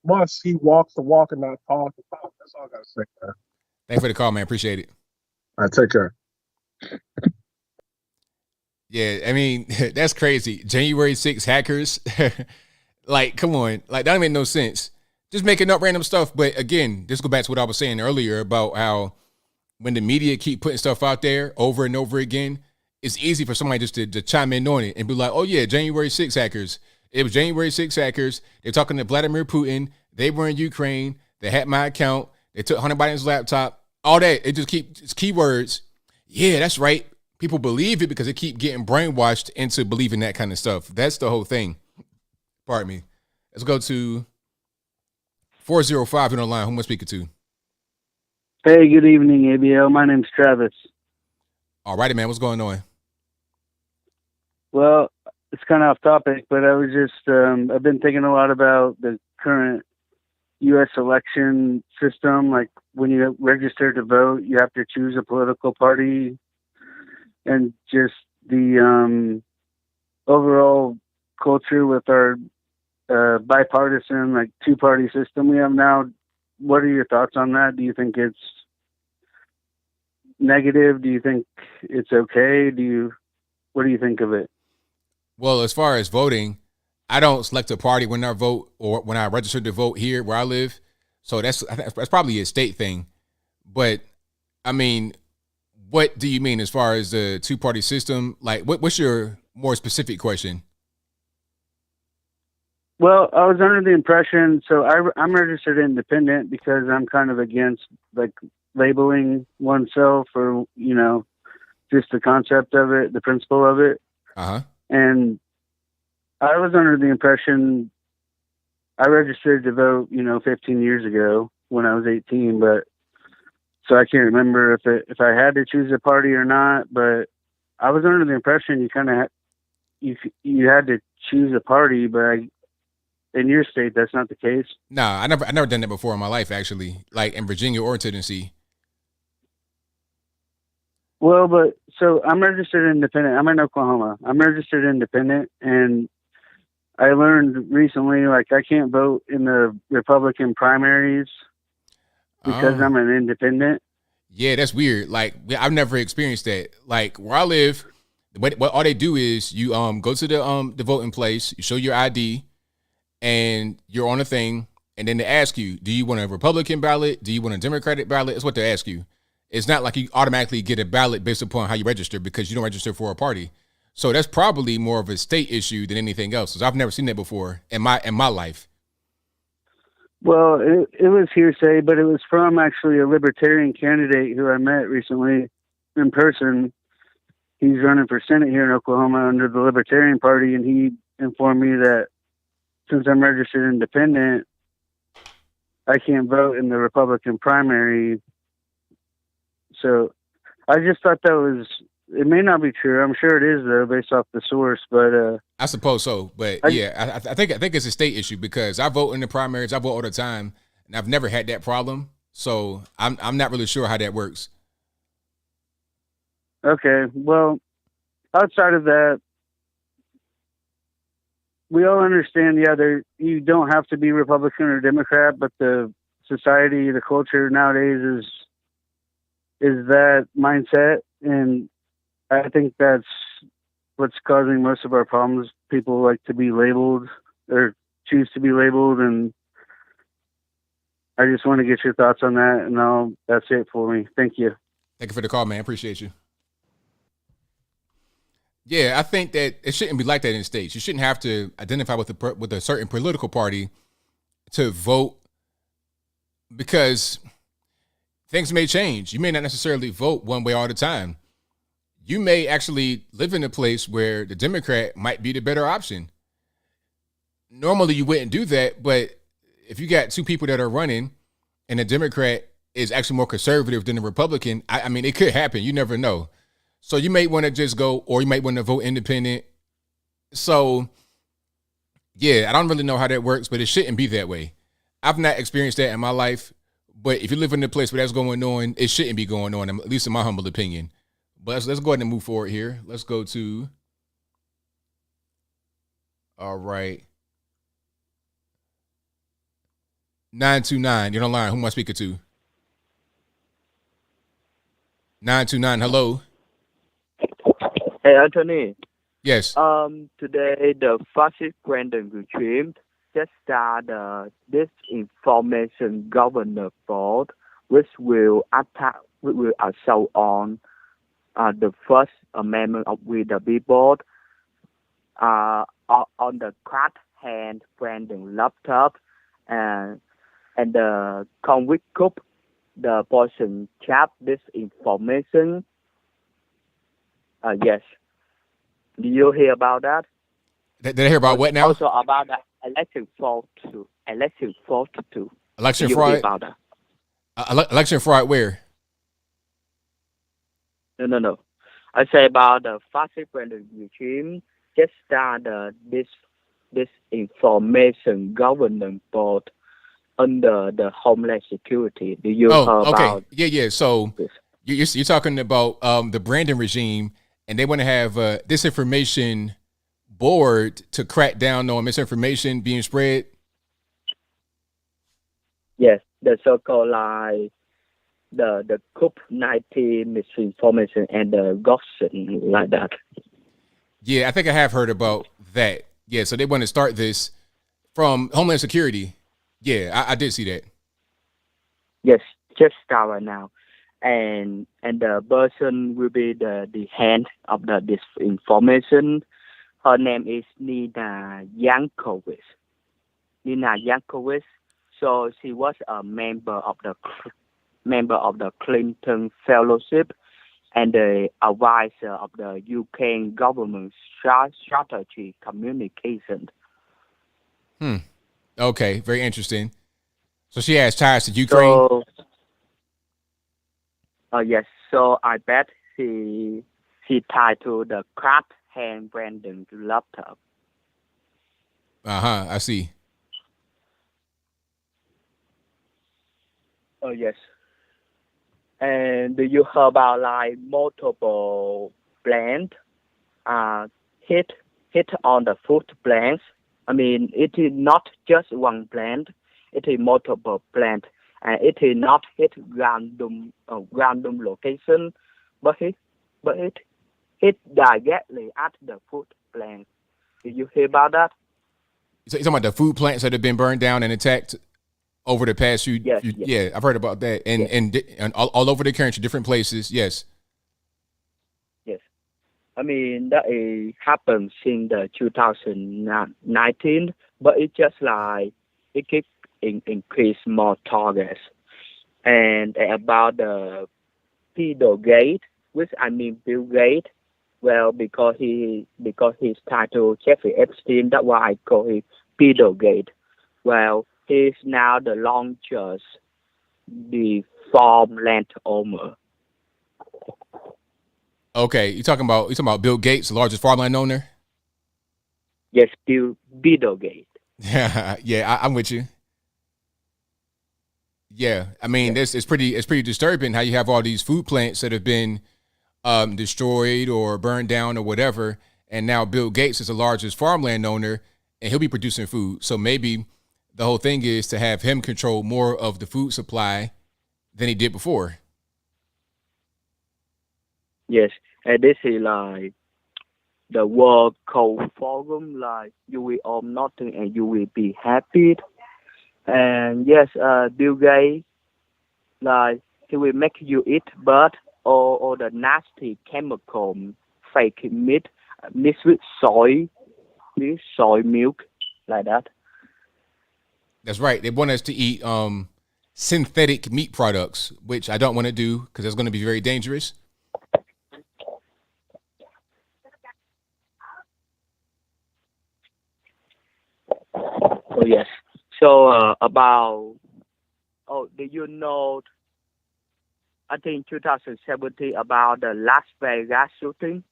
L: Musk, he walks the walk and not talk the talk. That's all I got to say, man.
A: Thanks for the call, man. Appreciate it.
L: All right, take care.
A: Yeah, I mean, that's crazy. January 6 hackers. Like, come on. Like, that don't make no sense. Just making up random stuff. But again, this goes back to what I was saying earlier about how when the media keep putting stuff out there over and over again, it's easy for somebody just to chime in on it and be like, oh, yeah, January 6 hackers. It was January 6 hackers. They're talking to Vladimir Putin. They were in Ukraine. They hacked my account. They took Hunter Biden's laptop. All that. It just it's keywords. Yeah, that's right. People believe it because they keep getting brainwashed into believing that kind of stuff. That's the whole thing. Pardon me. Let's go to 405 on the line. Who am I speaking to?
M: Hey, good evening, ABL. My name's Travis.
A: All righty, man. What's going on?
M: Well, it's kind of off topic, but I was just, I've been thinking a lot about the current U.S. election system. Like, when you register to vote, you have to choose a political party, and just the overall culture with our bipartisan, like, two-party system we have now. What are your thoughts on that? Do you think it's negative? Do you think it's okay? What do you think of it?
A: Well, as far as voting, I don't select a party when I vote or when I register to vote here where I live. So that's probably a state thing. But I mean, what do you mean as far as the two-party system? Like, what's your more specific question?
M: Well, I was under the impression, so I'm registered independent because I'm kind of against, like, labeling oneself or, just the concept of it, the principle of it.
A: Uh-huh.
M: And I was under the impression I registered to vote, 15 years ago when I was 18, but so I can't remember if I had to choose a party or not. But I was under the impression you had to choose a party, but in your state that's not the case.
A: Nah, I never done that before in my life, actually, like in Virginia or Tennessee.
M: Well, but so I'm registered independent. I'm in Oklahoma. I'm registered independent, and I learned recently, like, I can't vote in the Republican primaries because I'm an independent.
A: Yeah, that's weird. Like, I've never experienced that. Like, where I live, what all they do is you go to the voting place, you show your ID, and you're on a thing, and then they ask you, do you want a Republican ballot? Do you want a Democratic ballot? That's what they ask you. It's not like you automatically get a ballot based upon how you register, because you don't register for a party. So that's probably more of a state issue than anything else, because I've never seen that before in my life.
M: Well, it was hearsay, but it was from actually a libertarian candidate who I met recently in person. He's running for Senate here in Oklahoma under the Libertarian Party, and he informed me that since I'm registered independent, I can't vote in the Republican primary. So I just thought it may not be true. I'm sure it is, though, based off the source, but
A: I suppose so. But I think it's a state issue, because I vote in the primaries. I vote all the time, and I've never had that problem. So I'm not really sure how that works.
M: Okay. Well, outside of that, we all understand, you don't have to be Republican or Democrat, but the society, the culture nowadays is that mindset, and I think that's what's causing most of our problems. People like to be labeled or choose to be labeled, and I just want to get your thoughts on that, and that's it for me. Thank you.
A: Thank you for the call, man. Appreciate you. Yeah, I think that it shouldn't be like that in the States. You shouldn't have to identify with a certain political party to vote, because things may change. You may not necessarily vote one way all the time. You may actually live in a place where the Democrat might be the better option. Normally you wouldn't do that, but if you got two people that are running and the Democrat is actually more conservative than the Republican, I mean, it could happen. You never know. So you may want to just go, or you might want to vote independent. So, yeah, I don't really know how that works, but it shouldn't be that way. I've not experienced that in my life, but if you live in a place where that's going on, it shouldn't be going on, at least in my humble opinion. But let's go ahead and move forward here. Let's go to, all right, 929. You're on the line. Who am I speaking to? 929, hello.
N: Hey, Anthony.
A: Yes.
N: Today the fascist Brandon regime just started disinformation governor board, which will assault on the First Amendment of We the People, on the crack hand Brandon laptop, and the convict group, the person chat disinformation. Yes. Do you hear about that?
A: Did I hear about what now?
N: Also about the election fraud too. Election fraud.
A: Election
N: you
A: fraud?
N: Hear about that?
A: Election fraud where?
N: No. I say about the fascist regime just started this information governance board under the Homeland Security. Do you hear about?
A: Yeah. So you're talking about the Brandon regime, and they want to have a disinformation board to crack down on misinformation being spread?
N: Yes, the so-called like the COVID-19 misinformation and the gossip like that.
A: Yeah, I think I have heard about that. Yeah, so they want to start this from Homeland Security. Yeah, I did see that.
N: Yes, just start right now. And the person will be the hand of this information. Her name is Nina Yankovic. So she was a member of the Clinton Fellowship and the advisor of the UK government strategy communication.
A: Okay, very interesting. So she has ties to Ukraine.
N: So, yes. So I bet she tied to the Kraft hand branding laptop.
A: I see.
N: Oh yes. And do you hear about like multiple brands hit on the food brands? I mean, it is not just one brand; it is multiple brands, and it is not hit random location, but it hit directly at the food brand. Did you hear about that?
A: You're talking about the food plants that have been burned down and attacked over the past few.
N: Yes.
A: Yeah, I've heard about that, and all over the country, different places. Yes.
N: Yes. I mean, that happened in the 2019, but it just like it keep increase more targets. And about the pedo gate, which I mean Bill Gates, well, because he's tied to Jeffrey Epstein, that's why I call him pedo gate. Well, he's now the launchers, the farmland owner.
A: Okay, you talking about Bill Gates, the largest farmland owner?
N: Yes, Bill Gates.
A: Yeah, I'm with you. Yeah, I mean, it's pretty disturbing how you have all these food plants that have been destroyed or burned down or whatever, and now Bill Gates is the largest farmland owner, and he'll be producing food. So maybe the whole thing is to have him control more of the food supply than he did before.
N: Yes, and this is like the World Cold Forum, like you will own nothing and you will be happy. And yes, Bill Gates, like he will make you eat bird or the nasty chemical fake meat mixed with soy milk, like that.
A: That's right. They want us to eat synthetic meat products, which I don't want to do because it's going to be very dangerous.
N: Oh yes. So did you know? I think 2017 about the Las Vegas shooting.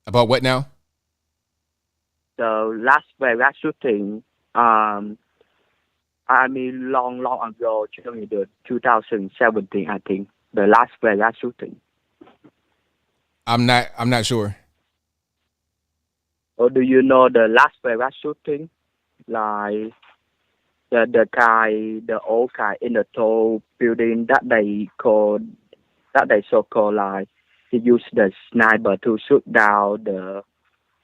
A: About what now?
N: The Las Vegas shooting. I mean, long ago, during the 2017, I think the Las Vegas shooting.
A: I'm not sure.
N: Or do you know the Las Vegas shooting? Like the old guy in the tall building that they so-called like he used the sniper to shoot down the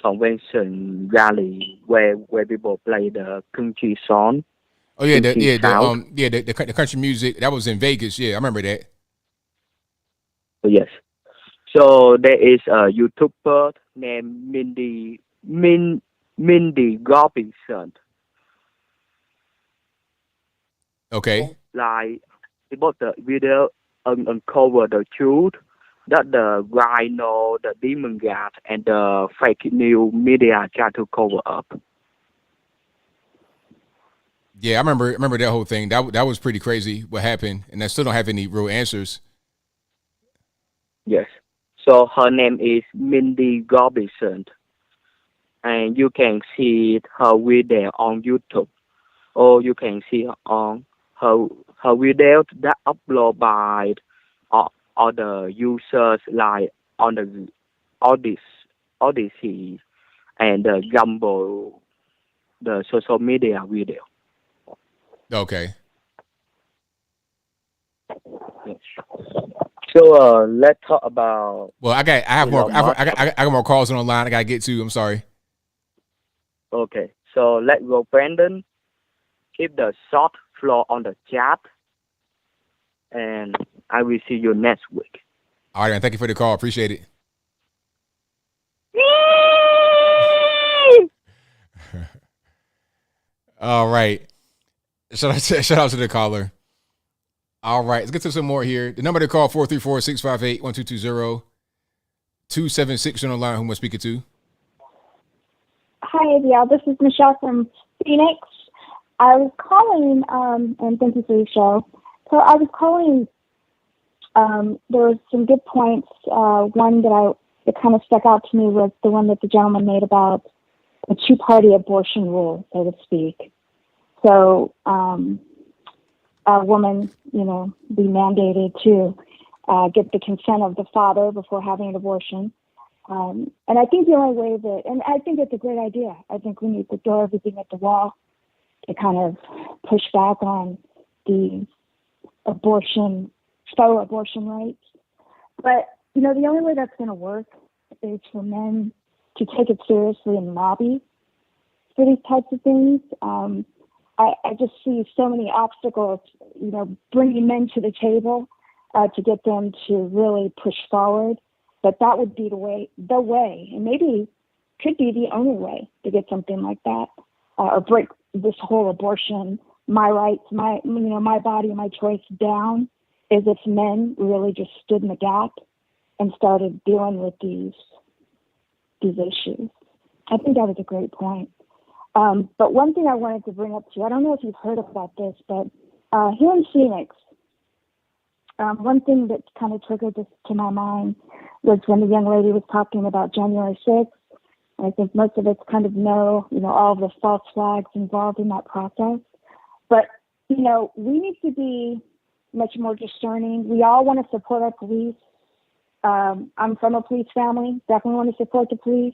N: convention rally where people play the country song.
A: Oh yeah, the country music that was in Vegas. Yeah, I remember that.
N: Oh, yes. So there is a YouTuber named Mindy Robinson.
A: Okay.
N: Like about the video uncover the truth that the rhino, the demon god, and the fake news media try to cover up.
A: Yeah, I remember that whole thing. That was pretty crazy what happened, and I still don't have any real answers.
N: Yes. So her name is Mindy Robinson, and you can see her video on YouTube, or you can see on her video that uploaded by other users like on the Odyssey and the Gumbo, the social media video.
A: Okay.
N: Yes. So let's talk about.
A: Well, I got more calls on the line. I gotta get to. I'm sorry.
N: Okay, so let's go, Brandon. Keep the short floor on the chat, and I will see you next week.
A: All right, man. Thank you for the call. Appreciate it. All right. Shout out to the caller. All right, let's get to some more here. The number to call 434-658-1220. 276 on the line. Who am I speaking to?
O: Hi, ABL. This is Michelle from Phoenix. I was calling, and thank you for your show. So I was calling. There was some good points. One that kind of stuck out to me was the one that the gentleman made about a two-party abortion rule, so to speak. So a woman, be mandated to get the consent of the father before having an abortion. And I think the only way and I think it's a great idea. I think we need to throw everything at the wall to kind of push back on the faux abortion rights. But, the only way that's going to work is for men to take it seriously and lobby for these types of things. I just see so many obstacles, bringing men to the table to get them to really push forward. But that would be the way, and maybe could be the only way to get something like that, or break this whole abortion, my rights, my body, my choice down, is if men really just stood in the gap and started dealing with these issues. I think that was a great point. But one thing I wanted to bring up to you, I don't know if you've heard about this, but here in Phoenix, one thing that kind of triggered this to my mind was when the young lady was talking about January 6th. I think most of us kind of know, all the false flags involved in that process. But, we need to be much more discerning. We all want to support our police. I'm from a police family, definitely want to support the police.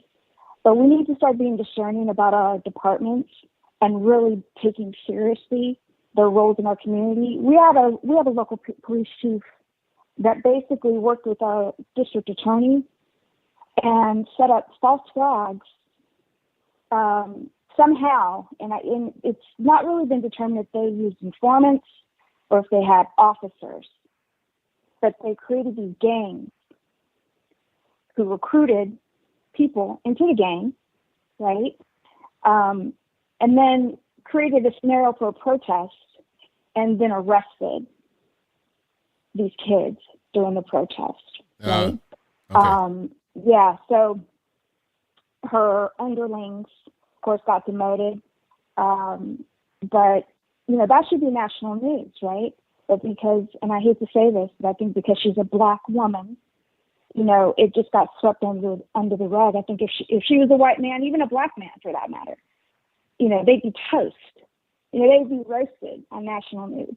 O: But we need to start being discerning about our departments and really taking seriously their roles in our community. We have a local police chief that basically worked with our district attorney and set up false flags somehow. And it's not really been determined if they used informants or if they had officers. But they created these gangs who recruited people into the gang, right? And then created a scenario for a protest and then arrested these kids during the protest, right?
A: Okay.
O: So her underlings, of course, got demoted. But, that should be national news, right? But because, and I hate to say this, but I think because she's a black woman, it just got swept under the rug. I think if she was a white man, even a black man for that matter, they'd be toast. They'd be roasted on national news.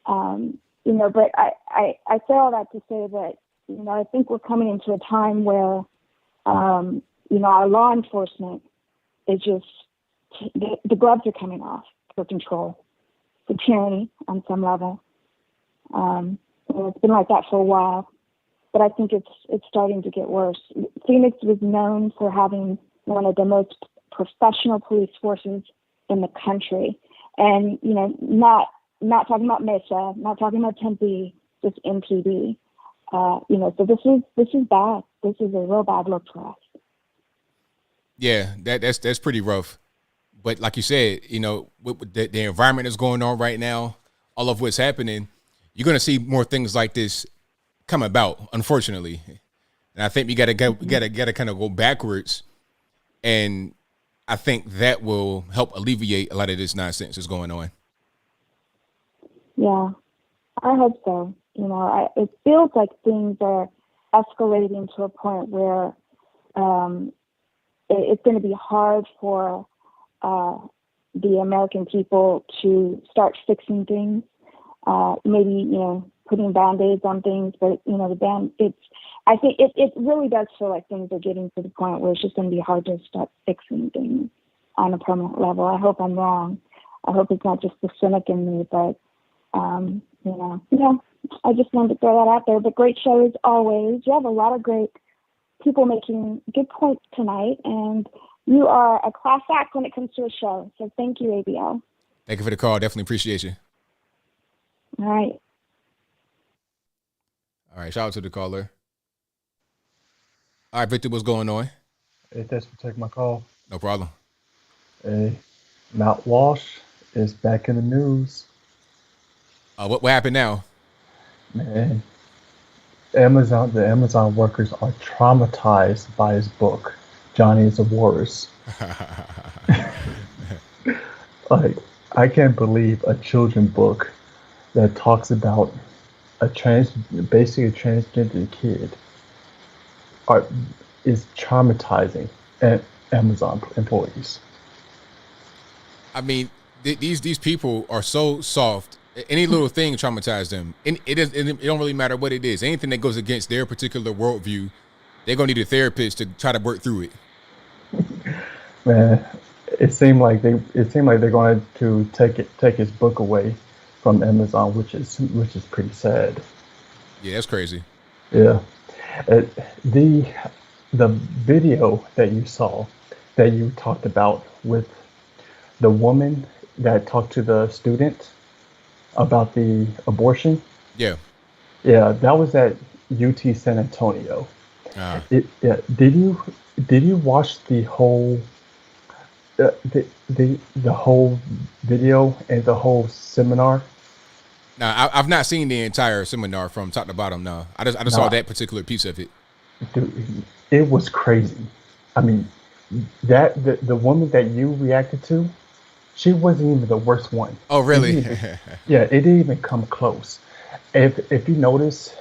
O: But I say all that to say that, I think we're coming into a time where, our law enforcement is just, the gloves are coming off for control, for tyranny on some level. It's been like that for a while. But I think it's starting to get worse. Phoenix was known for having one of the most professional police forces in the country, and not talking about Mesa, not talking about Tempe, just MPD. So this is bad. This is a real bad look for us.
A: Yeah, that's pretty rough. But like you said, with the environment that's going on right now, all of what's happening, you're going to see more things like this come about, unfortunately. And I think we gotta kind of go backwards, and I think that will help alleviate a lot of this nonsense that's going on.
O: Yeah, I hope so. It feels like things are escalating to a point where it's going to be hard for the American people to start fixing things. Maybe putting Band-Aids on things, but I think it really does feel like things are getting to the point where it's just going to be hard to start fixing things on a permanent level. I hope I'm wrong. I hope it's not just the cynic in me, but I just wanted to throw that out there. But great show as always. You have a lot of great people making good points tonight, and you are a class act when it comes to a show. So thank you, ABL.
A: Thank you for the call. Definitely appreciate you.
O: All right.
A: All right, shout out to the caller. All right, Victor, what's going on?
P: Hey, thanks for taking my call.
A: No problem.
P: Hey, Mount Walsh is back in the news.
A: What happened now?
P: Man, the Amazon workers are traumatized by his book, Johnny is a Walrus. Like, I can't believe a children's book that talks about basically a transgender kid are, is traumatizing Amazon employees.
A: I mean, these people are so soft. Any little thing traumatizes them. And it don't really matter what it is. Anything that goes against their particular worldview, they're gonna need a therapist to try to work through it.
P: Man, it seemed like they're going to take his book away from Amazon, which is pretty sad.
A: Yeah, that's crazy.
P: Yeah, the video that you saw, that you talked about with the woman that talked to the student about the abortion.
A: Yeah.
P: Yeah, that was at UT San Antonio.
A: Ah.
P: Yeah, did you watch the whole the whole video and the whole seminar?
A: Now, I've not seen the entire seminar from top to bottom. No, I just saw
P: Nah,
A: that particular piece of it.
P: dude, it was crazy. I mean, the woman that you reacted to, she wasn't even the worst one.
A: Oh, really?
P: Yeah, it didn't even come close. If you notice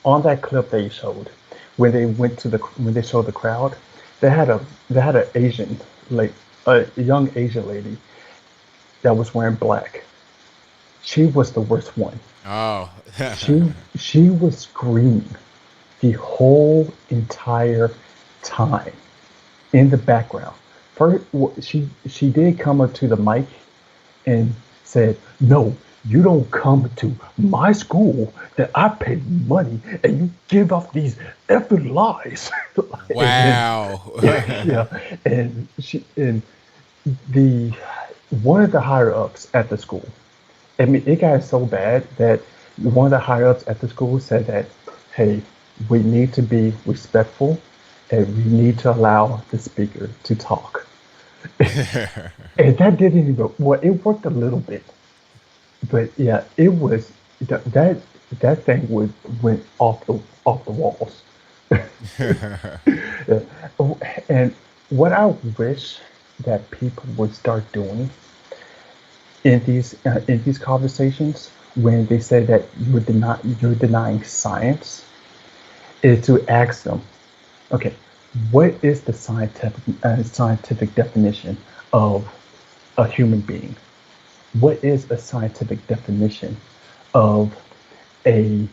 P: on that clip they showed, when they showed the crowd, they had an Asian, like a young Asian lady that was wearing black. She was the worst one.
A: Oh.
P: She was screaming the whole entire time in the background. First, she did come up to the mic and said, "No, you don't come to my school that I paid money and you give off these effing lies."
A: Wow.
P: Yeah, and the one of the higher ups at the school. I mean, it got so bad that one of the higher ups at the school said that, "Hey, we need to be respectful and we need to allow the speaker to talk." And that didn't even, well, it worked a little bit, but yeah, it was that thing went off the walls. Yeah. Oh, and what I wish that people would start doing in these conversations when they say that you're denying science is to ask them, okay, what is the scientific definition of a human being? What is a scientific definition of a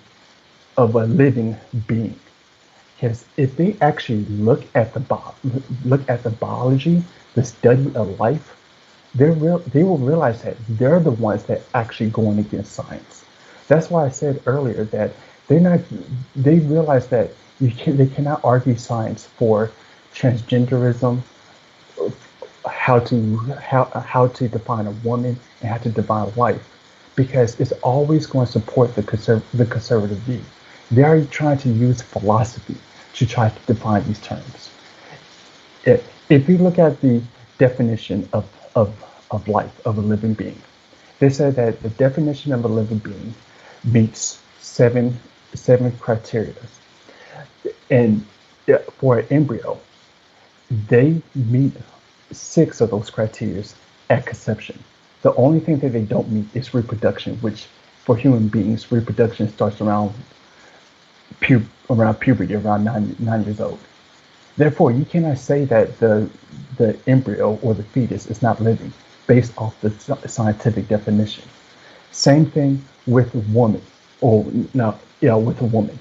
P: living being? Because if they actually look at the biology, the study of life, they will realize that they're the ones that actually going against science. That's why I said earlier that they realize that they cannot argue science for transgenderism, how to define a woman and how to define life, because it's always going to support the conservative view. They are trying to use philosophy to try to define these terms. If you look at the definition of life, of a living being, they say that the definition of a living being meets seven criteria. And for an embryo, they meet 6 of those criteria at conception. The only thing that they don't meet is reproduction, which for human beings, reproduction starts around puberty, around 9 years old. Therefore, you cannot say that the embryo or the fetus is not living based off the scientific definition. Same thing with a woman, with a woman.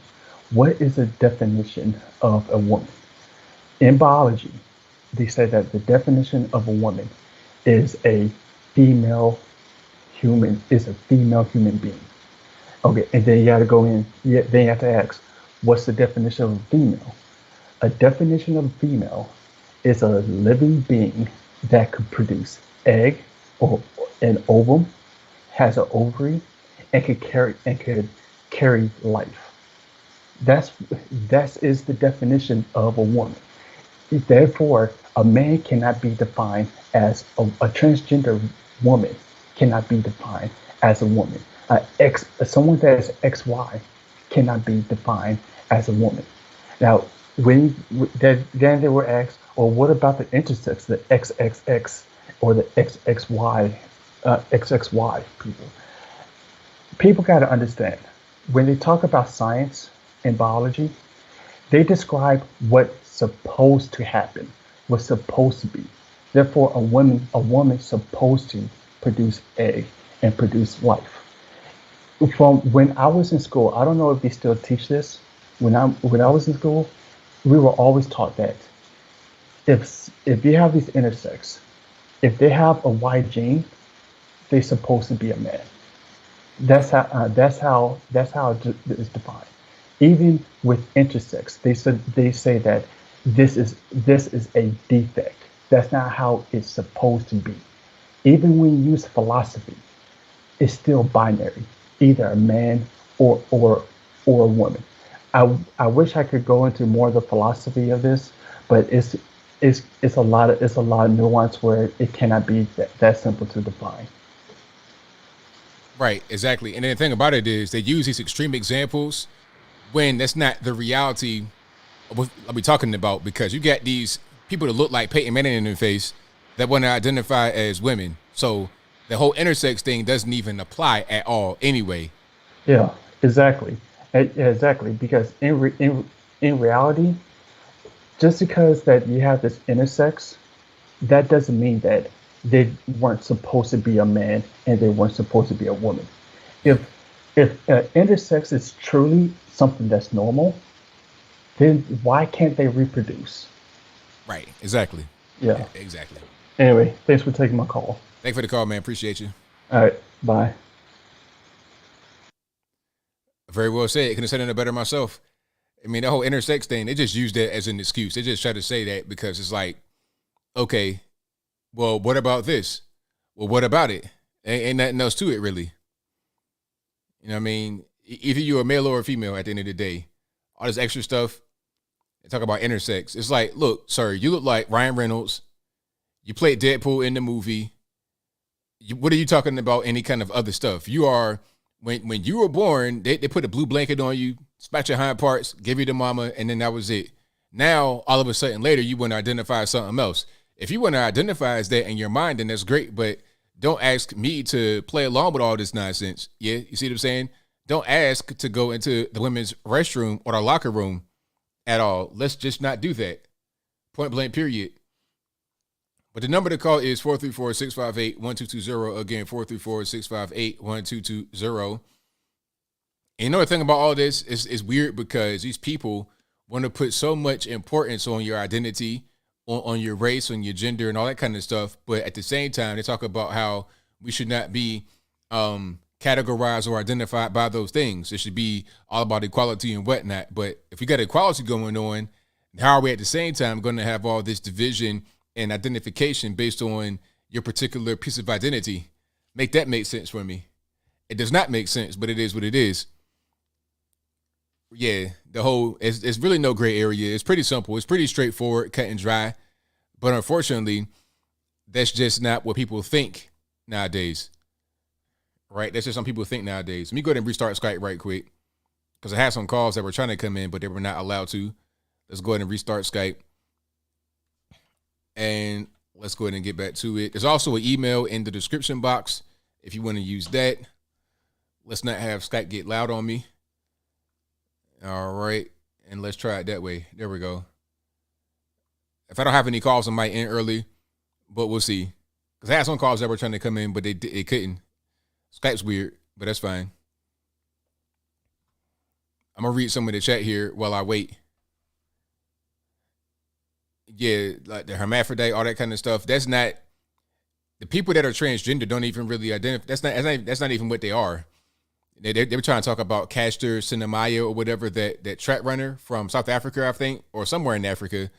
P: What is the definition of a woman? In biology, they say that the definition of a woman is a female human being. Okay, and then you got to go in. Then you have to ask, what's the definition of a female? A definition of a female is a living being that could produce egg or an ovum, has an ovary, and could carry life. That is the definition of a woman. Therefore, a man cannot be defined as a transgender woman cannot be defined as a woman. Someone that is XY cannot be defined as a woman. Now, then they were asked, well, what about the intersex, the XXX or the XXY XXY people. People got to understand when they talk about science and biology, they describe what's supposed to happen, what's supposed to be. Therefore, a woman's supposed to produce egg and produce life. From when I was in school, I don't know if they still teach this. When I was in school, we were always taught that if you have these intersex, if they have a Y gene, they're supposed to be a man. It's defined. Even with intersex, they say that this is a defect. That's not how it's supposed to be. Even when you use philosophy, it's still binary, either a man or a woman. I wish I could go into more of the philosophy of this, but it's a lot of nuance where it cannot be that simple to define.
A: Right, exactly. And then the thing about it is they use these extreme examples when that's not the reality of what I'll be talking about, because you got these people that look like Peyton Manning in their face that want to identify as women. So the whole intersex thing doesn't even apply at all anyway.
P: Yeah, exactly. Exactly, because in reality, just because that you have this intersex, that doesn't mean that they weren't supposed to be a man and they weren't supposed to be a woman. If intersex is truly something that's normal, then why can't they reproduce?
A: Right, exactly.
P: Yeah.
A: Exactly.
P: Anyway, thanks for taking my call.
A: Thanks for the call, man. Appreciate you.
P: All right, bye.
A: Very well said. I couldn't have said it better myself. I mean, the whole intersex thing, they just use that as an excuse. They just try to say that because it's like, okay, well, what about this? Well, what about it? Ain't nothing else to it, really. You know what I mean? Either you're a male or a female at the end of the day. All this extra stuff, they talk about intersex. It's like, look, sir, you look like Ryan Reynolds. You played Deadpool in the movie. What are you talking about? Any kind of other stuff? You are, when you were born, they put a blue blanket on you, spat your hind parts, give you the mama, and then that was it. Now, all of a sudden later, you want to identify as something else. If you want to identify as that in your mind, then that's great, but don't ask me to play along with all this nonsense. Yeah, you see what I'm saying? Don't ask to go into the women's restroom or the locker room at all. Let's just not do that. Point blank, period. But the number to call is 434-658-1220. Again, 434-658-1220. And you know the thing about all this is weird because these people want to put so much importance on your identity, on your race, on your gender, and all that kind of stuff. But at the same time, they talk about how we should not be categorized or identified by those things. It should be all about equality and whatnot. But if we got equality going on, how are we at the same time going to have all this division and identification based on your particular piece of identity? Make that make sense for me. It does not make sense, but it is what it is. Yeah, it's really no gray area. It's pretty simple. It's pretty straightforward, cut and dry. But unfortunately, that's just not what people think nowadays. Right? That's just some people think nowadays. Let me go ahead and restart Skype right quick because I had some calls that were trying to come in, but they were not allowed to. Let's go ahead and restart Skype. And let's go ahead and get back to it. There's also an email in the description box if you want to use that. Let's not have Skype get loud on me. All right. And let's try it that way. There we go. If I don't have any calls, I might end early, but we'll see. Because I had some calls that were trying to come in, but they couldn't. Skype's weird, but that's fine. I'm going to read some of the chat here while I wait. Yeah, like the hermaphrodite, all that kind of stuff. That's not, the people that are transgender don't even really identify. That's not even what they are. They were trying to talk about Caster Semenya or whatever, that track runner from South Africa, I think, or somewhere in Africa.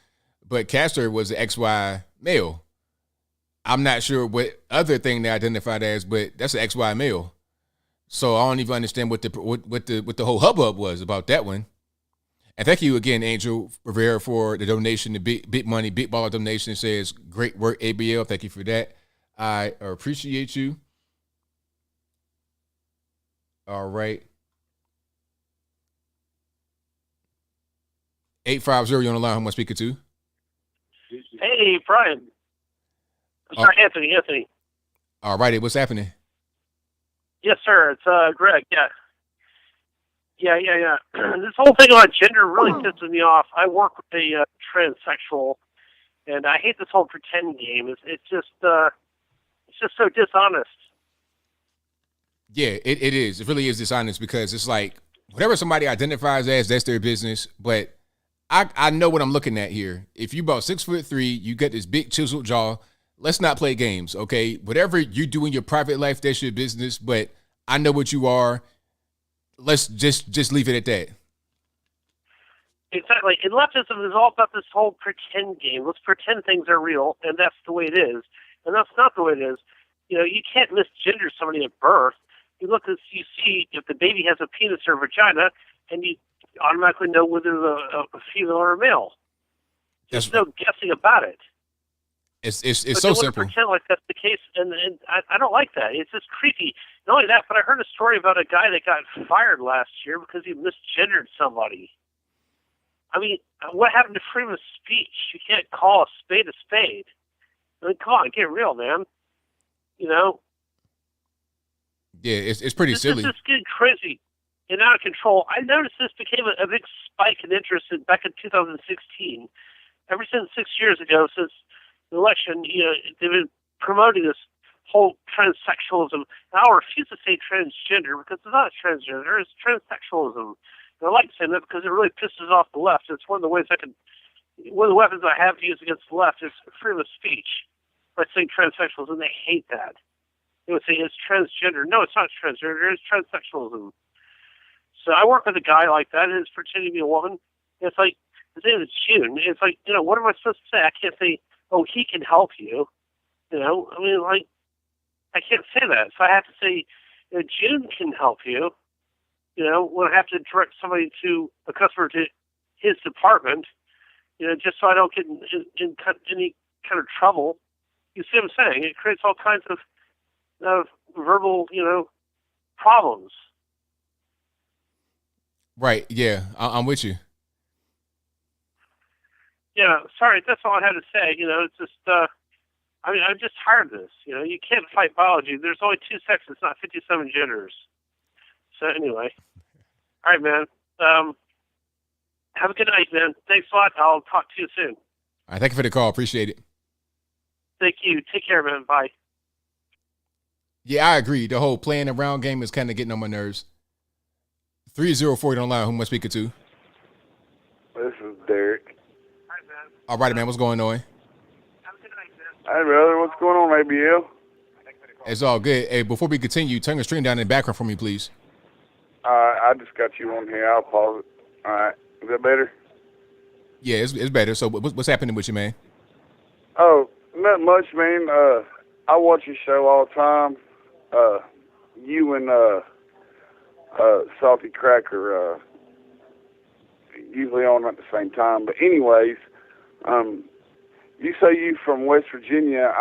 A: But Caster was an XY male. I'm not sure what other thing they identified as, but that's an XY male. So I don't even understand what the whole hubbub was about that one. And thank you again, Angel Rivera, for the donation, the big money, big baller donation. It says, great work, ABL. Thank you for that. I appreciate you. All right. 850, you're on the line. Who am I speaking to?
Q: Hey, Brian. I'm sorry, Anthony.
A: All righty, what's happening?
Q: Yes, sir. It's Greg. Yeah. This whole thing about gender really pisses me off. I work with a transsexual, and I hate this whole pretend game. It's just so dishonest.
A: Yeah, it is. It really is dishonest because it's like whatever somebody identifies as, that's their business. But I know what I'm looking at here. If you about 6'3", you got this big chiseled jaw. Let's not play games, okay? Whatever you do in your private life, that's your business. But I know what you are. Let's just leave it at that.
Q: Exactly. And leftism is all about this whole pretend game. Let's pretend things are real, and that's the way it is. And that's not the way it is. You know, you can't misgender somebody at birth. You look and you see if the baby has a penis or a vagina, and you automatically know whether it's a female or a male. There's no guessing about it.
A: It's
Q: But
A: so
Q: they want to
A: simple.
Q: pretend like that's the case, and I don't like that. It's just creepy. Not only that, but I heard a story about a guy that got fired last year because he misgendered somebody. I mean, what happened to freedom of speech? You can't call a spade a spade. I mean, come on, get real, man. You know?
A: Yeah, it's pretty silly.
Q: This is getting crazy and out of control. I noticed this became a big spike in interest back in 2016. Ever since 6 years ago, since the election, you know, they've been promoting this whole transsexualism. Now I refuse to say transgender because it's not transgender, it's transsexualism. And I like saying that because it really pisses off the left. It's one of the ways one of the weapons I have to use against the left is freedom of speech. By saying transsexualism, they hate that. They would say it's transgender. No, it's not transgender, it's transsexualism. So I work with a guy like that who's pretending to be a woman. It's like, his name is June. It's like, you know, what am I supposed to say? I can't say, oh, he can help you. You know, I mean, like, I can't say that. So I have to say, you know, June can help you. You know, when I have to direct somebody to a customer to his department, you know, just so I don't get in any kind of trouble. You see what I'm saying? It creates all kinds of verbal, you know, problems.
A: Right, yeah, I'm with you.
Q: Yeah, sorry, that's all I had to say. You know, it's just, I mean, I'm just tired of this. You know, you can't fight biology. There's only 2 sexes, not 57 genders. So anyway, all right, man. Have a good night, man. Thanks a lot. I'll talk to you soon.
A: All right, thank you for the call. Appreciate it.
Q: Thank you. Take care, man. Bye.
A: Yeah, I agree. The whole playing around game is kind of getting on my nerves. 3040 online. Who am I speaking to?
R: This is Derek.
A: All right, man. What's going on?
R: Hey, brother. What's going on, ABL?
A: It's all good. Hey, before we continue, turn the stream down in the background for me, please.
R: I just got you on here. I'll pause it. All right. Is that better?
A: Yeah, it's better. So what's happening with you, man?
R: Oh, not much, man. I watch your show all the time. You and Salty Cracker usually on at the same time. But anyways, you say you from West Virginia.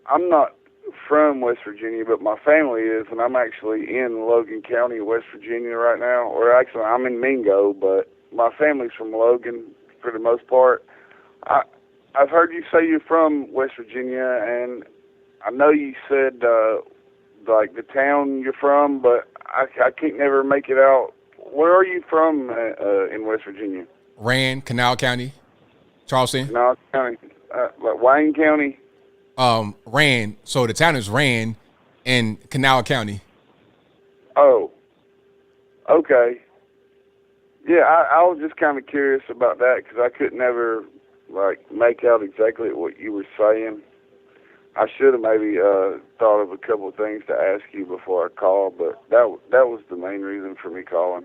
R: I'm not from West Virginia, but my family is, and I'm actually in Logan County, West Virginia right now. Or actually, I'm in Mingo, but my family's from Logan for the most part. I've heard you say you're from West Virginia, and I know you said like the town you're from, but I can't never make it out. Where are you from in West Virginia?
A: Rand, Canal County, Charleston.
R: Canal County, like Wayne County.
A: Rand. So the town is Rand in Canal County.
R: Oh, okay. Yeah, I was just kind of curious about that because I could never like make out exactly what you were saying. I should have maybe thought of a couple of things to ask you before I called, but that was the main reason for me calling.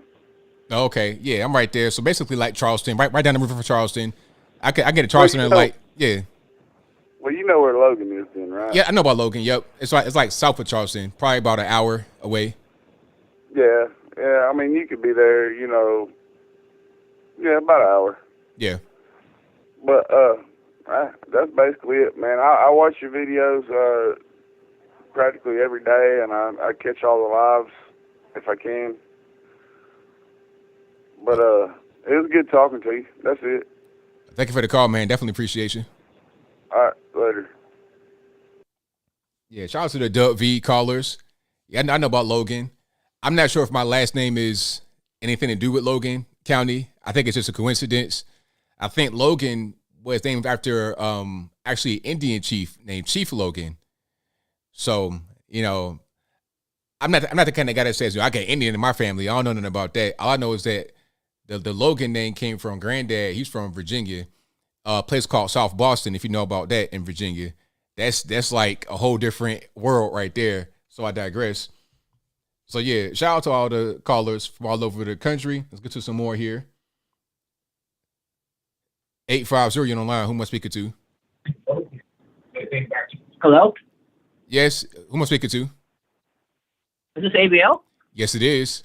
A: Okay, yeah, I'm right there. So basically, like Charleston, right down the river from Charleston. I get to Charleston and like, yeah.
R: Well, you know where Logan is, then, right?
A: Yeah, I know about Logan. Yep, it's like south of Charleston, probably about an hour away.
R: Yeah. I mean, you could be there, you know. Yeah, about an hour.
A: Yeah.
R: But that's basically it, man. I watch your videos practically every day, and I catch all the lives if I can. But it was good talking to you. That's it.
A: Thank you for the call, man. Definitely appreciate you.
R: All right, later.
A: Yeah, shout out to the Dub V callers. Yeah, I know about Logan. I'm not sure if my last name is anything to do with Logan County. I think it's just a coincidence. I think Logan was named after actually an Indian chief named Chief Logan. So, I'm not the kind of guy that says, I got Indian in my family. I don't know nothing about that. All I know is that the Logan name came from granddad. He's from Virginia, a place called South Boston, if you know about that in Virginia. That's like a whole different world right there. So I digress. So yeah, shout out to all the callers from all over the country. Let's get to some more here. 850, you're on the line. Who am I speaking to?
S: Hello?
A: Yes, who am I speaking to?
S: Is this ABL?
A: Yes, it is.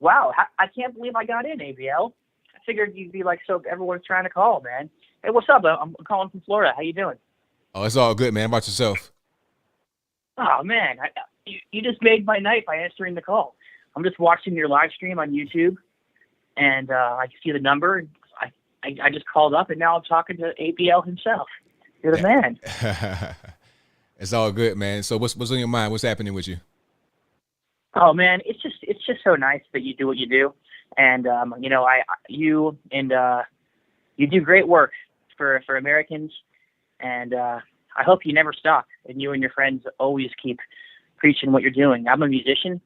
S: Wow, I can't believe I got in, ABL. I figured you'd be like, so everyone's trying to call, man. Hey, what's up? I'm calling from Florida. How you doing?
A: Oh, it's all good, man. How about yourself?
S: Oh, man, you just made my night by answering the call. I'm just watching your live stream on YouTube, and I see the number. I just called up, and now I'm talking to ABL himself. You're the man.
A: It's all good, man. So what's on your mind? What's happening with you?
S: Oh man, it's just so nice that you do what you do, and you do great work for Americans, and I hope you never stop, and you and your friends always keep preaching what you're doing. I'm a musician,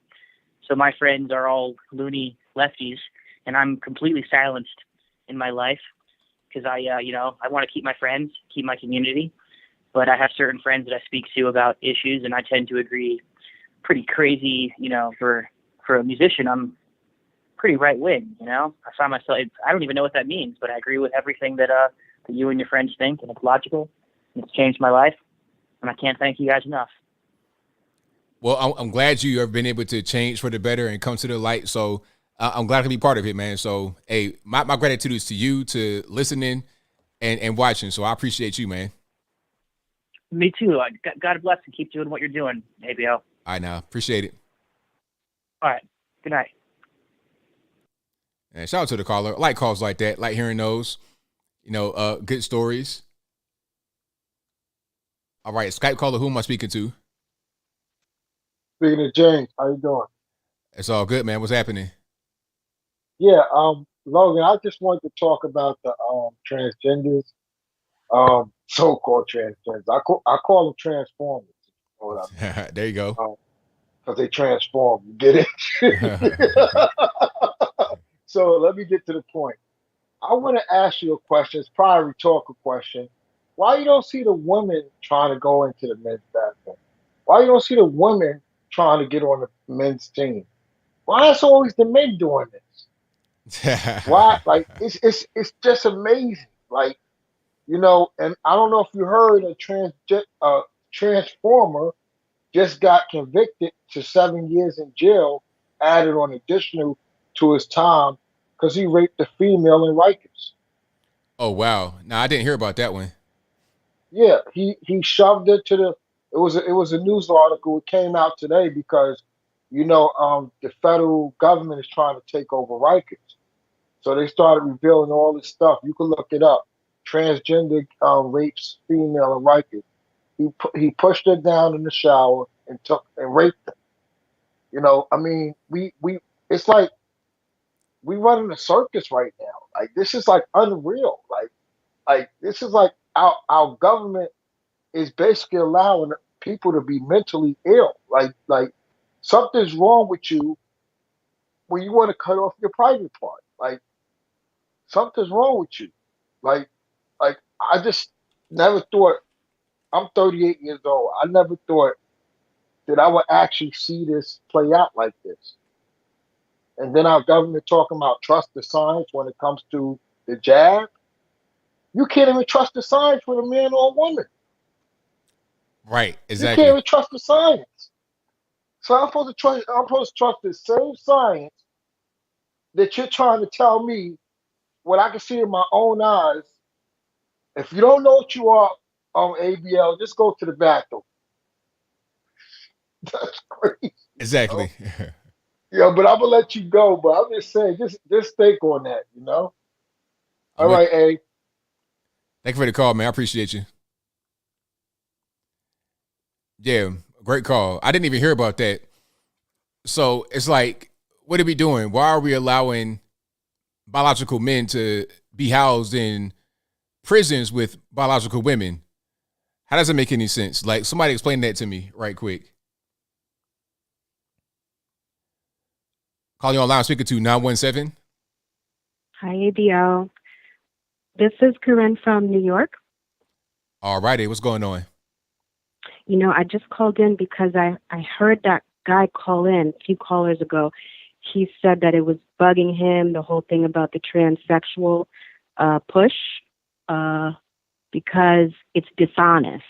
S: so my friends are all loony lefties, and I'm completely silenced in my life because I want to keep my friends, keep my community, but I have certain friends that I speak to about issues, and I tend to agree pretty crazy, for a musician, I'm pretty right wing, I find myself, I don't even know what that means, but I agree with everything that you and your friends think, and it's logical, and it's changed my life, and I can't thank you guys enough.
A: Well, I'm glad you have been able to change for the better and come to the light. So I'm glad to be part of it, man. So, hey, my gratitude is to you, to listening and watching. So I appreciate you, man.
S: Me too. God bless and keep doing what you're doing, ABL.
A: All right, now. Appreciate it.
S: All right. Good night.
A: And shout out to the caller. I like calls like that. Like hearing those. Good stories. All right, Skype caller, who am I speaking to?
T: Speaking to James, how you doing?
A: It's all good, man. What's happening?
T: Yeah, Logan, I just wanted to talk about the transgenders, so-called transgenders. I call them transformers. You know what I mean?
A: There you go.
T: Because they transform. You get it? So let me get to the point. I want to ask you a question. It's probably a rhetorical question. Why you don't see the women trying to go into the men's bathroom? Why you don't see the women trying to get on the men's team? Why it's always the men doing this? Why? Like it's just amazing. Like, and I don't know if you heard a transformer just got convicted to 7 years in jail, added on additional to his time because he raped a female in Rikers.
A: Oh wow! No, I didn't hear about that one.
T: Yeah, he shoved it to the. It was a news article. It came out today because, the federal government is trying to take over Rikers, so they started revealing all this stuff. You can look it up. Transgender rapes female in Rikers. He pushed her down in the shower and raped her. I mean, we it's like we running a circus right now. Like this is like unreal. Like this is like our government is basically allowing people to be mentally ill. Like something's wrong with you when you want to cut off your private part. Like something's wrong with you. Like I just never thought. I'm 38 years old. I never thought that I would actually see this play out like this. And then our government talking about trust the science when it comes to the jab. You can't even trust the science with a man or a woman.
A: Right, exactly.
T: You can't even trust the science. So I'm supposed to trust the same science that you're trying to tell me what I can see in my own eyes. If you don't know what you are on ABL, just go to the bathroom. That's crazy.
A: Exactly.
T: Yeah, but I'm gonna let you go. But I'm just saying, just think on that. All right, A.
A: Thank you for the call, man. I appreciate you. Yeah, great call. I didn't even hear about that. So it's like, what are we doing? Why are we allowing biological men to be housed in prisons with biological women? How does it make any sense? Like, somebody explain that to me right quick. Call you online, speaker to 917.
U: Hi, ABL. This is Corinne from New York.
A: All righty, what's going on?
U: You know, I just called in because I heard that guy call in a few callers ago. He said that it was bugging him, the whole thing about the transsexual push, because it's dishonest.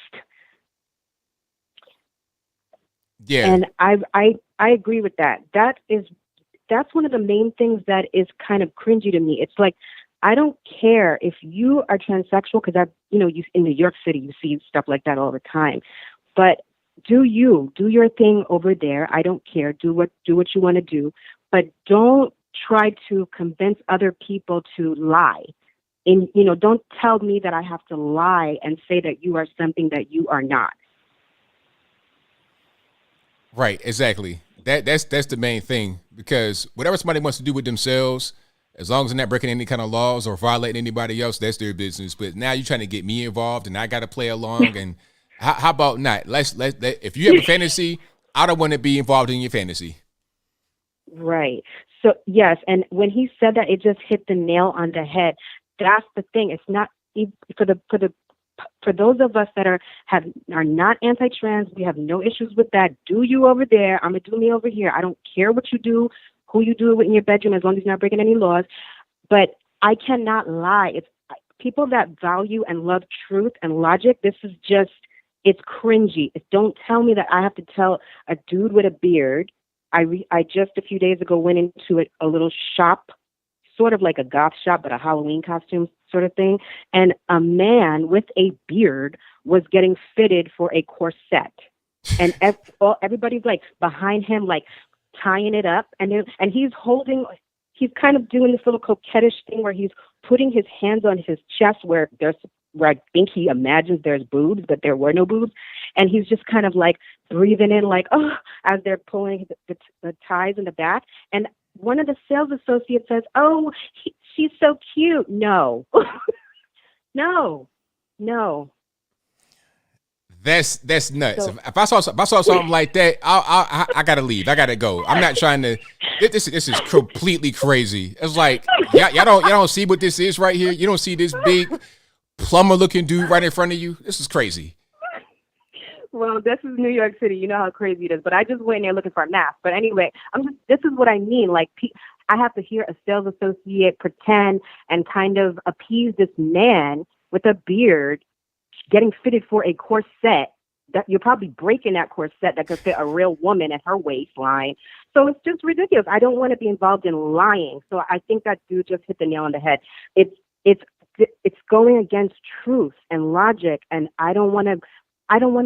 A: Yeah.
U: And I agree with that. That's one of the main things that is kind of cringy to me. It's like, I don't care if you are transsexual, because you in New York City, you see stuff like that all the time. But do your thing over there. I don't care. Do what you want to do, but don't try to convince other people to lie. And don't tell me that I have to lie and say that you are something that you are not.
A: Right, exactly. That's the main thing, because whatever somebody wants to do with themselves, as long as they're not breaking any kind of laws or violating anybody else, that's their business. But now you're trying to get me involved, and I got to play along. And how about not? If you have a fantasy, I don't want to be involved in your fantasy.
U: Right. So yes, and when he said that, it just hit the nail on the head. That's the thing. It's not for those of us that are not anti-trans. We have no issues with that. Do you over there? I'm gonna do me over here. I don't care what you do, who you do it with in your bedroom, as long as you're not breaking any laws. But I cannot lie. It's people that value and love truth and logic. It's cringy. Don't tell me that I have to tell a dude with a beard. I just a few days ago went into a little shop, sort of like a goth shop, but a Halloween costume sort of thing. And a man with a beard was getting fitted for a corset. And everybody's like behind him, like tying it up. And he's kind of doing this little coquettish thing where he's putting his hands on his chest where I think he imagines there's boobs, but there were no boobs. And he's just kind of like breathing in like, oh, as they're pulling the ties in the back. And one of the sales associates says, oh, she's so cute. No, no.
A: That's nuts. So, if I saw something like that, I gotta leave. I gotta go. I'm not trying to. This is completely crazy. It's like y'all don't see what this is right here. You don't see this big plumber looking dude right in front of you. This is crazy.
U: Well, this is New York City. You know how crazy it is. But I just went in there looking for a mask. But anyway, this is what I mean. Like, I have to hear a sales associate pretend and kind of appease this man with a beard getting fitted for a corset that you're probably breaking that corset that could fit a real woman at her waistline. So it's just ridiculous. I don't want to be involved in lying. So I think that dude just hit the nail on the head. It's going against truth and logic, and I don't want to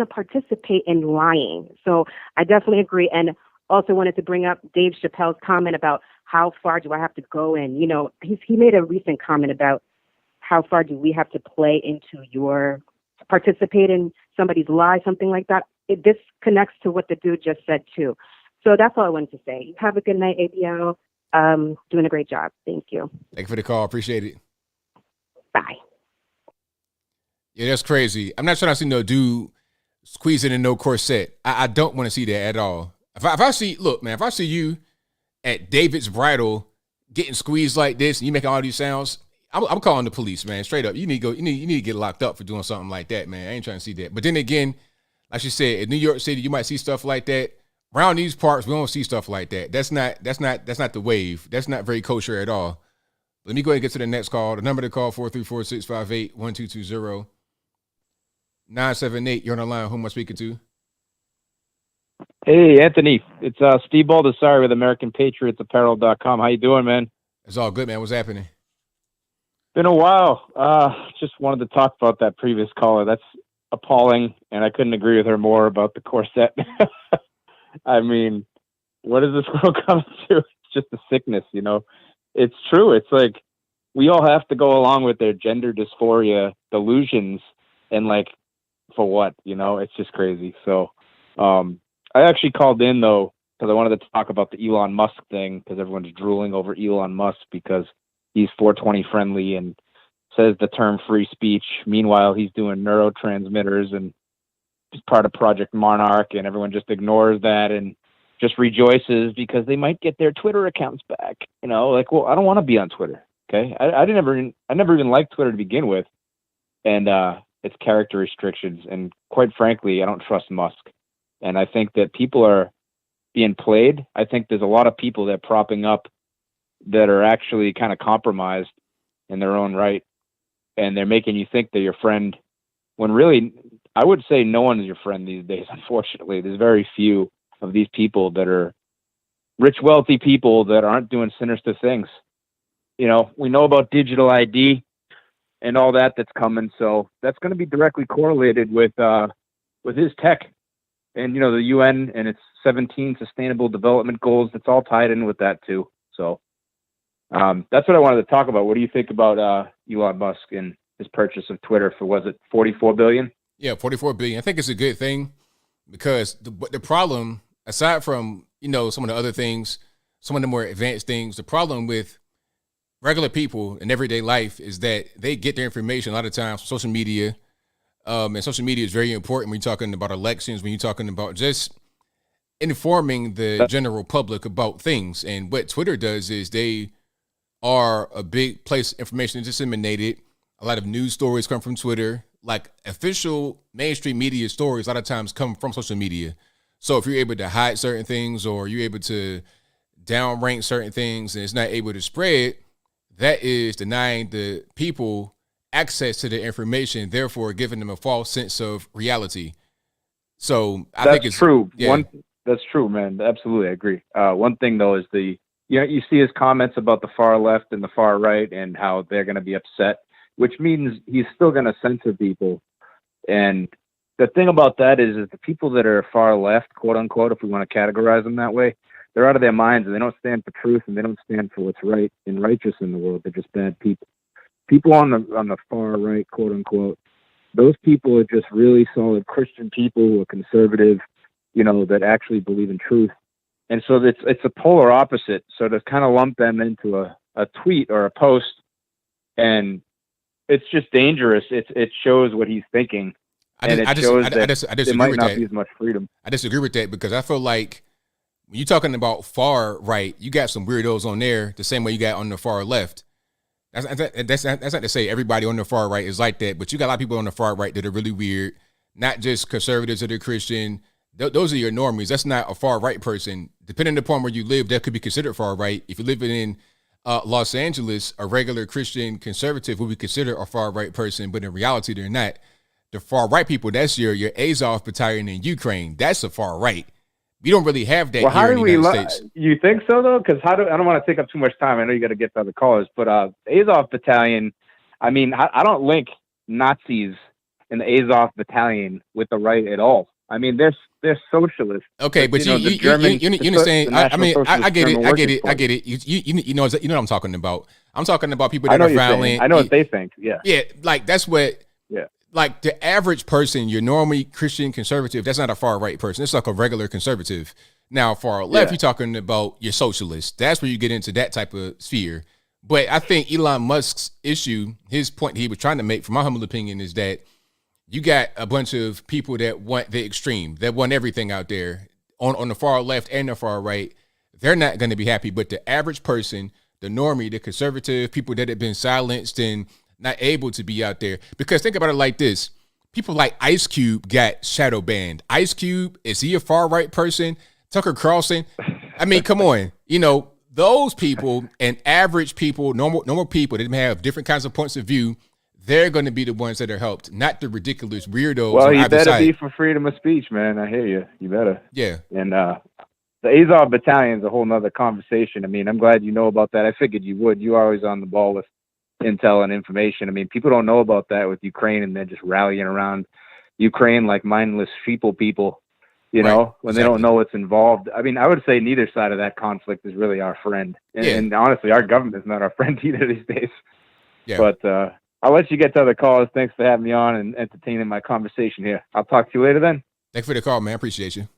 U: participate in lying. So I definitely agree. And also wanted to bring up Dave Chappelle's comment about how far do I have to go in. He made a recent comment about how far do we have to play into participate in somebody's lie, something like that. This connects to what the dude just said too. So that's all I wanted to say. Have a good night, ABL. Doing a great job. Thank you.
A: Thank you for the call. Appreciate it.
U: Bye.
A: Yeah, that's crazy. I'm not trying to see no dude squeezing in no corset. I don't want to see that at all. If I see you at David's Bridal getting squeezed like this and you making all these sounds, I'm calling the police, man. Straight up. You need to get locked up for doing something like that, man. I ain't trying to see that. But then again, like you said, in New York City, you might see stuff like that. Around these parts, we don't see stuff like that. That's not the wave. That's not very kosher at all. Let me go ahead and get to the next call. The number to call, 434-658-1220. 978, you're on the line. Who am I speaking to?
V: Hey, Anthony. It's Steve Baldessari with AmericanPatriotsApparel.com. How you doing, man?
A: It's all good, man. What's happening?
V: Been a while. Just wanted to talk about that previous caller. That's appalling, and I couldn't agree with her more about the corset. I mean, what is this world coming to? It's just a sickness, It's true. It's like we all have to go along with their gender dysphoria delusions, and like, for what? It's just crazy. So I actually called in though because I wanted to talk about the Elon Musk thing because everyone's drooling over Elon Musk because he's 420 friendly and says the term free speech. Meanwhile, he's doing neurotransmitters and he's part of Project Monarch, and everyone just ignores that and just rejoices because they might get their Twitter accounts back. You know, like, well, I don't want to be on Twitter. Okay, I never even liked Twitter to begin with, and its character restrictions. And quite frankly, I don't trust Musk. And I think that people are being played. I think there's a lot of people that are propping up that are actually kind of compromised in their own right, and they're making you think they're your friend when really, I would say no one is your friend these days. Unfortunately, there's very few of these people that are rich, wealthy people that aren't doing sinister things. You know, we know about digital ID and all that that's coming, so that's going to be directly correlated with his tech and, you know, the UN and its 17 Sustainable Development Goals. It's all tied in with that too. So that's what I wanted to talk about. What do you think about Elon Musk and his purchase of Twitter for, was it $44 billion?
A: Yeah, $44 billion. I think it's a good thing because the problem, aside from, you know, some of the other things, some of the more advanced things, the problem with regular people in everyday life is that they get their information a lot of times from social media. And social media is very important when you're talking about elections, when you're talking about just informing the general public about things. And what Twitter does is they are a big place information is disseminated. A lot of news stories come from Twitter. Like official mainstream media stories a lot of times come from social media. So if you're able to hide certain things or you're able to downrank certain things and it's not able to spread, that is denying the people access to the information, therefore giving them a false sense of reality. So I think it's
V: true.
A: Yeah.
V: That's true, man. Absolutely, I agree. One thing though is you see his comments about the far left and the far right and how they're going to be upset, which means he's still going to censor people. And the thing about that is the people that are far left, quote unquote, if we want to categorize them that way, they're out of their minds and they don't stand for truth and they don't stand for what's right and righteous in the world. They're just bad people. People on the far right, quote unquote, those people are just really solid Christian people who are conservative, you know, that actually believe in truth. And so it's a polar opposite. So to kind of lump them into a tweet or a post, and it's just dangerous. It shows what he's thinking. And it shows that there might not be as much freedom.
A: I disagree with that because I feel like when you're talking about far right, you got some weirdos on there the same way you got on the far left. That's not to say everybody on the far right is like that, but you got a lot of people on the far right that are really weird, not just conservatives that are Christian. Those are your normies. That's not a far right person. Depending upon where you live, that could be considered far right. If you're living in Los Angeles, a regular Christian conservative would be considered a far right person, but in reality, they're not. The far right people, that's your Azov battalion in Ukraine. That's a far right. We don't really have that here in the United States.
V: You think so though? Because I don't want to take up too much time. I know you got to get to other callers, but Azov battalion. I mean, I don't link Nazis in the Azov battalion with the right at all. I mean, they're socialists.
A: Okay, but you understand. I mean, I get it. You know what I'm talking about. I'm talking about people that are violent.
V: I know what they think. Yeah.
A: Yeah, like that's what.
V: Yeah.
A: Like the average person, your normally Christian conservative, that's not a far right person. It's like a regular conservative. Now, far left, you're talking about your socialist. That's where you get into that type of sphere. But I think Elon Musk's issue, his point he was trying to make, from my humble opinion, is that you got a bunch of people that want the extreme, that want everything out there on the far left and the far right. They're not going to be happy. But the average person, the normie, the conservative, people that have been silenced and not able to be out there. Because think about it like this. People like Ice Cube got shadow banned. Ice Cube, is he a far right person? Tucker Carlson? I mean, come on. You know, those people and average people, normal people that have different kinds of points of view, they're going to be the ones that are helped, not the ridiculous weirdos.
V: Well,
A: on
V: you
A: either
V: better
A: side.
V: be for freedom of speech, man. I hear you. You better.
A: Yeah.
V: And the Azov battalion is a whole nother conversation. I mean, I'm glad you know about that. I figured you would. You're always on the ball with intel and information. I mean, people don't know about that with Ukraine, and they're just rallying around Ukraine like mindless sheeple people, you know, when they don't know what's involved. I mean, I would say neither side of that conflict is really our friend. And honestly, our government is not our friend either these days.
A: Yeah.
V: But I'll let you get to other callers. Thanks for having me on and entertaining my conversation here. I'll talk to you later then.
A: Thanks for the call, man. Appreciate you.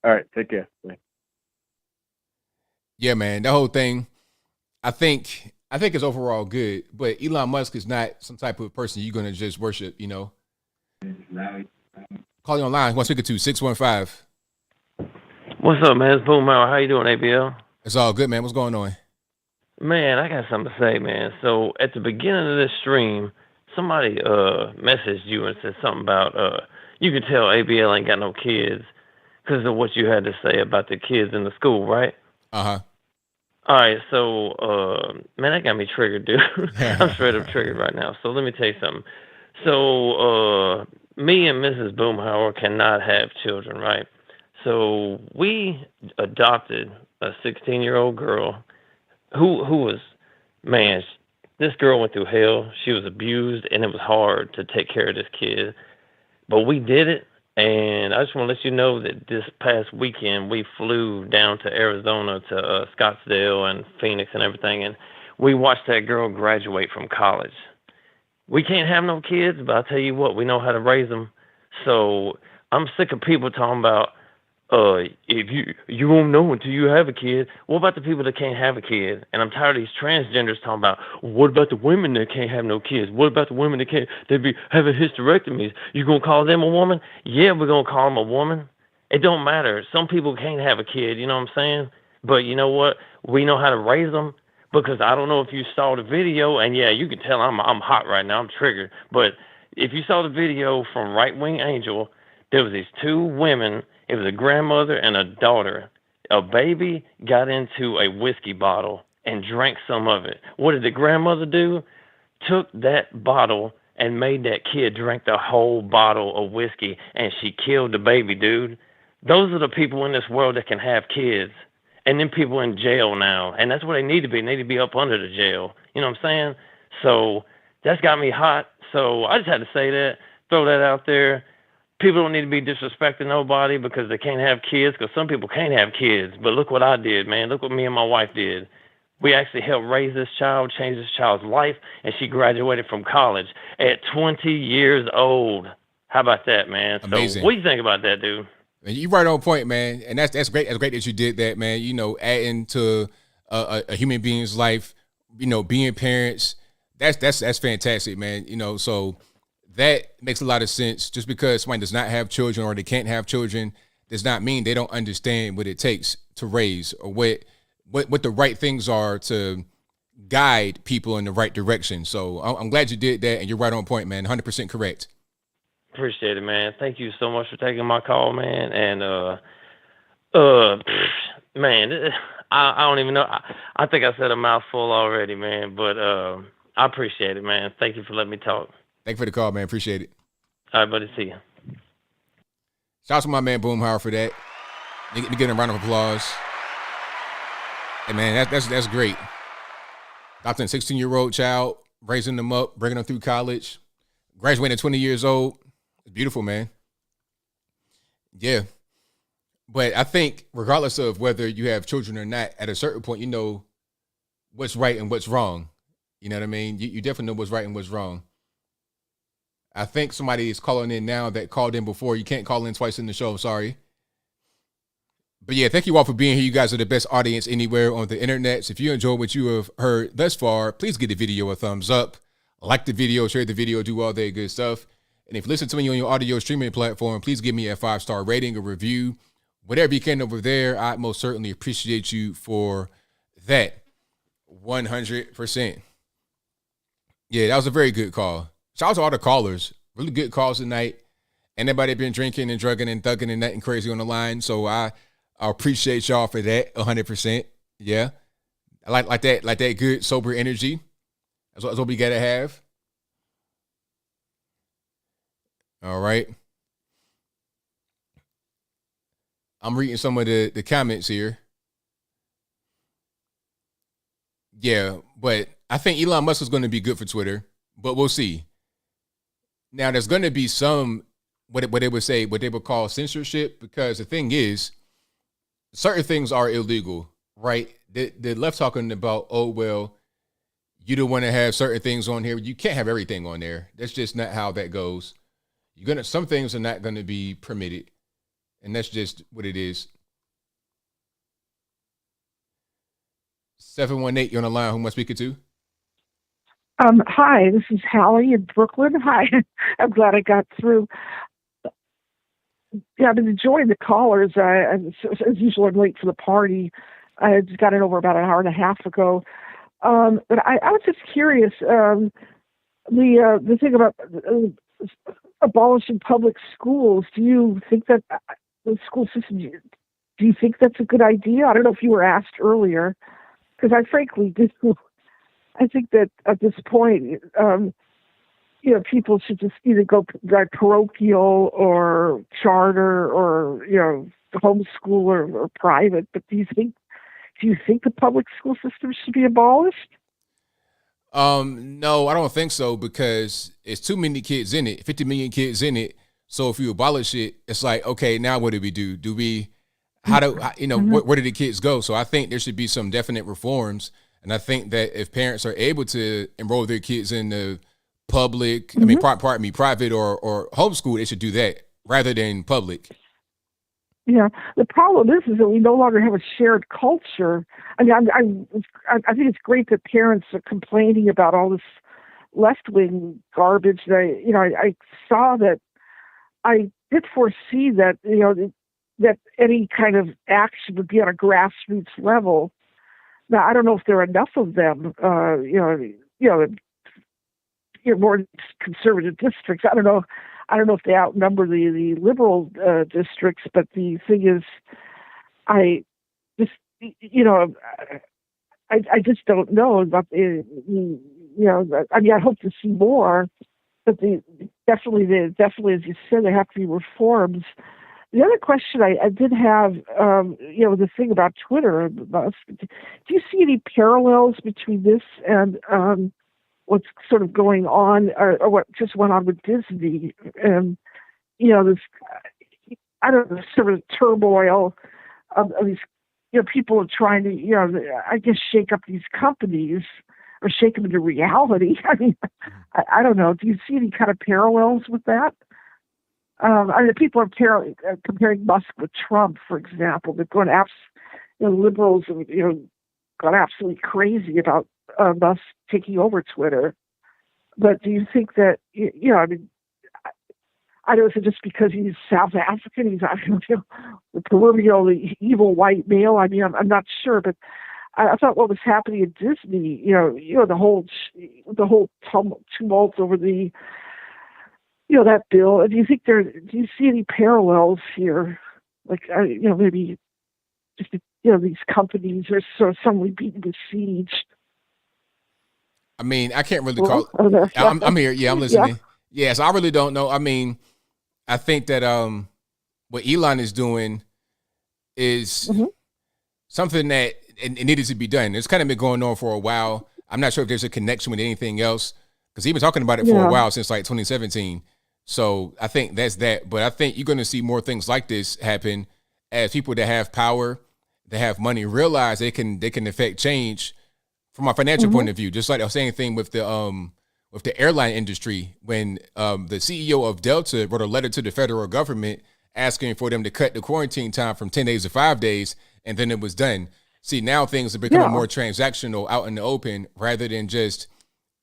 V: All right, take care. Bye.
A: Yeah, man. That whole thing, I think it's overall good, but Elon Musk is not some type of person you're gonna just worship, you know. Call you online. Who wants to speak to 615.
C: What's up, man? It's Boom How you doing, ABL?
A: It's all good, man. What's going on?
C: Man, I got something to say, man. So at the beginning of this stream, somebody messaged you and said something about you could tell ABL ain't got no kids because of what you had to say about the kids in the school, right?
A: Uh-huh.
C: All right, so man, that got me triggered, dude. I'm straight up triggered right now. So let me tell you something. So me and Mrs. Boomhauer cannot have children, right? So we adopted a 16-year-old girl who was, man, this girl went through hell. She was abused, and it was hard to take care of this kid. But we did it, and I just want to let you know that this past weekend we flew down to Arizona to Scottsdale and Phoenix and everything, and we watched that girl graduate from college. We can't have no kids, but I'll tell you what, we know how to raise them. So I'm sick of people talking about, if you won't know until you have a kid. What about the people that can't have a kid? And I'm tired of these transgenders talking about, what about the women that can't have no kids? What about the women that can't, they be having hysterectomies? You gonna call them a woman? Yeah, we're gonna call them a woman. It don't matter. Some people can't have a kid, you know what I'm saying? But you know what? We know how to raise them, because I don't know if you saw the video, and yeah, you can tell I'm hot right now. I'm triggered. But if you saw the video from Right Wing Angel, there was these two women. It was a grandmother and a daughter. A baby got into a whiskey bottle and drank some of it. What did the grandmother do? Took that bottle and made that kid drink the whole bottle of whiskey, and she killed the baby, dude. Those are the people in this world that can have kids. And then people in jail now. And that's what they need to be. They need to be up under the jail. You know what I'm saying? So that's got me hot. So I just had to say that, throw that out there. People don't need to be disrespecting nobody because they can't have kids, because some people can't have kids. But look what I did, man. Look what me and my wife did. We actually helped raise this child, change this child's life, and she graduated from college at 20 years old. How about that, man?
A: Amazing.
C: So what do you think about that, dude?
A: You right on point, man. And that's great. That's great that you did that, man. You know, adding to a human being's life, you know, being parents, that's fantastic, man. You know, so that makes a lot of sense. Just because somebody does not have children or they can't have children does not mean they don't understand what it takes to raise, or what the right things are to guide people in the right direction. So I'm glad you did that, and you're right on point, man. 100% correct.
C: Appreciate it, man. Thank you so much for taking my call, man. And man, I don't even know. I think I said a mouthful already, man. But I appreciate it, man. Thank you for letting me talk.
A: Thank you for the call, man. Appreciate it.
C: All right, buddy. See you.
A: Shout out to my man Boomhauer for that. You get a round of applause. Hey, man, that's great. Adopting a 16-year-old child, raising them up, bringing them through college, graduating at 20 years old. It's beautiful, man. Yeah. But I think regardless of whether you have children or not, at a certain point, you know what's right and what's wrong. You know what I mean? You definitely know what's right and what's wrong. I think somebody is calling in now that called in before. You can't call in twice in the show. I'm sorry. But yeah, thank you all for being here. You guys are the best audience anywhere on the internet. So if you enjoy what you have heard thus far, please give the video a thumbs up. Like the video, share the video, do all that good stuff. And if you listen to me on your audio streaming platform, please give me a 5-star rating or review. Whatever you can over there, I most certainly appreciate you for that. 100%. Yeah, that was a very good call. Shout out to all the callers. Really good calls tonight. Anybody been drinking and drugging and thugging and nothing crazy on the line. So I appreciate y'all for that 100%. Yeah. I like that good, sober energy. That's what we got to have. All right. I'm reading some of the comments here. Yeah, but I think Elon Musk is going to be good for Twitter, but we'll see. Now, there's going to be some, what they would call censorship, because the thing is, certain things are illegal, right? The left talking about, oh, well, you don't want to have certain things on here. You can't have everything on there. That's just not how that goes. Some things are not going to be permitted. and that's just what it is. 718, you're on the line. Who am I speaking to?
B: Hi, this is Hallie in Brooklyn. Hi, I'm glad I got through. Yeah, I've been enjoying the callers. As usual, I'm late for the party. I just got it over about an hour and a half ago. But I was just curious. The thing about abolishing public schools. Do you think that the school system? Do you think that's a good idea? I don't know if you were asked earlier, because I frankly do. I think that at this point, people should just either go by parochial or charter or, homeschool or private. But do you think the public school system should be abolished?
A: No, I don't think so, because it's too many kids in it, 50 million kids in it. So if you abolish it, it's like, okay, now what do we do? Where do the kids go? So I think there should be some definite reforms. And I think that if parents are able to enroll their kids in the public, private or homeschool, they should do that rather than public.
B: Yeah, the problem is that we no longer have a shared culture. I mean, I think it's great that parents are complaining about all this left-wing garbage. I saw that. I did foresee that that any kind of action would be on a grassroots level. Now, I don't know if there are enough of them, more conservative districts. I don't know if they outnumber the liberal districts, but the thing is, I just don't know about I hope to see more, but definitely, as you said, there have to be reforms. The other question I did have, the thing about Twitter, do you see any parallels between this and what's sort of going on, or what just went on with Disney? And, this, I don't know, sort of turmoil of these, people are trying to, shake up these companies or shake them into reality. I mean, I don't know. Do you see any kind of parallels with that? People are comparing Musk with Trump, for example. They're going liberals have gone absolutely crazy about Musk taking over Twitter. But do you think that I don't know, just because he's South African, he's the proverbial evil white male. I mean, I'm not sure, but I thought what was happening at Disney, the whole tumult over the. That bill. Do you see any parallels here? Like, maybe just, these companies are suddenly being besieged.
A: I mean, I can't really call. I'm here. Yeah, I'm listening. Yeah, so I really don't know. I mean, I think that what Elon is doing is something that it needed to be done. It's kind of been going on for a while. I'm not sure if there's a connection with anything else, because he's been talking about it for a while, since like 2017. So I think that's that. But I think you're going to see more things like this happen as people that have power, that have money, realize they can affect change from a financial point of view. Just like the same thing with the airline industry, when the CEO of Delta wrote a letter to the federal government asking for them to cut the quarantine time from 10 days to 5 days, and then it was done. See, now things are becoming more transactional out in the open, rather than just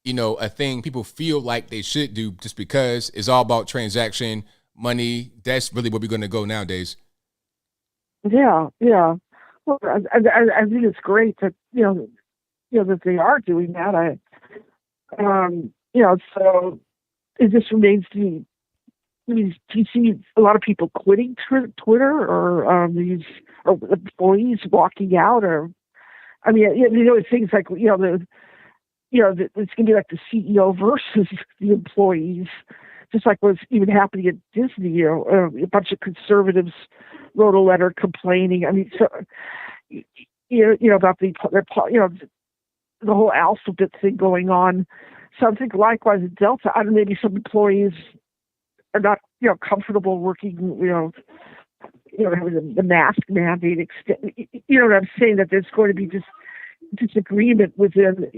A: a thing people feel like they should do just because it's all about transaction, money. That's really where we're going to go nowadays.
B: Yeah. Well, I think it's great that that they are doing that. So it just remains to be. I mean, do you see a lot of people quitting Twitter, or employees walking out, or things like it's going to be like the CEO versus the employees, just like what's even happening at Disney. A bunch of conservatives wrote a letter complaining. I mean, so about the whole alphabet thing going on. So I think likewise at Delta, I don't know, maybe some employees are not comfortable working. Having the mask mandate extend. You know what I'm saying? That there's going to be just disagreement within,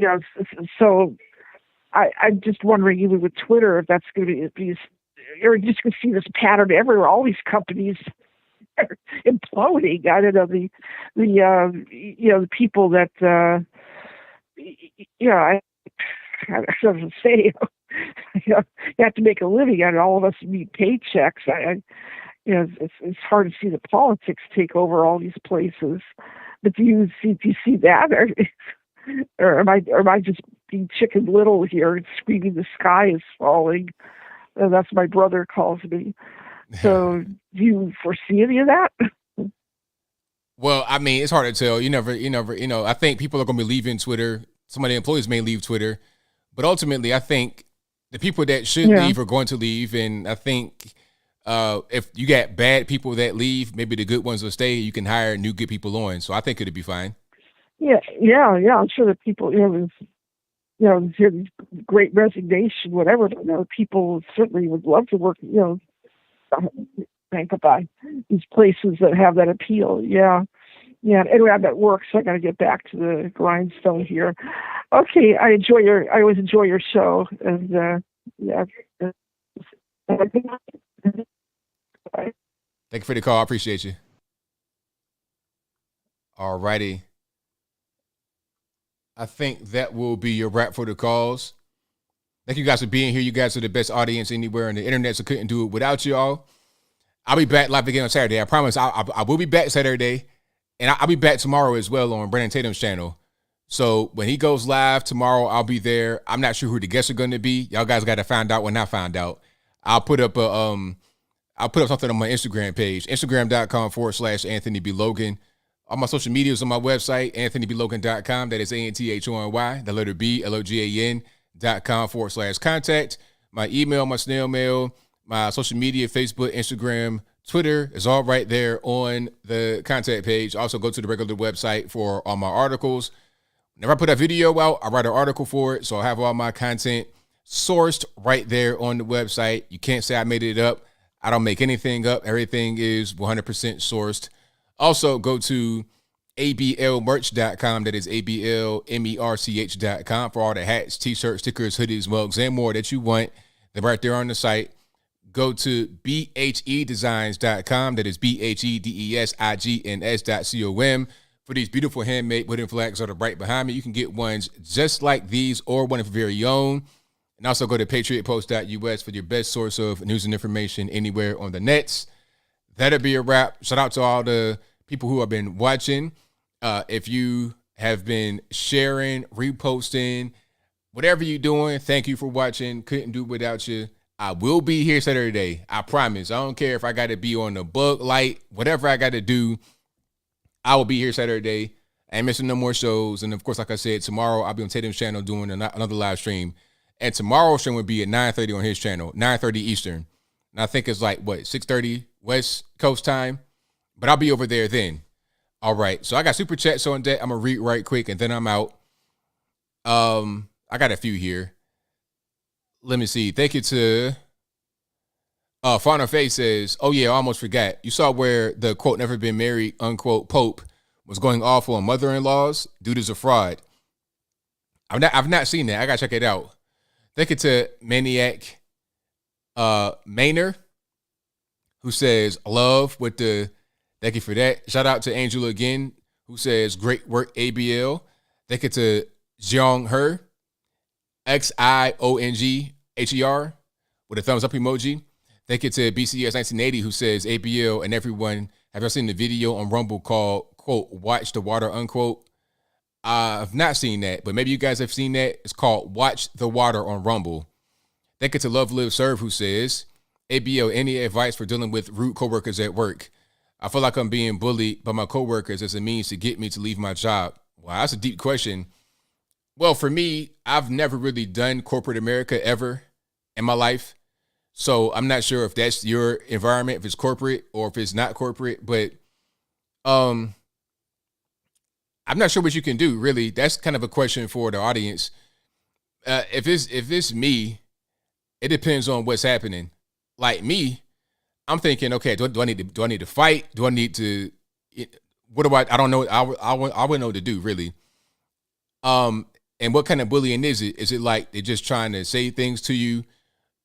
B: so I'm just wondering, even with Twitter, if that's going to be, you're just going to see this pattern everywhere. All these companies, imploding. I don't know the people that I don't know, say you have to make a living, and all of us need paychecks. It's hard to see the politics take over all these places. But do you see that, or am I just being Chicken Little here and screaming the sky is falling? That's what my brother calls me. So do you foresee any of that?
A: Well, I mean, it's hard to tell. You never. I think people are going to be leaving Twitter. Some of the employees may leave Twitter, but ultimately, I think the people that should leave are going to leave. And I think if you got bad people that leave, maybe the good ones will stay. You can hire new good people on. So I think it'll be fine.
B: Yeah. I'm sure that people, great resignation, whatever. But people certainly would love to work. Think about these places that have that appeal. Yeah. Anyway, I'm at work, so I got to get back to the grindstone here. Okay, I always enjoy your show, and
A: Thank you for the call. I appreciate you. All righty. I think that will be your wrap for the calls. Thank you guys for being here. You guys are the best audience anywhere on the internet, so couldn't do it without you all. I'll be back live again on Saturday. I promise I will be back Saturday. And I'll be back tomorrow as well on Brandon Tatum's channel. So when he goes live tomorrow, I'll be there. I'm not sure who the guests are going to be. Y'all guys got to find out when I find out. I'll put up something on my Instagram page, Instagram.com/Anthony B. Logan. All my social medias on my website, AnthonyBLogan.com. That is ANTHONY, the letter B, LOGAN.com/contact. My email, my snail mail, my social media, Facebook, Instagram, Twitter is all right there on the contact page. Also, go to the regular website for all my articles. Whenever I put a video out, I write an article for it. So I have all my content sourced right there on the website. You can't say I made it up. I don't make anything up. Everything is 100% sourced. Also, go to ABLmerch.com. That is ABLmerch.com for all the hats, t-shirts, stickers, hoodies, mugs, and more that you want. They're right there on the site. Go to BHEdesigns.com. That is BHEDESIGNS.com for these beautiful handmade wooden flags that are right behind me. You can get ones just like these or one of your very own. And also go to patriotpost.us for your best source of news and information anywhere on the nets. That'll be a wrap. Shout out to all the people who have been watching. If you have been sharing, reposting, whatever you're doing, thank you for watching. Couldn't do it without you. I will be here Saturday. I promise. I don't care if I got to be on the bug light, whatever I got to do. I will be here Saturday. I ain't missing no more shows. And of course, like I said, tomorrow I'll be on Tatum's channel doing another live stream. And tomorrow's stream will be at 9:30 on his channel, 9:30 Eastern. And I think it's like, 6:30 West Coast time. But I'll be over there then. All right. So I got super chats on deck. I'm going to read right quick and then I'm out. I got a few here. Let me see. Thank you to Fauna Face says, oh yeah, I almost forgot. You saw where the quote never been married, unquote, Pope was going off on mother-in-laws. Dude is a fraud. I've not seen that. I gotta check it out. Thank you to Maniac Maynor, who says love with the thank you for that. Shout out to Angela again, who says great work, ABL. Thank you to Jeong Her, XIONGHER, with a thumbs up emoji. Thank you to BCS 1980, who says ABL and everyone, have y'all seen the video on Rumble called, quote, Watch the Water, unquote? I've not seen that, but maybe you guys have seen that. It's called Watch the Water on Rumble. Thank you to Love Live Serve, who says, ABL, any advice for dealing with rude coworkers at work? I feel like I'm being bullied by my coworkers as a means to get me to leave my job. Wow, that's a deep question. Well, for me, I've never really done corporate America ever in my life. So I'm not sure if that's your environment, if it's corporate or if it's not corporate, but I'm not sure what you can do, really. That's kind of a question for the audience. If it's me, it depends on what's happening. Like me, I'm thinking, okay, do I need to fight? Do I need to what do I don't know. I wouldn't know what to do, really. And what kind of bullying is it? Is it like they're just trying to say things to you?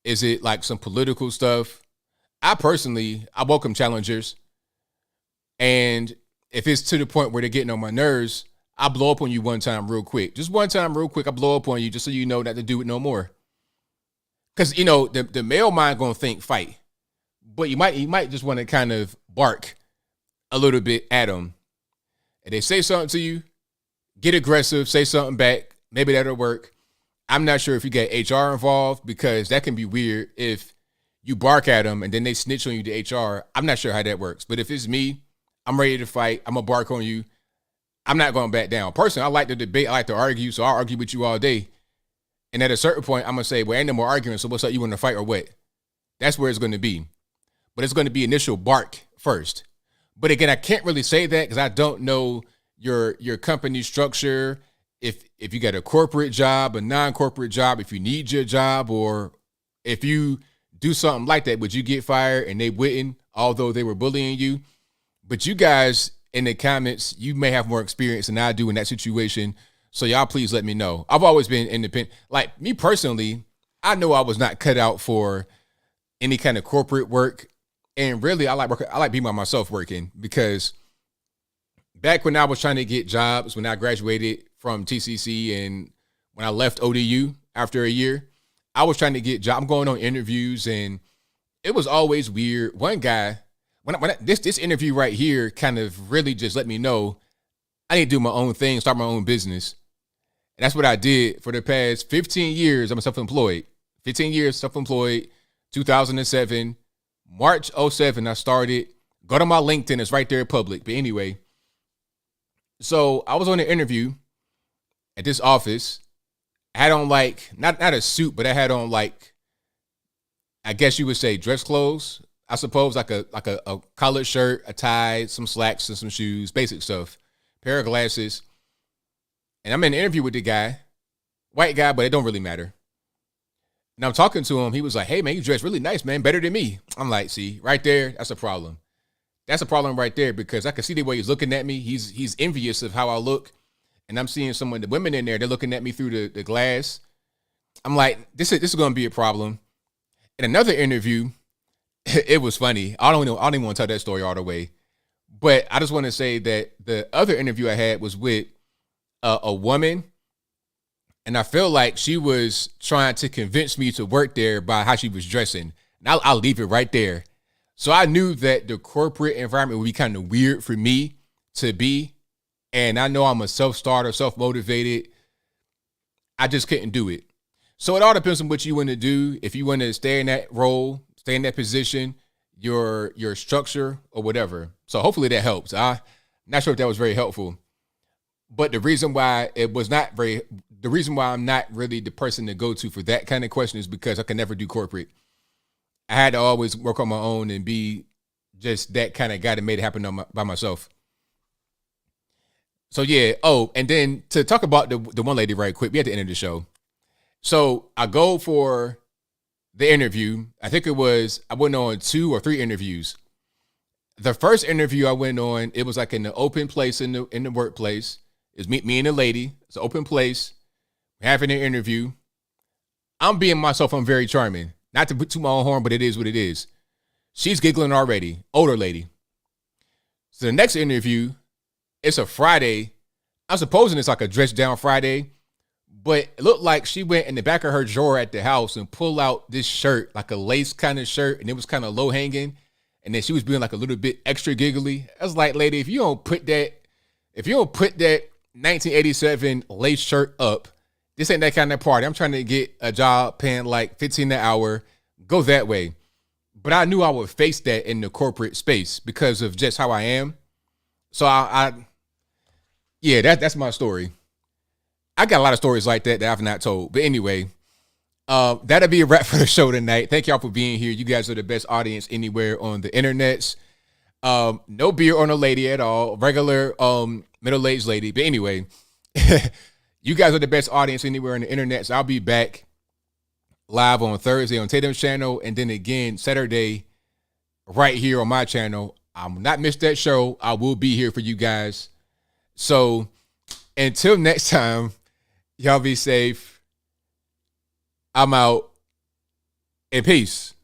A: Is it like some political stuff? I welcome challengers. And if it's to the point where they're getting on my nerves, I blow up on you one time real quick. Just one time real quick, I blow up on you just so you know not to do it no more. Because, you know, the male mind going to think fight. But you might just want to kind of bark a little bit at them. And they say something to you, get aggressive, say something back. Maybe that'll work. I'm not sure if you get HR involved because that can be weird if you bark at them and then they snitch on you to HR. I'm not sure how that works. But if it's me, I'm ready to fight. I'm going to bark on you. I'm not going to back down. Personally, I like to debate. I like to argue, so I'll argue with you all day. And at a certain point, I'm going to say, well, ain't no more arguing, so what's up? You want to fight or what? That's where it's going to be. But it's going to be initial bark first. But again, I can't really say that because I don't know your company structure, if you got a corporate job, a non-corporate job, if you need your job, or if you do something like that, would you get fired and they wouldn't, although they were bullying you? But you guys in the comments, you may have more experience than I do in that situation. So y'all please let me know. I've always been independent. Like me personally, I know I was not cut out for any kind of corporate work. And really, I like being by myself working because back when I was trying to get jobs, when I graduated from TCC and when I left ODU after a year, I was trying to get jobs. I'm going on interviews and it was always weird. One guy, this interview right here kind of really just let me know I need to do my own thing, start my own business. And that's what I did for the past 15 years. I'm self-employed. 15 years self-employed, 2007. March 07, I started. Go to my LinkedIn. It's right there public. But anyway, so I was on an interview at this office. I had on like, not a suit, but I had on like, I guess you would say dress clothes. I suppose like a collared shirt, a tie, some slacks and some shoes, basic stuff, pair of glasses. And I'm in an interview with the guy, white guy, but it don't really matter. And I'm talking to him. He was like, hey, man, you dress really nice, man. Better than me. I'm like, see, right there, that's a problem. That's a problem right there because I can see the way he's looking at me. He's envious of how I look. And I'm seeing the women in there, they're looking at me through the glass. I'm like, this is going to be a problem. In another interview, it was funny. I don't even want to tell that story all the way. But I just want to say that the other interview I had was with a woman. And I feel like she was trying to convince me to work there by how she was dressing. And I'll leave it right there. So I knew that the corporate environment would be kind of weird for me to be. And I know I'm a self-starter, self-motivated. I just couldn't do it. So it all depends on what you want to do. If you want to stay in that role, stay in that position, your structure or whatever. So hopefully that helps. I'm not sure if that was very helpful. But the reason why I'm not really the person to go to for that kind of question is because I can never do corporate. I had to always work on my own and be just that kind of guy that made it happen by myself. So yeah. Oh, and then to talk about the one lady right quick, we had to end the show. So I go for the interview. I think I went on 2 or 3 interviews. The first interview I went on, it was like in the open place in the workplace. It was me and a lady. It's an open place. We're having an interview. I'm being myself. I'm very charming. Not to put to my own horn, but it is what it is. She's giggling already. Older lady. So the next interview, it's a Friday. I'm supposing it's like a dress down Friday, but it looked like she went in the back of her drawer at the house and pulled out this shirt, like a lace kind of shirt, and it was kind of low hanging. And then she was being like a little bit extra giggly. I was like, lady, if you don't put that 1987 lace shirt up, this ain't that kind of party. I'm trying to get a job paying like $15 an hour. Go that way. But I knew I would face that in the corporate space because of just how I am. So that's my story. I got a lot of stories like that I've not told. But anyway, that'll be a wrap for the show tonight. Thank y'all for being here. You guys are the best audience anywhere on the internets. No beer on a lady at all. Regular middle-aged lady. But anyway, you guys are the best audience anywhere on the internet. So I'll be back live on Thursday on Tatum's channel, and then again Saturday right here on my channel. I'll not miss that show. I will be here for you guys. So until next time, y'all be safe. I'm out, and peace.